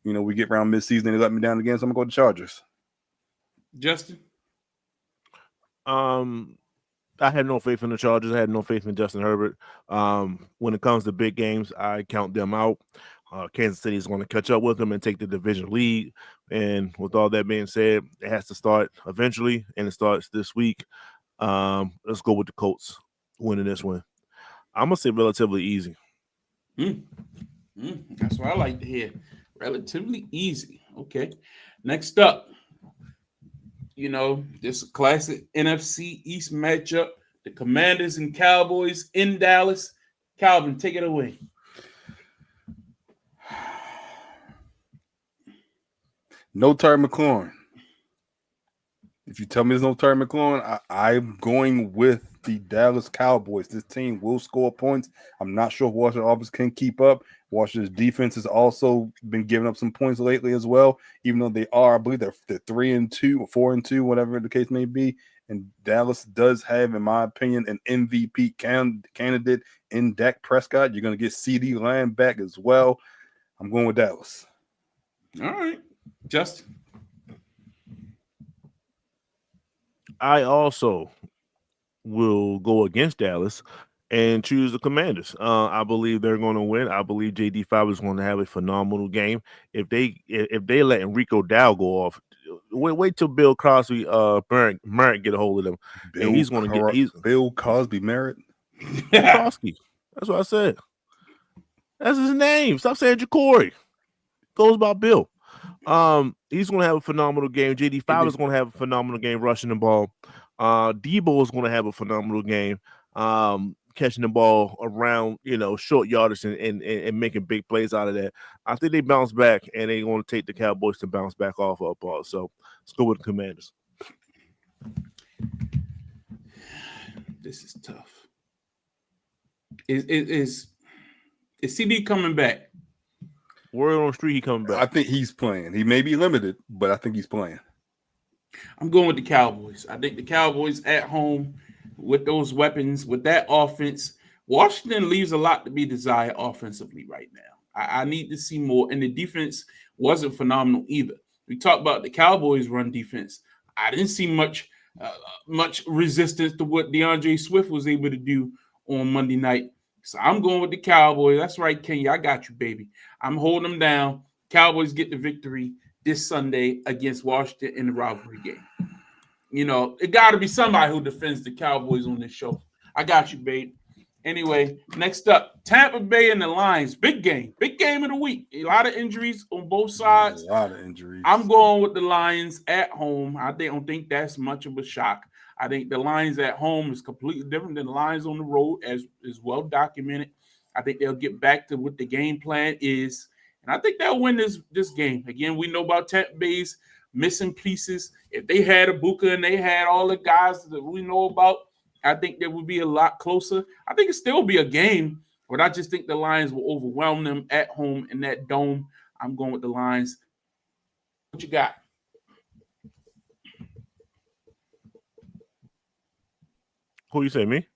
we get around midseason and they let me down again. So I'm gonna go with the Chargers. Justin? I had no faith in the Chargers. I had no faith in Justin Herbert. When it comes to big games, I count them out. Kansas City is going to catch up with them and take the division lead. And with all that being said, it has to start eventually, and it starts this week. Let's go with the Colts winning this one. I'm going to say relatively easy. That's what I like to hear. Relatively easy. Okay. Next up, this classic NFC East matchup. The Commanders and Cowboys in Dallas. Calvin, take it away. No Terry McLaurin. If you tell me there's no Terry McLaurin, I'm going with the Dallas Cowboys. This team will score points. I'm not sure if Washington offense can keep up. Washington's defense has also been giving up some points lately as well, even though they are, I believe they're 3-2 or 4-2, whatever the case may be. And Dallas does have, in my opinion, an MVP candidate in Dak Prescott. You're going to get CeeDee Lamb back as well. I'm going with Dallas. All right. Justin? I also will go against Dallas and choose the Commanders. I believe they're going to win. I believe JD5 is going to have a phenomenal game. If they let Enrico Dow go off, wait till Bill Cosby Merritt get a hold of them. And he's going to get Bill Cosby Merritt. Cosby. That's what I said. That's his name. Stop saying Jacory. Goes by Bill. He's going to have a phenomenal game. JD5 is going to have a phenomenal game rushing the ball. Debo is going to have a phenomenal game catching the ball around, short yardage and making big plays out of that. I think they bounce back, and they're going to take the Cowboys to bounce back off of ball. So let's go with the Commanders. This is tough. Is CD coming back? Word on the street, he coming back. I think he's playing. He may be limited, but I think he's playing. I'm going with the Cowboys. I think the Cowboys at home with those weapons, with that offense. Washington leaves a lot to be desired offensively right now. I need to see more. And the defense wasn't phenomenal either. We talked about the Cowboys' run defense. I didn't see much resistance to what DeAndre Swift was able to do on Monday night. So I'm going with the Cowboys. That's right, Kenya. I got you, baby. I'm holding them down. Cowboys get the victory this Sunday against Washington in the rivalry game. It got to be somebody who defends the Cowboys on this show. I got you, babe. Anyway, next up, Tampa Bay and the Lions. Big game of the week. A lot of injuries on both sides. A lot of injuries. I'm going with the Lions at home. I don't think that's much of a shock. I think the Lions at home is completely different than the Lions on the road, as is well documented. I think they'll get back to what the game plan is, and I think they'll win this game. Again, we know about Tampa Bay's missing pieces. If they had Ibuka and they had all the guys that we know about, I think they would be a lot closer. I think it'll still be a game, but I just think the Lions will overwhelm them at home in that dome. I'm going with the Lions. What you got? Who you say, me?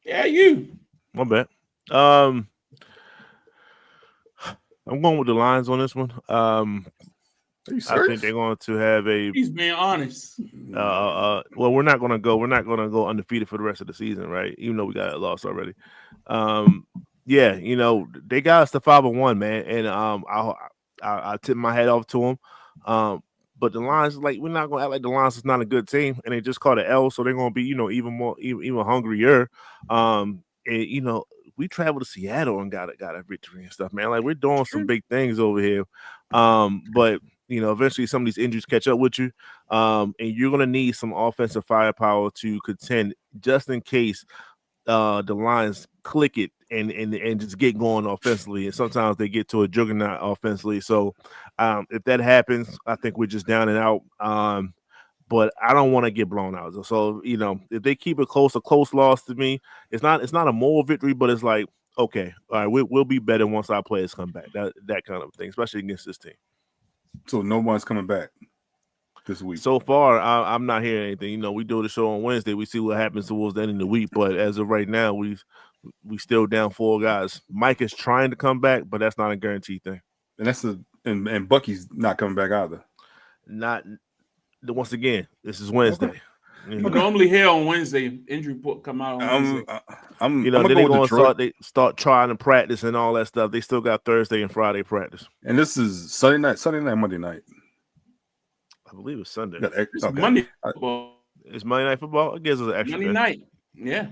Yeah, you. My bad. I'm going with the Lions on this one. Are you serious? I think they're going to have a. He's being honest. Well, we're not going to go undefeated for the rest of the season, right? Even though we got a loss already. Yeah, they got us to 5-1, man, and I tip my hat off to them. But the Lions, we're not going to act like the Lions is not a good team, and they just caught an L, so they're going to be, even hungrier. And, we traveled to Seattle and got a victory and stuff, man. We're doing some big things over here. But eventually some of these injuries catch up with you, and you're going to need some offensive firepower to contend just in case the Lions click it and just get going offensively. And sometimes they get to a juggernaut offensively. So if that happens, I think we're just down and out. But I don't want to get blown out. So, if they keep it close, a close loss to me, it's not a moral victory, but it's like, okay, all right, we'll be better once our players come back. That kind of thing, especially against this team. So no one's coming back this week. So far, I'm not hearing anything. We do the show on Wednesday. We see what happens towards the end of the week. But as of right now, we still down 4 guys. Mike is trying to come back, but that's not a guaranteed thing. And and Bucky's not coming back either. Not once again. This is Wednesday. Okay. Normally here on Wednesday, injury report come out on Wednesday. I'm then go they're going to start trying to practice and all that stuff. They still got Thursday and Friday practice. And this is Sunday night, Monday night. I believe it's Sunday. It's Monday football. It's Monday Night Football. I guess it's an extra Monday day. night. Yeah.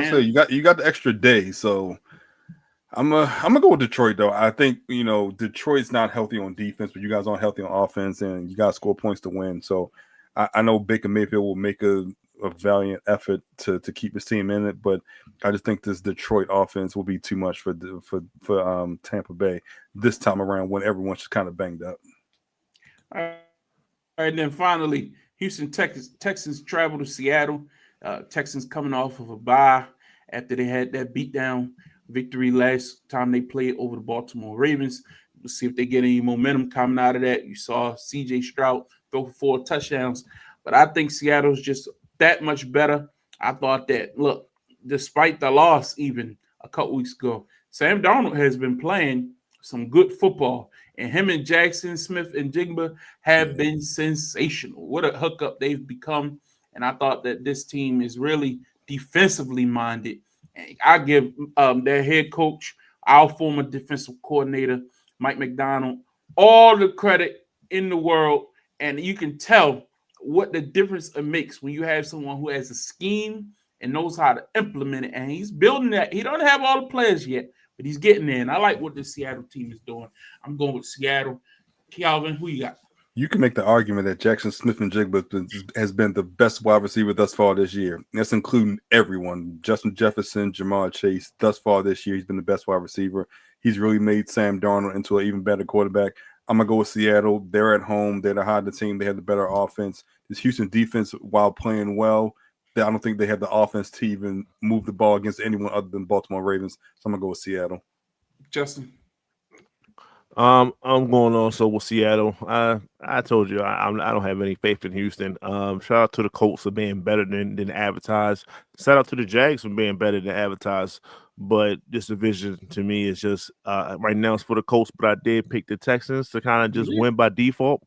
So you got the extra day. So I'm gonna go with Detroit though. I think Detroit's not healthy on defense, but you guys aren't healthy on offense, and you got to score points to win. So I know Baker Mayfield will make a valiant effort to keep his team in it, but I just think this Detroit offense will be too much for Tampa Bay this time around when everyone's just kind of banged up. All right, then finally, Houston Texans travel to Seattle. Texans coming off of a bye after they had that beatdown victory last time they played over the Baltimore Ravens. We'll see if they get any momentum coming out of that. You saw C.J. Stroud throw for 4 touchdowns, but I think Seattle's just that much better. I thought that, look, despite the loss even a couple weeks ago, Sam Darnold has been playing some good football, and him and Jackson Smith and Jigba have been sensational. What a hookup they've become, and I thought that this team is really defensively minded. And I give their head coach, our former defensive coordinator, Mike McDonald, all the credit in the world, and you can tell what the difference it makes when you have someone who has a scheme and knows how to implement it, and he's building that. He don't have all the players yet, but he's getting there, and I like what the Seattle team is doing. I'm going with Seattle. Calvin, who you got? You can make the argument that Jackson Smith and Jigba has been the best wide receiver thus far this year. That's including everyone. Justin Jefferson, Jamar Chase. Thus far this year, he's been the best wide receiver. He's really made Sam Darnold into an even better quarterback. I'm going to go with Seattle. They're at home. They're the harder team. They have the better offense. This Houston defense, while playing well, I don't think they have the offense to even move the ball against anyone other than Baltimore Ravens. So I'm going to go with Seattle. Justin? I'm going also with Seattle. I told you I don't have any faith in Houston. Shout out to the Colts for being better than advertised. Shout out to the Jags for being better than advertised. But this division to me is just right now it's for the Colts, but I did pick the Texans to kind of just win by default.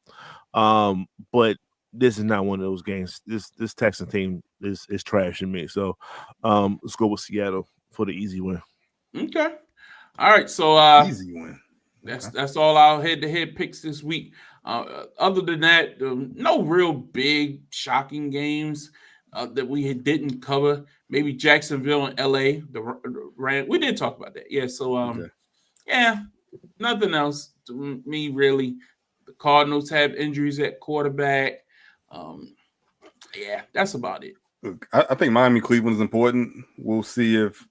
But this is not one of those games. This Texan team is trash to me. So let's go with Seattle for the easy win. Okay. All right. So easy win. That's all our head-to-head picks this week. Other than that, no real big shocking games that we didn't cover. Maybe Jacksonville and LA, the Rams. We did talk about that. Yeah. So yeah, nothing else to me really. The Cardinals have injuries at quarterback. Yeah, that's about it. Look, I think Miami-Cleveland is important. We'll see if,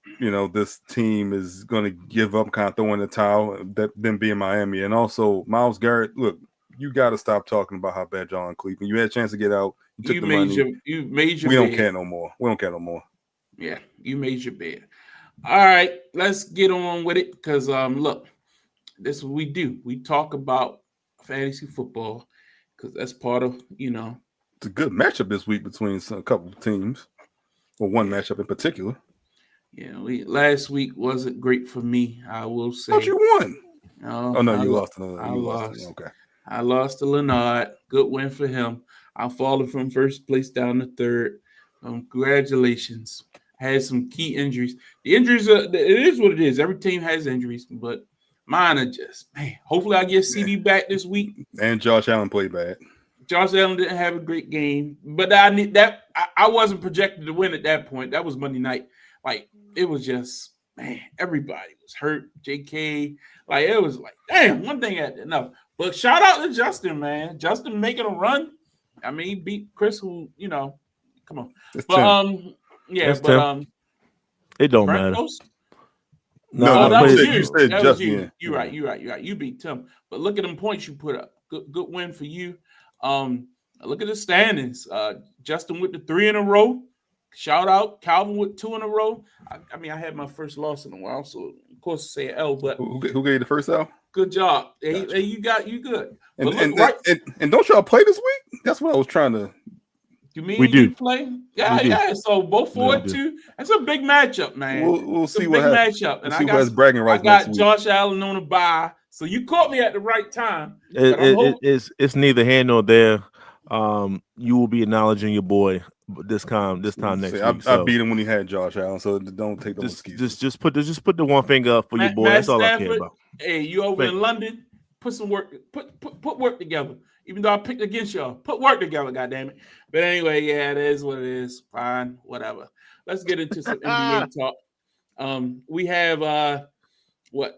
this team is going to give up, kind of throwing the towel, them being Miami. And also, Myles Garrett, look, you got to stop talking about how bad y'all in Cleveland. You had a chance to get out. You took the money. You made your We bed. don't care no more. We don't care no more. Yeah, you made your bed. All right, let's get on with it because, look, this is what we do. We talk about fantasy football because that's part of, It's a good matchup this week between a couple of teams, or one matchup in particular. Yeah, last week wasn't great for me, I will say. But you won. No, you lost. I lost. Okay. I lost to Leonard. Good win for him. I'm falling from first place down to third. Congratulations. I had some key injuries. The injuries, it is what it is. Every team has injuries, but mine are just, man. Hopefully I get CD back this week. And Josh Allen played bad. Josh Allen didn't have a great game, but I need that. I wasn't projected to win at that point. That was Monday night. Like, it was just, man, everybody was hurt. JK, like, it was like, damn, one thing had enough. But shout out to Justin, man. Justin making a run. I mean, he beat Chris, who, come on. It's but, Tim. yeah, That's but, Tim. It don't Brent matter. Rose? No, that was you said that Justin. was you. Yeah. You're right. You beat Tim. But look at them points you put up. Good win for you. Look at the standings. Justin with the 3 in a row. Shout out Calvin with 2 in a row. I mean, I had my first loss in a while, so of course say L. But Who gave you the first L? good job. Gotcha. Hey, you good. And, But and, look, and don't y'all play this week? That's what I was trying to. You mean we do. you play? Yeah. So both 4-2. That's a big matchup, man. We'll It's see a what big happens. matchup. And We'll I see got who has bragging I rights got next week. Josh Allen on a bye. So you caught me at the right time. But I'm hoping- It's neither here nor there. You will be acknowledging your boy this time next week. I beat him when he had Josh Allen, so don't take those excuses. Just put the one finger up for your boy. Matt That's all I care Stafford, about. Hey, you over Thank in you. London? Put some work. Put work together. Even though I picked against y'all, put work together. Goddamn it! But anyway, yeah, it is what it is. Fine, whatever. Let's get into some NBA talk. We have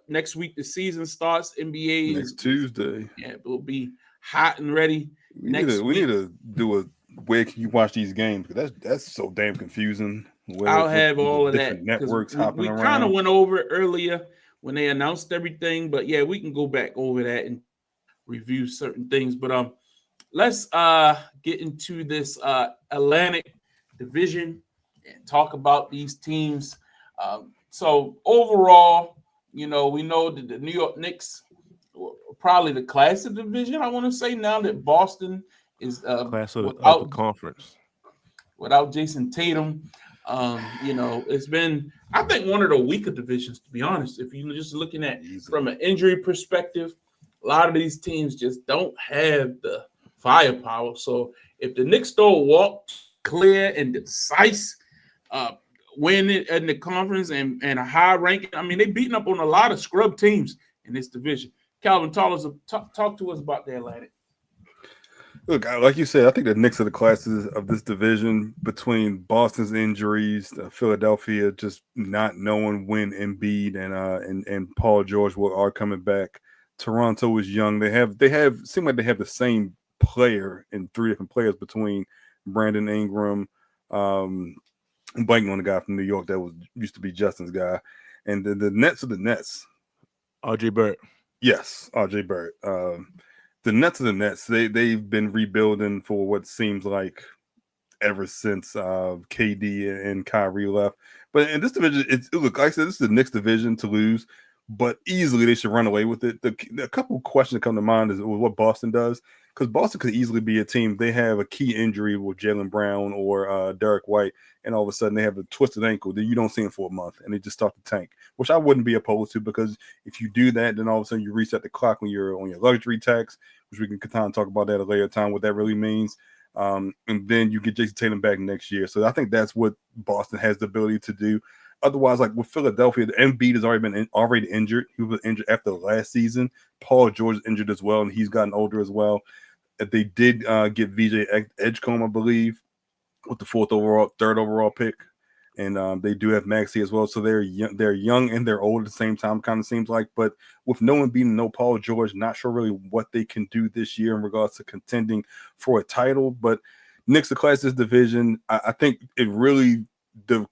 next week? The season starts. NBA Next Tuesday. Yeah, it will be hot and ready. We need to do a where can you watch these games? Because that's so damn confusing. I'll have all of that. Different networks hopping we around. kind of went over it earlier when they announced everything, but yeah, we can go back over that and review certain things. But let's get into this Atlantic Division. and talk about these teams. So overall, we know that the New York Knicks probably the class of the division. I want to say now that Boston is class of the conference without Jason Tatum. It's been, I think, one of the weaker divisions, to be honest. If you're just looking at from an injury perspective, a lot of these teams just don't have the firepower. So if the Knicks don't walk clear and decisive, win it in the conference and a high ranking, I mean, they're beating up on a lot of scrub teams in this division. Calvin, talk to us about the Atlantic. Look, like you said, I think the Knicks are the classes of this division between Boston's injuries, Philadelphia just not knowing when Embiid and Paul George are coming back. Toronto is young. They seem like they have the same player in three different players between Brandon Ingram, I'm blanking on the guy from New York that used to be Justin's guy, and the Nets are the Nets. RJ Barrett. Yes, RJ Barrett. The Nets are the Nets. They've been rebuilding for what seems like ever since KD and Kyrie left. But in this division, look, like I said, this is the Knicks division to lose, but easily they should run away with it. A couple questions that come to mind is what Boston does, because Boston could easily be a team. They have a key injury with Jaylen Brown or Derek White, and all of a sudden they have a twisted ankle that you don't see them for a month, and they just start to tank, which I wouldn't be opposed to, because if you do that, then all of a sudden you reset the clock when you're on your luxury tax, which we can kind of talk about that at a later time, what that really means. And then you get Jason Tatum back next year. So I think that's what Boston has the ability to do. Otherwise, like with Philadelphia, the Embiid has already injured. He was injured after last season. Paul George is injured as well, and he's gotten older as well. They did get VJ Edgecombe, I believe, with the third overall pick, and they do have Maxey as well. So they're young and they're old at the same time, kind of seems like. But with no Embiid and no Paul George, not sure really what they can do this year in regards to contending for a title. But Knicks are class this division. I think it really. The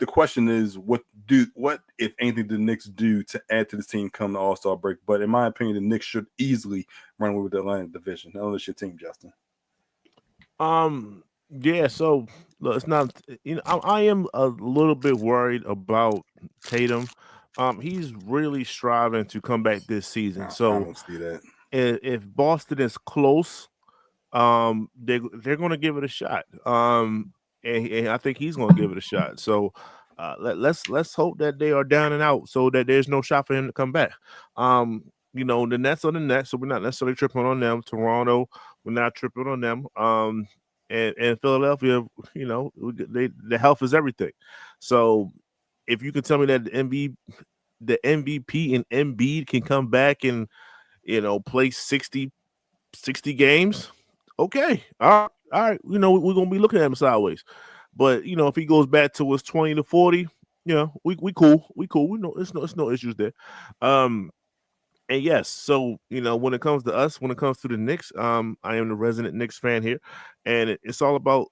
question is what if anything the Knicks do to add to this team come the All-Star break. But in my opinion, the Knicks should easily run away with the Atlantic division. Now that's your team, Justin. Yeah, so look, it's not, I am a little bit worried about Tatum. He's really striving to come back this season. So I don't see that. If Boston is close, they're going to give it a shot. And I think he's going to give it a shot. So let's hope that they are down and out, so that there's no shot for him to come back. The Nets are the Nets, so we're not necessarily tripping on them. Toronto, we're not tripping on them. And Philadelphia, the health is everything. So if you can tell me that the MVP and Embiid can come back and play 60 games, okay, all right, we're gonna be looking at him sideways. But if he goes back to his 20 to 40, we cool. We know it's no issues there. And yes, so when it comes to us, when it comes to the Knicks, I am the resident Knicks fan here, and it's all about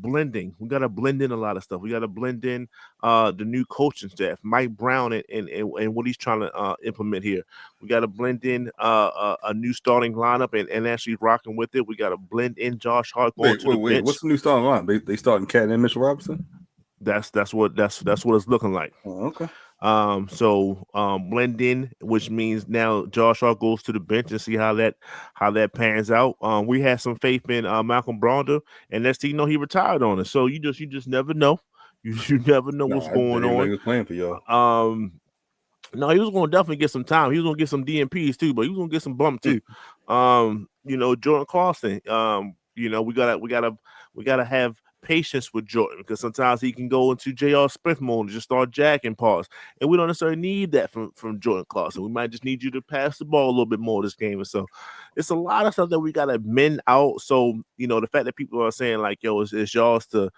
blending. We got to blend in a lot of stuff. We got to blend in the new coaching staff, Mike Brown, and what he's trying to implement here. We got to blend in a new starting lineup and actually rocking with it. We got to blend in Josh Hart going to the bench. What's the new starting lineup? They starting Cat and Mitchell Robinson. That's what it's looking like. Oh, okay. So blend in, which means now Josh Hart goes to the bench and see how that pans out. We had some faith in Malcolm Brogdon, and next thing you know, he retired on us. So you just never know. You never know what's going on. He was playing for y'all. No, he was going to definitely get some time. He was going to get some DMPs too, but he was going to get some bump too. Jordan Clarkson. We gotta have patience with Jordan, because sometimes he can go into J.R. Smith mode and just start jacking passes, and we don't necessarily need that from Jordan Clarkson. We might just need you to pass the ball a little bit more this game. And so it's a lot of stuff that we gotta mend out. So the fact that people are saying like, yo, it's y'all's to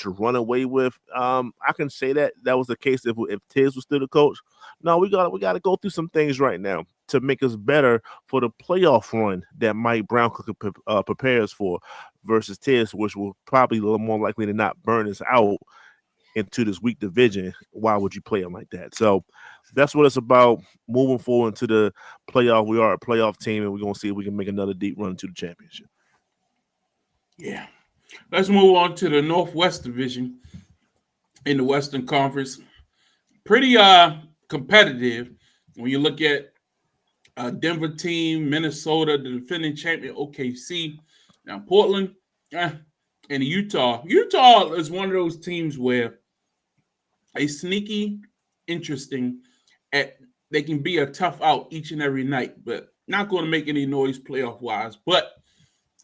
run away with, I can say that was the case if Tiz was still the coach. No, we gotta go through some things right now to make us better for the playoff run that Mike Brown could prepare us for, versus Tiz, which will probably a little more likely to not burn us out into this weak division. Why would you play him like that? So that's what it's about. Moving forward into the playoff, we are a playoff team, and we're going to see if we can make another deep run to the championship. Yeah. Let's move on to the Northwest Division. in the Western Conference. Pretty competitive when you look at Denver team, Minnesota, the defending champion OKC, now Portland, and Utah. Utah is one of those teams where a sneaky, interesting, at they can be a tough out each and every night, but not going to make any noise playoff wise. But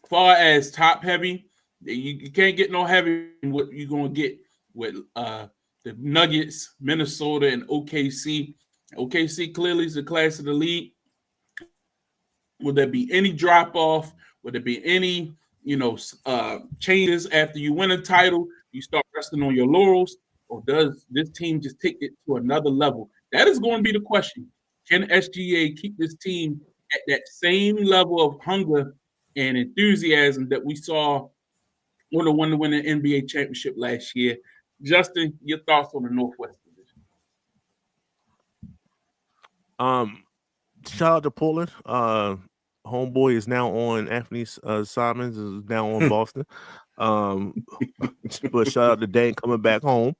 far as top heavy, you can't get no heavy in what you're going to get with the Nuggets, Minnesota, and OKC. OKC clearly is the class of the league. Will there be any drop off? Will there be any changes after you win a title? You start resting on your laurels, or does this team just take it to another level? That is going to be the question. Can SGA keep this team at that same level of hunger and enthusiasm that we saw when they won to win the NBA championship last year? Justin, your thoughts on the Northwest Division? Shout out to Portland. Homeboy is now on Anthony Simons is now on Boston. But shout out to Dane coming back home.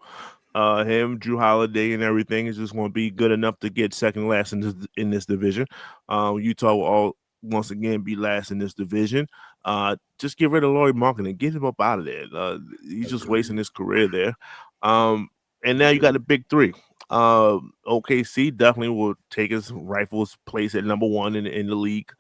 Him, Drew Holiday, and everything is just going to be good enough to get second last in this division. Utah will all once again be last in this division. Just get rid of Lauri Markkanen and get him up out of there. He's just wasting his career there. And now you got the big three. OKC definitely will take his rightful place at number one in the league,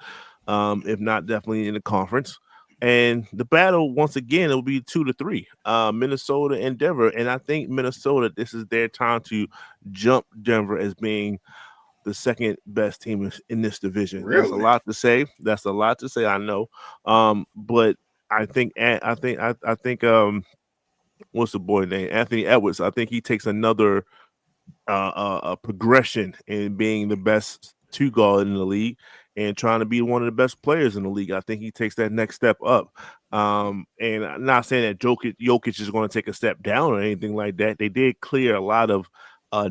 if not definitely in the conference. And the battle, once again, it will be 2-3, Minnesota and Denver. And I think Minnesota, this is their time to jump Denver as being the second best team in this division. Really? That's a lot to say. That's a lot to say, I know. But I think what's the boy name? Anthony Edwards. I think he takes another progression in being the best two guard in the league and trying to be one of the best players in the league. I think he takes that next step up. And I'm not saying that Jokic is going to take a step down or anything like that. They did clear a lot of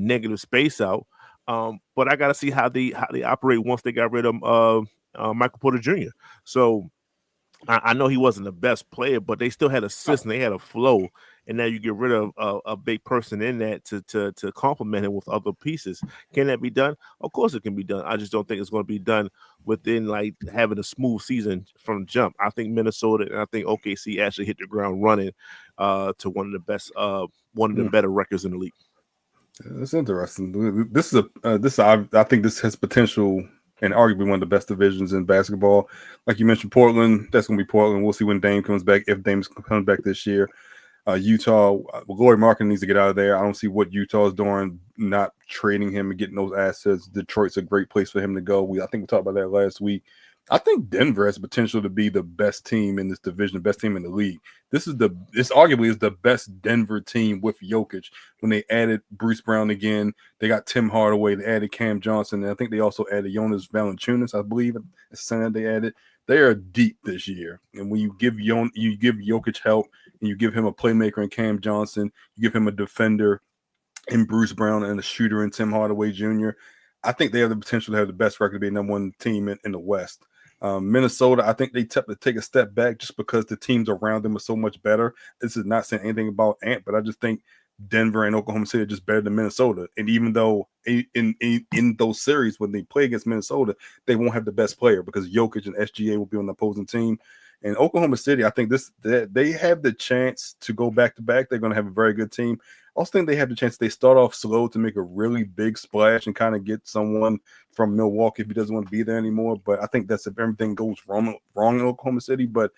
negative space out. But I got to see how they operate once they got rid of Michael Porter Jr. So I know he wasn't the best player, but they still had a system. They had a flow, and now you get rid of a big person in that to complement him with other pieces. Can that be done? Of course, it can be done. I just don't think it's going to be done within like having a smooth season from the jump. I think Minnesota and I think OKC actually hit the ground running to one of the best, one of the better records in the league. That's interesting. I think this has potential. And arguably one of the best divisions in basketball. Like you mentioned, Portland, that's going to be Portland. We'll see when Dame comes back, if Dame comes back this year. Utah, Lauri Markkanen needs to get out of there. I don't see what Utah is doing, not trading him and getting those assets. Detroit's a great place for him to go. I think we talked about that last week. I think Denver has potential to be the best team in this division, the best team in the league. This arguably is the best Denver team with Jokic. When they added Bruce Brown again, they got Tim Hardaway, they added Cam Johnson, and I think they also added Jonas Valanciunas, I believe, it's Sunday they added. They are deep this year. And when you give Jokic help and you give him a playmaker in Cam Johnson, you give him a defender in Bruce Brown and a shooter in Tim Hardaway Jr., I think they have the potential to have the best record to be number one team in the West. Minnesota, I think they take a step back just because the teams around them are so much better. This is not saying anything about Ant, but I just think Denver and Oklahoma City are just better than Minnesota. And even though in those series when they play against Minnesota, they won't have the best player because Jokic and SGA will be on the opposing team. And Oklahoma City, I think they have the chance to go back to back. They're going to have a very good team. I also think they have the chance. They start off slow to make a really big splash and kind of get someone from Milwaukee if he doesn't want to be there anymore. But I think that's if everything goes wrong in Oklahoma City. But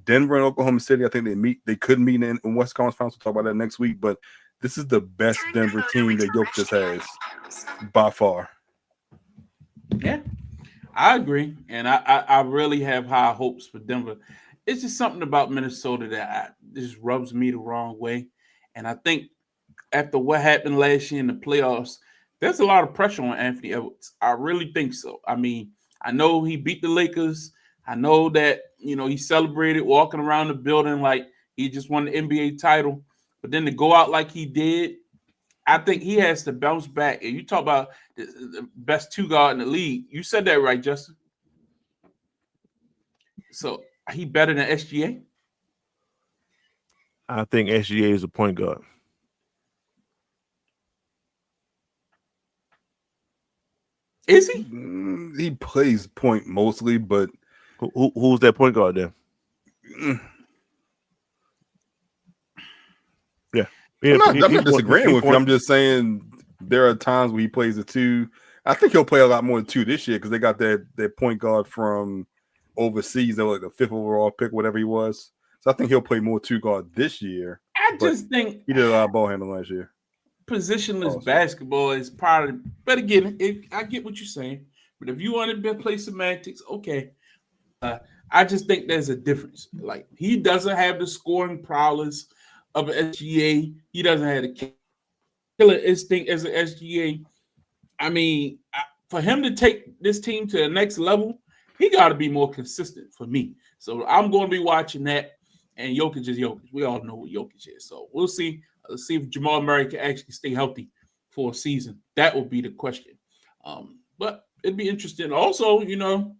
Denver and Oklahoma City, I think they could meet in West Conference Finals. We'll talk about that next week. But this is the best Denver team that Jokic has by far. Yeah, I agree, and I really have high hopes for Denver. It's just something about Minnesota that just rubs me the wrong way, and I think after what happened last year in the playoffs, there's a lot of pressure on Anthony Edwards. I really think so. I mean, I know he beat the Lakers. I know that he celebrated walking around the building like he just won the NBA title, but then to go out like he did, I think he has to bounce back. And you talk about the best two guard in the league. You said that right, Justin. So he better than SGA? I think SGA is a point guard. Is he? He plays point mostly, but Who's that point guard then? mm, Yeah, I'm not he's disagreeing with you. point. I'm just saying there are times where he plays the two. I think he'll play a lot more than two this year because they got that point guard from overseas. They were like the 5th overall pick, whatever he was. So I think he'll play more two guard this year. I But just think he did a lot of ball handling last year. positionless Awesome. basketball is part of. But again, I get what you're saying. But if you want to play semantics, okay. I just think there's a difference. Like he doesn't have the scoring prowess of an SGA. He doesn't have the killer instinct as an SGA. I mean, for him to take this team to the next level, he got to be more consistent for me. So I'm going to be watching that. And Jokic is Jokic. We all know what Jokic is. So we'll see. Let's see if Jamal Murray can actually stay healthy for a season. That will be the question. But it'd be interesting. Also, you know,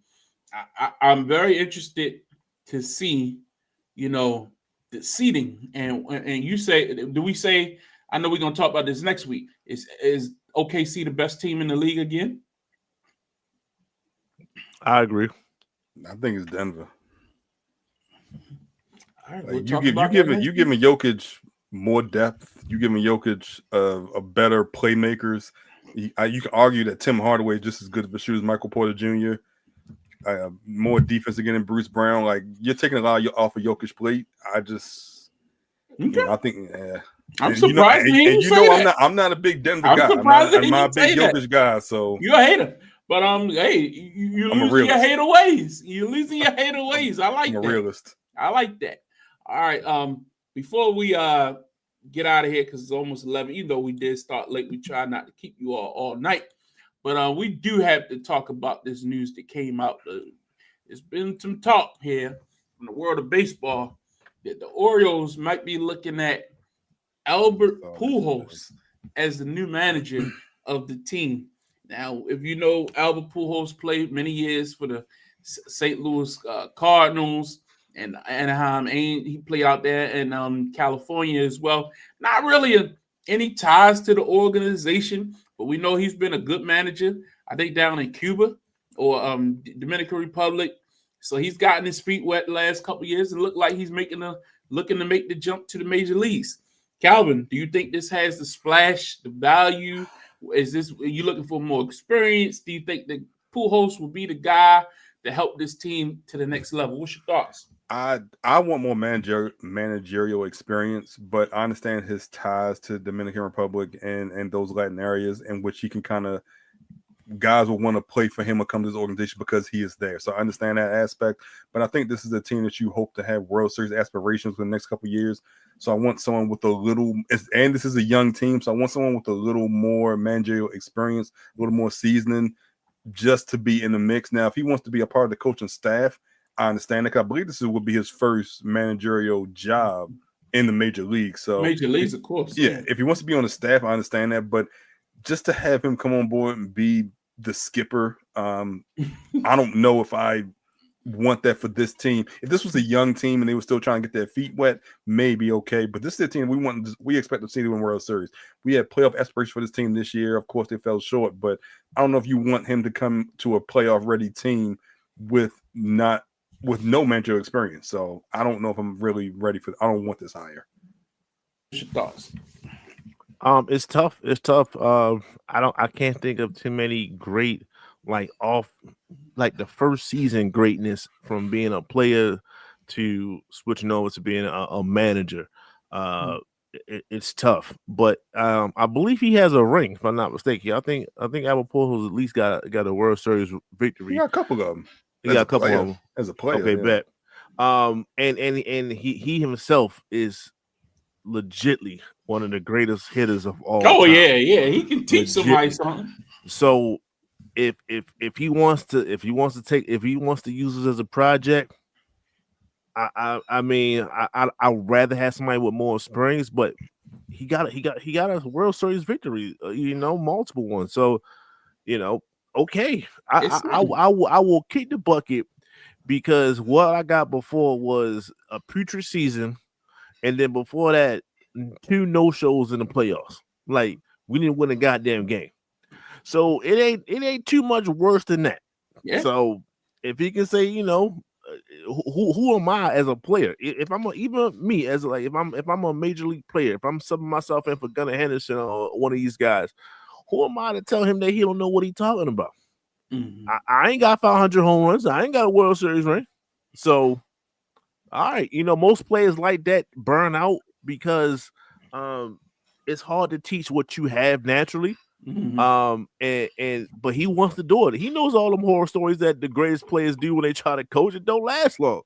I'm very interested to see, you know, the seeding. And you say, do we say? I know we're gonna talk about this next week. Is OKC the best team in the league again? I agree. I think it's Denver. All right, Like, you give me Jokic more depth. You give me Jokic a better playmakers. You can argue that Tim Hardaway is just as good of a shooter as Michael Porter Jr. More defense again than Bruce Brown. Like you're taking a lot off of Jokic's plate. I just, I think. I'm surprised. I'm not a big Denver guy. I'm not a big Jokic guy. So you're a hater. But hey, you losing your hater ways. You're losing your hater ways. I like that. I'm a realist. I like that. All right. Before we get out of here, because it's almost 11, even though we did start late, we try not to keep you all night. But we do have to talk about this news that came out. There's been some talk here from the world of baseball that the Orioles might be looking at Albert Pujols as the new manager of the team. Now, if you know, Albert Pujols played many years for the St. Louis Cardinals and Anaheim. He played out there in California as well. Not really any ties to the organization, but we know he's been a good manager, I think, down in Cuba or Dominican Republic. So he's gotten his feet wet the last couple of years and looked like he's looking to make the jump to the major leagues. Calvin, do you think this has the splash, the value? Are you looking for more experience? Do you think that Pujols will be the guy to help this team to the next level? What's your thoughts? I want more managerial experience, but I understand his ties to Dominican Republic and those Latin areas in which he can kind of guys will want to play for him or come to this organization because he is there. So I understand that aspect, but I think this is a team that you hope to have World Series aspirations for the next couple of years. So I want someone with a little, and this is a young team, so I want someone with a little more managerial experience, a little more seasoning, just to be in the mix. Now, if he wants to be a part of the coaching staff, I understand that. I believe this would be his first managerial job in the major league. So major leagues, of course. Yeah, if he wants to be on the staff, I understand that. But just to have him come on board and be the skipper, I don't know if I want that for this team. If this was a young team and they were still trying to get their feet wet, maybe okay. But this is a team we expect to see to win World Series. We had playoff aspirations for this team this year. Of course, they fell short, but I don't know if you want him to come to a playoff ready team with no managerial experience. So I don't know if I'm really ready for. I don't want this hire. What's your thoughts? It's tough. It's tough. I can't think of too many great the first season greatness from being a player to switching over to being a manager. It's tough, but I believe he has a ring, if I'm not mistaken. I think Albert Pujols at least got a World Series victory. He got a couple of them. He got a couple of them as a player. Okay, bet. And he himself is legitly one of the greatest hitters of all time. Yeah, he can teach somebody something. So if he wants to use it as a project, I'd rather have somebody with more experience, but he got a World Series victory, multiple ones. So, okay, I will kick the bucket because what I got before was a putrid season. And then before that, 2 no-shows in the playoffs. Like, we didn't win a goddamn game. So it ain't too much worse than that. Yeah. So if he can say, you know, who am I as a player? If I'm even me as like if I'm a major league player, if I'm subbing myself in for Gunnar Henderson or one of these guys, who am I to tell him that he don't know what he's talking about? Mhm. I ain't got 500 home runs. I ain't got a World Series ring. So, all right, you know, most players like that burn out because it's hard to teach what you have naturally. Mhm. But he wants to do it. He knows all them horror stories that the greatest players do when they try to coach. It don't last long.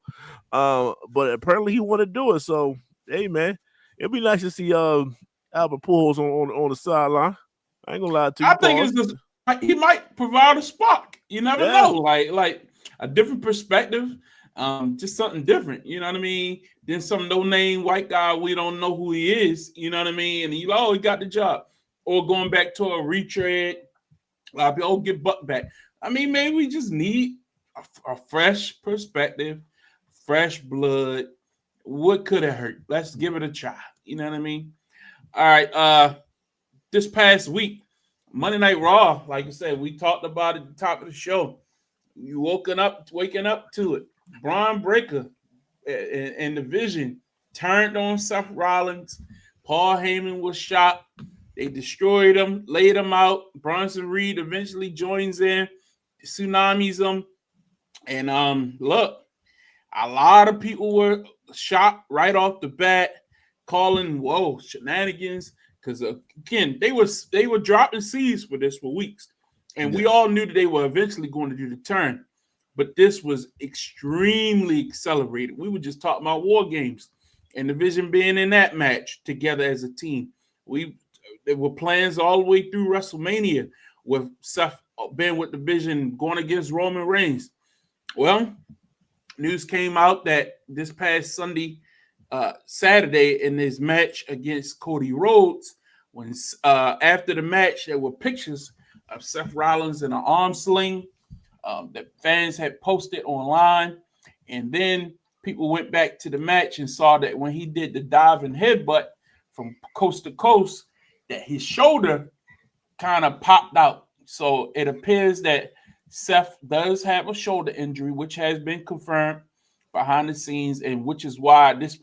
But apparently he want to do it. So, hey man, it'd be nice to see Albert Pujols on the sideline. I ain't gonna lie to you, I think Paul. it's just he might provide a spark. You never Yeah. know. Like a different perspective, just something different. You know what I mean? Then some no-name white guy we don't know who he is. You know what I mean? And he got the job. Or going back to a retread, get Buck back. I mean, maybe we just need a fresh perspective, fresh blood. What could it hurt? Let's give it a try. You know what I mean? All right. This past week, Monday Night Raw, like I said, we talked about it at the top of the show. You waking up to it. Braun Breaker and the Vision turned on Seth Rollins. Paul Heyman was shot. They destroyed him, laid him out. Bronson Reed eventually joins in, tsunamis him. And look, a lot of people were shocked right off the bat, calling shenanigans. Because again, they were dropping seeds for this for weeks. And we all knew that they were eventually going to do the turn. But this was extremely accelerated. We were just talking about War Games and the Vision being in that match together as a team. There were plans all the way through WrestleMania with Seth being with the Vision going against Roman Reigns. Well, news came out that this past Saturday in this match against Cody Rhodes, when after the match there were pictures of Seth Rollins in an arm sling that fans had posted online, and then people went back to the match and saw that when he did the diving headbutt from coast to coast, that his shoulder kind of popped out. So it appears that Seth does have a shoulder injury, which has been confirmed behind the scenes, and which is why this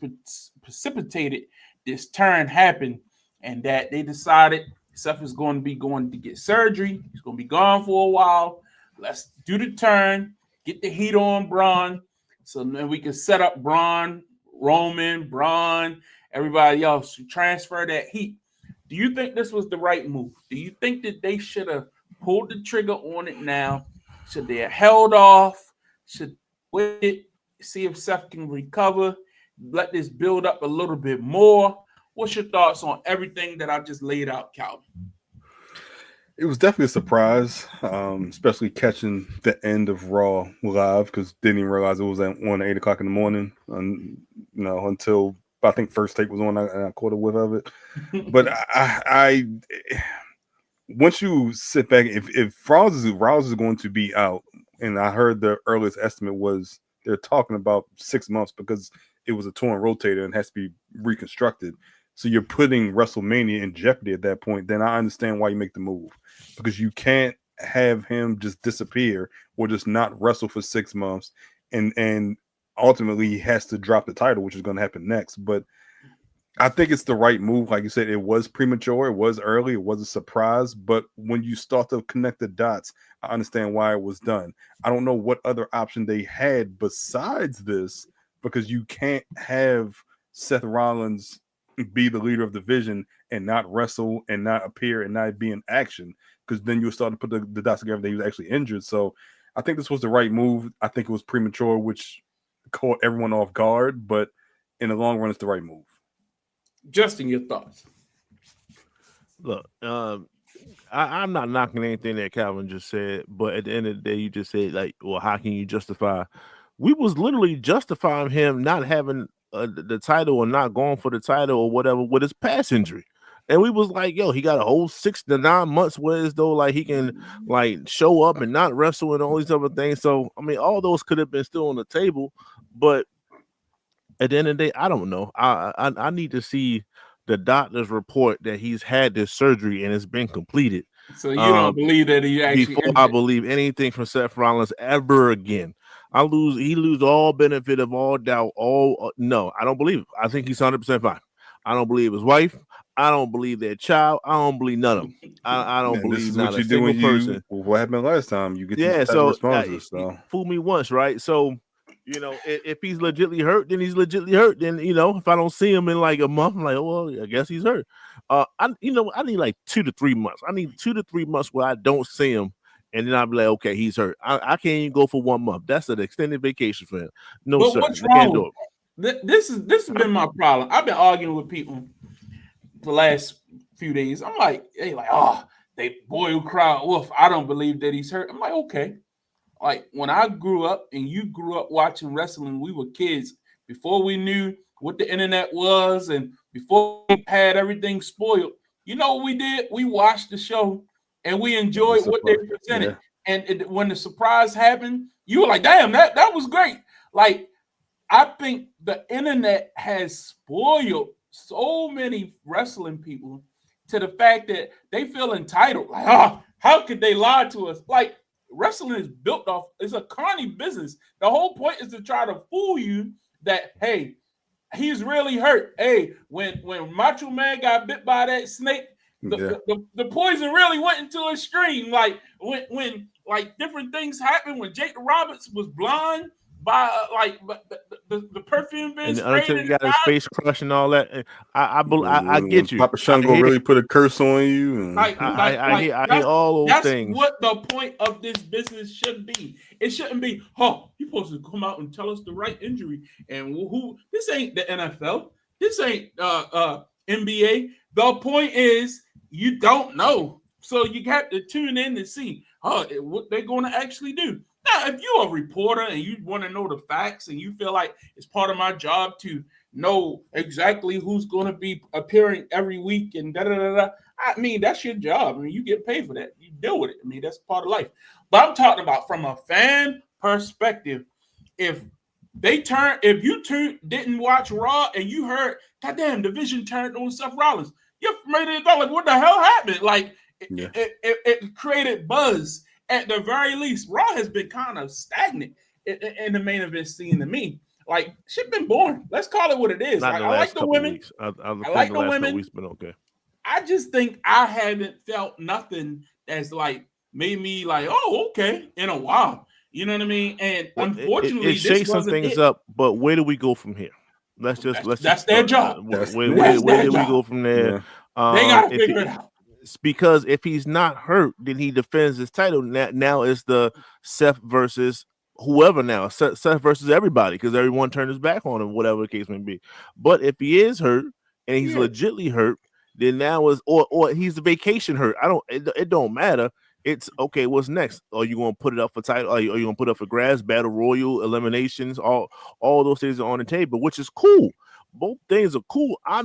precipitated this turn happened, and that they decided Seth is going to get surgery. He's going to be gone for a while. Let's do the turn, get the heat on Braun, so then we can set up Braun, Roman, Braun, everybody else to transfer that heat. Do you think this was the right move? Do you think that they should have pulled the trigger on it now? Should they have held off? Should wait, see if Seth can recover? Let this build up a little bit more. What's your thoughts on everything that I just laid out, Calvin? It was definitely a surprise, especially catching the end of Raw live because didn't even realize it was at 8:00 in the morning. Until I think First Take was on, and I caught a whiff of it. But I once you sit back, if Rollins is going to be out, and I heard the earliest estimate was they're talking about 6 months because it was a torn rotator and has to be reconstructed. So you're putting WrestleMania in jeopardy at that point. Then I understand why you make the move, because you can't have him just disappear or just not wrestle for 6 months, and ultimately he has to drop the title, which is going to happen next. But I think it's the right move. Like you said, it was premature, it was early, it was a surprise. But when you start to connect the dots, I understand why it was done. I don't know what other option they had besides this, because you can't have Seth Rollins be the leader of the Vision and not wrestle and not appear and not be in action, because then you'll start to put the dots together that he was actually injured. So I think this was the right move. I think it was premature, which caught everyone off guard, but in the long run, it's the right move. Justin, your thoughts? Look, I'm not knocking anything that Calvin just said, but at the end of the day, you just said, like, well, how can you justify? We was literally justifying him not having the title or not going for the title or whatever with his past injury. And we was like, yo, he got a whole 6 to 9 months where as though like he can like show up and not wrestle and all these other things. So I mean, all those could have been still on the table, but at the end of the day, I don't know. I need to see the doctor's report that he's had this surgery and it's been completed So you don't believe that he actually before I believe anything from Seth Rollins ever again. He lose all benefit of all doubt. No, I don't believe it. I think he's 100% fine. I don't believe his wife. I don't believe their child. I don't believe none of them. I don't believe this is not what a you do when single person. What happened last time? You get these so responses. So fool me once, right? So if he's legitimately hurt, then he's legitimately hurt. Then if I don't see him in like a month, I'm like, oh, well, I guess he's hurt. I need like 2 to 3 months. I need 2 to 3 months where I don't see him, and then I'll be like, okay, he's hurt. I can't even go for 1 month. That's an extended vacation for him. No, but sir, what's I can't do wrong? it. This has been my problem. I've been arguing with people the last few days. I'm like, they boil crowd wolf. I don't believe that he's hurt. I'm like, okay. Like when I grew up and you grew up watching wrestling, we were kids before we knew what the internet was and before we had everything spoiled. You know what we did? We watched the show and we enjoyed what they presented. Yeah. And when the surprise happened, you were like, damn, that was great. Like, I think the internet has spoiled so many wrestling people to the fact that they feel entitled. Like, how could they lie to us? Like, wrestling is built off, it's a carny business. The whole point is to try to fool you that, hey, he's really hurt. Hey, when Macho Man got bit by that snake, the poison really went into a stream. Like when like different things happened, when Jake Roberts was blind by the perfume being and sprayed until you got his face crushed and all that. I get you. Papa Shango really put a curse on you. And I hear all those things. That's what the point of this business should be. It shouldn't be, you're supposed to come out and tell us the right injury. And who? This ain't the NFL. This ain't NBA. The point is you don't know. So you have to tune in to see what they're going to actually do. Now, if you're a reporter and you want to know the facts and you feel like it's part of my job to know exactly who's going to be appearing every week and I mean, that's your job. I mean, you get paid for that. You deal with it. I mean, that's part of life. But I'm talking about from a fan perspective. If you didn't watch Raw and you heard, goddamn, Division turned on Seth Rollins, you're made it go like, what the hell happened? Like, it created buzz. At the very least, Raw has been kind of stagnant in the main event scene to me. Like, shit been boring. Let's call it what it is. Like, I like the women. I like the women. Week's been okay. I just think I haven't felt nothing that's like made me like, oh, okay, in a while. You know what I mean? And unfortunately, it shakes some things up. But where do we go from here? Let's that's their job. Where do we go from there? Yeah. They gotta figure it out. Because if he's not hurt, then he defends his title. Now it's the Seth versus whoever now. Seth versus everybody because everyone turned his back on him, whatever the case may be. But if he is hurt and he's legitimately hurt, then now is or he's a vacation hurt. It don't matter. It's okay. What's next? Are you going to put it up for title? Are you going to put it up for grabs, battle royal, eliminations? All those things are on the table, which is cool. Both things are cool. I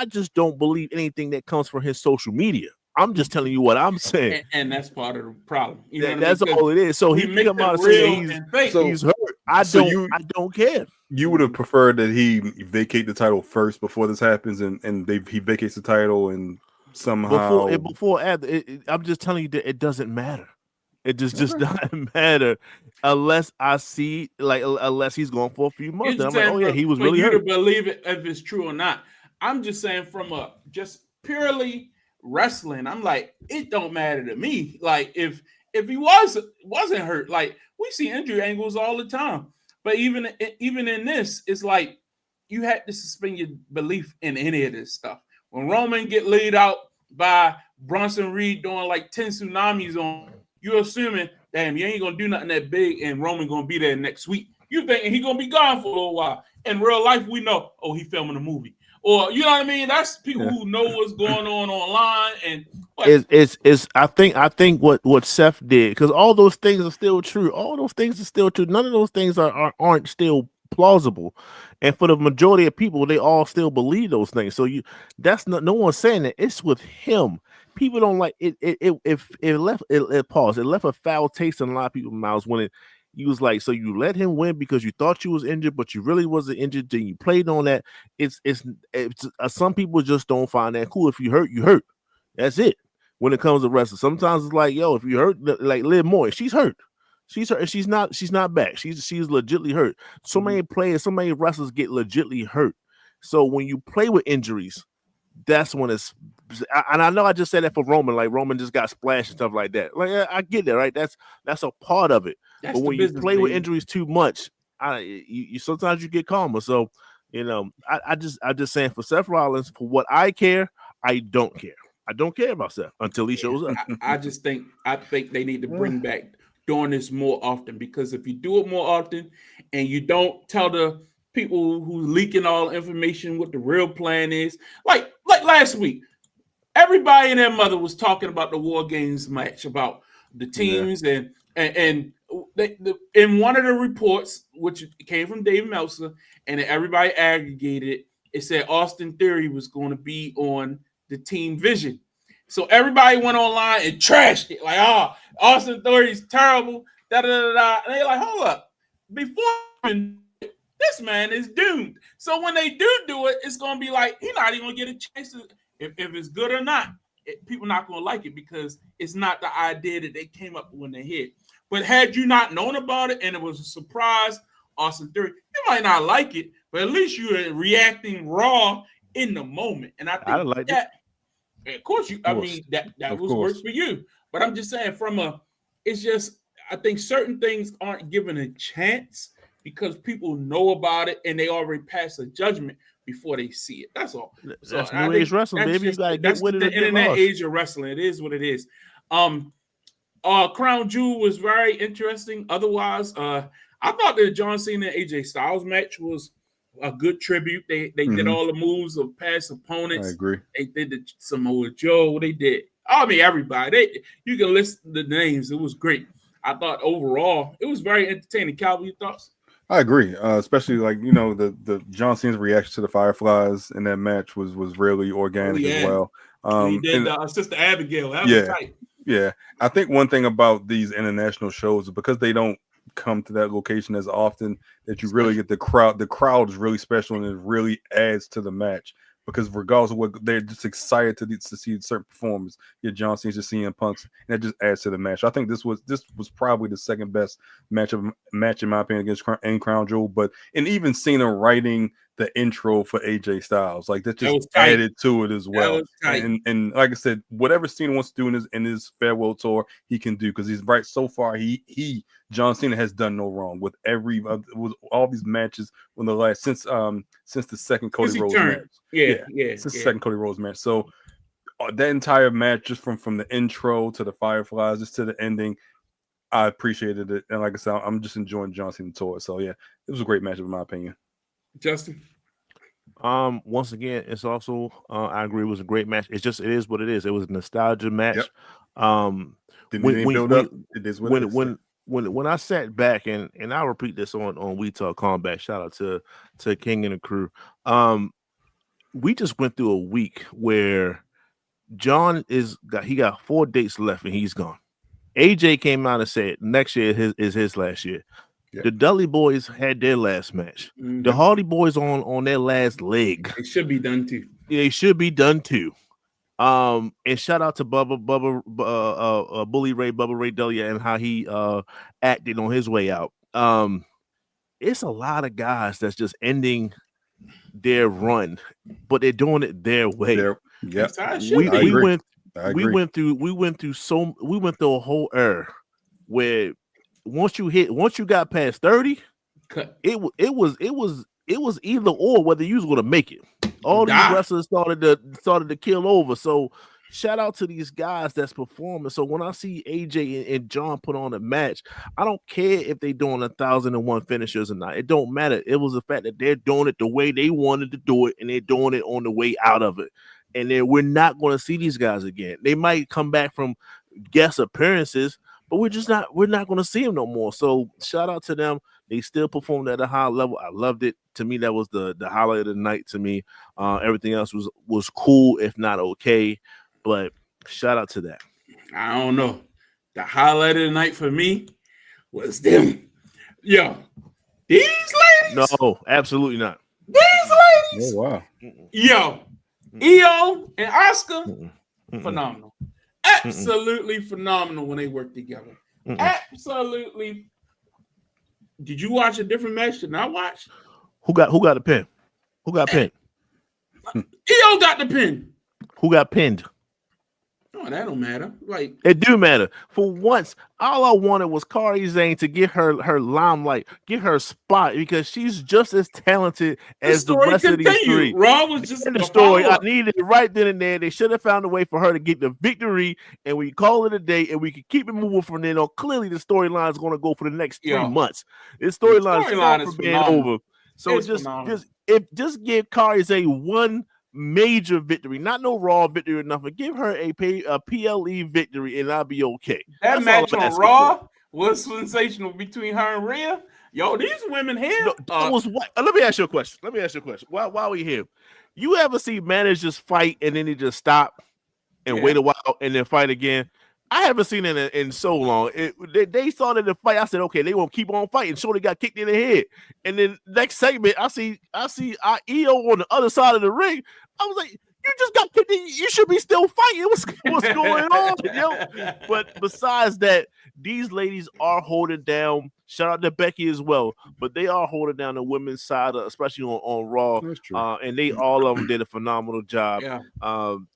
just don't believe anything that comes from his social media. I'm just telling you what I'm saying, and that's part of the problem. That's all it is. So he come out and say he's hurt. I don't care. You would have preferred that he vacate the title first before this happens, and he vacates the title and somehow after. I'm just telling you that it doesn't matter. It just doesn't matter unless I see unless he's going for a few months. I'm like, oh yeah, he was really hurt. To believe it if it's true or not. I'm just saying from a just purely wrestling, I'm like, it don't matter to me. Like if he wasn't hurt, like we see injury angles all the time. But even in this, it's like you had to suspend your belief in any of this stuff. When Roman get laid out by Bronson Reed doing like 10 tsunamis on, you're assuming, damn, you ain't gonna do nothing that big, and Roman gonna be there next week. You thinking he gonna be gone for a little while. In real life, we know, he filming a movie. Or you know what I mean? That's people who know what's going on online. And I think what Seth did, because all those things are still true. All those things are still true. None of those things aren't still plausible. And for the majority of people, they all still believe those things. So no one's saying that. It's with him. People don't like it. It left a foul taste in a lot of people's mouths when he was like, so you let him win because you thought you was injured, but you really wasn't injured. Then you played on that. It's some people just don't find that cool. If you hurt, you hurt. That's it. when it comes to wrestling. Sometimes it's like, yo, if you hurt, like Liv Morgan, she's hurt. She's hurt. She's not back. She's legitly hurt. So many players, so many wrestlers get legitly hurt. So when you play with injuries, that's when it's. And I know I just said that for Roman, like Roman just got splashed and stuff like that. Like I get that, right? That's a part of it. But when you play with injuries too much, you sometimes you get calmer. So I'm just saying for Seth Rollins, for what I care, I don't care. I don't care about Seth until he shows up. I think they need to bring back doing this more often, because if you do it more often and you don't tell the people who's leaking all information what the real plan is, like last week, everybody and their mother was talking about the War Games match, about the teams, and in one of the reports, which came from Dave Meltzer, and everybody aggregated it said Austin Theory was going to be on the Team Vision. So everybody went online and trashed it, like, Austin Theory's terrible, da-da-da-da. And they're like, hold up. Before this man is doomed. So when they do it, it's going to be like, he's not even going to get a chance to, if it's good or not. People not going to like it because it's not the idea that they came up with when they hit. But had you not known about it and it was a surprise, Austin Theory, you might not like it, but at least you are reacting raw in the moment. And I think like that, of course, I mean, that was worse for you. But I'm just saying, it's just, I think certain things aren't given a chance because people know about it and they already pass a judgment before they see it. That's all. So that's new age wrestling, baby. You gotta get with it. The internet age of wrestling. It is what it is. Crown Jewel was very interesting. Otherwise, I thought the John Cena and AJ Styles match was a good tribute. They did all the moves of past opponents. I agree. They did the Samoa Joe. They did. I mean, everybody. You can list the names. It was great. I thought overall it was very entertaining. Calvin, your thoughts? I agree, especially like the John Cena's reaction to the Fireflies in that match was really organic as well. He did Sister Abigail. That was tight. Yeah, I think one thing about these international shows is because they don't come to that location as often, that you really get the crowd. The crowd is really special and it really adds to the match. Because regardless of what, they're just excited to see certain performers. Yeah, John Cena's just seeing Punk's, and that just adds to the match. I think this was probably the second best match in my opinion against Crown Jewel. But and even Cena writing the intro for AJ Styles, like that just added to it as well. And like I said, whatever Cena wants to do in his farewell tour, he can do, because he's right so far. John Cena has done no wrong with with all these matches when the last since the second Cody Rhodes match. Since the second Cody Rhodes match. So that entire match, just from the intro to the Fireflies, just to the ending, I appreciated it. And like I said, I'm just enjoying John Cena tour. So yeah, it was a great match in my opinion. Justin? Once again, it's also I agree, it was a great match. It is what it is. It was a nostalgia match. Yep. When I sat back and I'll repeat this on We Talk Combat, shout out to King and the crew. We just went through a week where John got 4 dates left and he's gone. AJ came out and said next year is his last year. Yep. The Dudley Boys had their last match. Mm-hmm. The Hardy Boys on their last leg. It should be done too. They should be done too. And shout out to Bully Ray, Bubba Ray Dudley, and how he acted on his way out. It's a lot of guys that's just ending their run, but they're doing it their way. We went through a whole era where once you got past 30, it was either or whether you was going to make it. All these wrestlers started to kill over. So shout out to these guys that's performing. So when I see AJ and John put on a match, I don't care if they doing 1,001 finishers or not. It don't matter. It was the fact that they're doing it the way they wanted to do it, and they're doing it on the way out of it. And then we're not going to see these guys again. They might come back from guest appearances, but we're not going to see them no more. So shout out to them. They still performed at a high level. I loved it. To me, that was the highlight of the night. To me, everything else was cool, if not okay. But shout out to that. I don't know. The highlight of the night for me was them. Yo, these ladies. No, absolutely not. These ladies. Oh wow. Yo, EO and Oscar, phenomenal. Absolutely phenomenal when they work together. Absolutely. Did you watch a different match than I watched? Who got a pin? Who got pinned? EO got the pin. Who got pinned? Oh, that don't matter. Like it do matter. For once, all I wanted was Kairi Sane to get her limelight, get her spot, because she's just as talented as the rest of these three. Raw was just in the story. I needed it right then and there. They should have found a way for her to get the victory, and we call it a day, and we can keep it moving from then on. Clearly, the storyline is going to go for the next 3 months. This storyline is far from being over. So just give Kairi Sane one major victory, not no Raw victory or nothing. Give her a PLE victory, and I'll be okay. That match on Raw was sensational between her and Rhea. Yo, these women here. Was what? Let me ask you a question. While we here, you ever see managers fight and then they just stop and wait a while and then fight again? I haven't seen it in so long. They started the fight. I said, okay, they won't keep on fighting. So they got kicked in the head. And then next segment, I see EO on the other side of the ring. I was like, you just got kicked in. You should be still fighting. What's going on? Yo? But besides that, these ladies are holding down. Shout out to Becky as well. But they are holding down the women's side, especially on Raw. That's true. And they all of them did a phenomenal job. Yeah.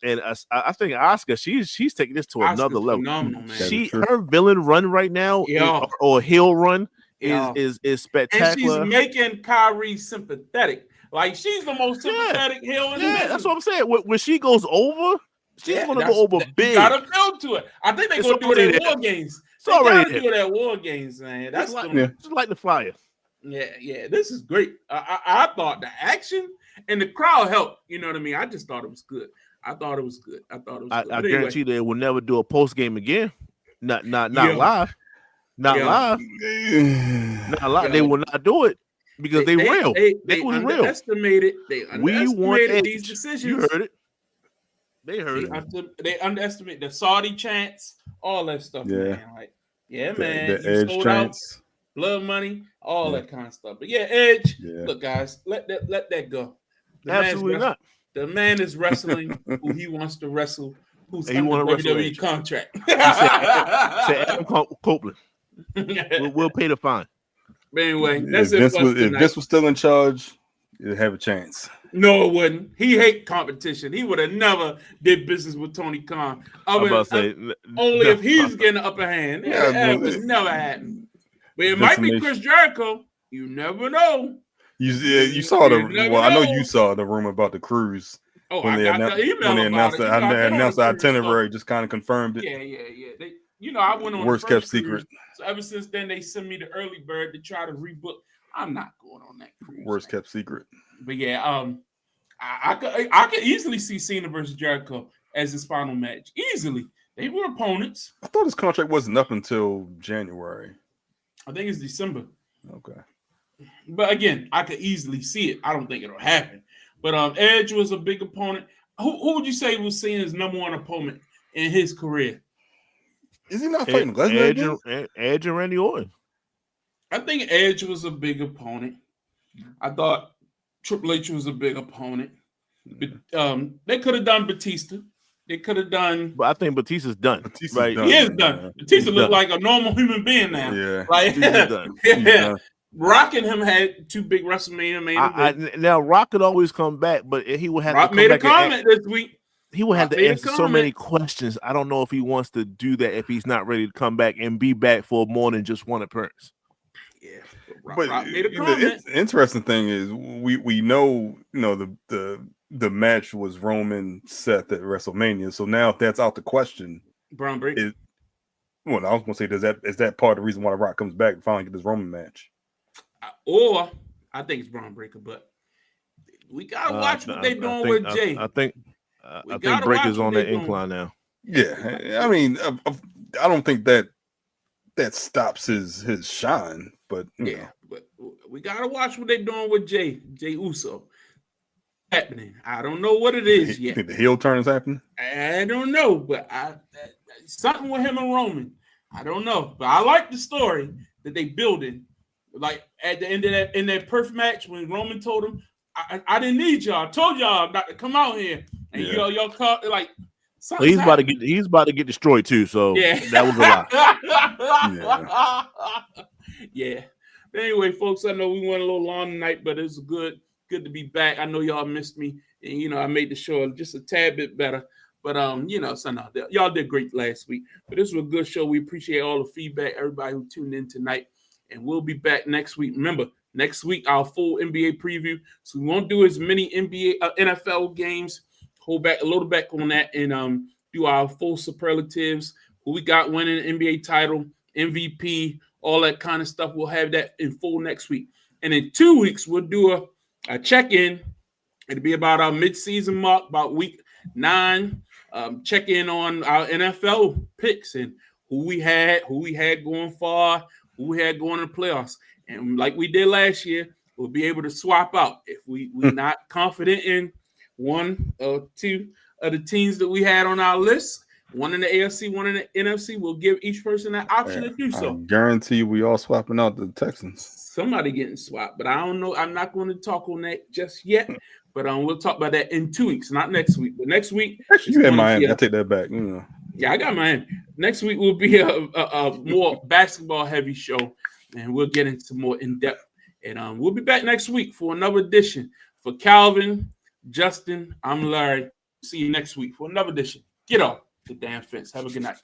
And I think Asuka, she's taking this to another level. Phenomenal, man. Her villain run right now, or heel run, is spectacular. And she's making Kyrie sympathetic. Like, she's the most sympathetic heel in the business. That's what I'm saying. When she goes over, she's going to go over big. Got to build to it. I think they're going to do it at War Games. They got to do it at War Games, man. That's just like the fire. Yeah. This is great. I thought the action and the crowd helped. You know what I mean? I just thought it was good. I guarantee they will never do a post game again. Not live. Not live. They will not do it. Because they real. They was real. They underestimated these decisions. You heard it. They heard it. They underestimate the Saudi chants, all that stuff. Man. Like, man. The Edge chants, blood money, all that kind of stuff. But Edge. Look, guys, let that go. Absolutely not. The man is wrestling who he wants to wrestle. Who's under WWE contract? Say Adam Copeland. We'll pay the fine. But anyway, that's it. If this was still in charge, it'd have a chance. No, it wouldn't. He hate competition. He would have never did business with Tony Khan. Only if he's getting the upper hand. That would never happen. But it might be Chris Jericho. You never know. You saw I know you saw the rumor about the cruise. Oh, when they announced the itinerary, just kind of confirmed it. Yeah. I went on worst kept secret. So ever since then, they send me the early bird to try to rebook. I'm not going on that cruise. Worst kept secret. But I could easily see Cena versus Jericho as his final match. Easily, they were opponents. I thought his contract wasn't up until January. I think it's December. Okay. But again, I could easily see it. I don't think it'll happen. But Edge was a big opponent. Who would you say was Cena's number one opponent in his career? Is he not fighting Lesnar? Edge and Randy Orton. I think Edge was a big opponent. I thought Triple H was a big opponent. But, they could have done Batista. They could have done. But I think Batista's done. Right? He is done. Batista looks like a normal human being now. Yeah. Like, done. Rock and him had two big WrestleMania. Now Rock could always come back, but he would have Rock to come made back a comment this week. He would have to answer so many questions. I don't know if he wants to do that if he's not ready to come back and be back for more than just one appearance. Yeah, but the interesting thing is we know the match was Roman Seth at WrestleMania. So now if that's out the question, Braun Breaker. I was gonna say, is that part of the reason why the Rock comes back and finally get this Roman match? Or I think it's Braun Breaker, but we gotta watch what they're doing with Jay. I think Breaker's on that incline now. Yeah, I mean, I don't think that stops his shine, but but we gotta watch what they're doing with Jay Uso. Happening. I don't know what it is yet. Think the heel turn is happening? I don't know, but something with him and Roman. I don't know, but I like the story that they building. Like at the end of that, in that perfect match, when Roman told him, I didn't need y'all. I told y'all not to come out here. And y'all caught, like He's about to get destroyed too. So Yeah, that was a lot. Yeah. But anyway, folks, I know we went a little long tonight, but it's good to be back. I know y'all missed me, and I made the show just a tad bit better. But so no, y'all did great last week. But this was a good show. We appreciate all the feedback, everybody who tuned in tonight, and we'll be back next week. Remember, next week our full NBA preview. So we won't do as many NFL games. Hold back a little back on that, and do our full superlatives. Who we got winning the NBA title, MVP, all that kind of stuff. We'll have that in full next week. And in 2 weeks, we'll do a check-in. It'll be about our mid-season mark, about week 9. Check in on our NFL picks and who we had going far, who we had going to the playoffs. And like we did last year, we'll be able to swap out. If we're not confident in one or two of the teams that we had on our list, one in the AFC, one in the NFC, we'll give each person that option to do so. I guarantee we all swapping out the Texans. Somebody getting swapped, but I don't know. I'm not going to talk on that just yet. But we'll talk about that in 2 weeks, not next week. But next week, you had Miami. I take that back. Yeah, I got Miami. Next week will be a more basketball heavy show, and we'll get into more in depth. And we'll be back next week for another edition. For Calvin, Justin, I'm Larry. See you next week for another edition. Get off the damn fence. Have a good night.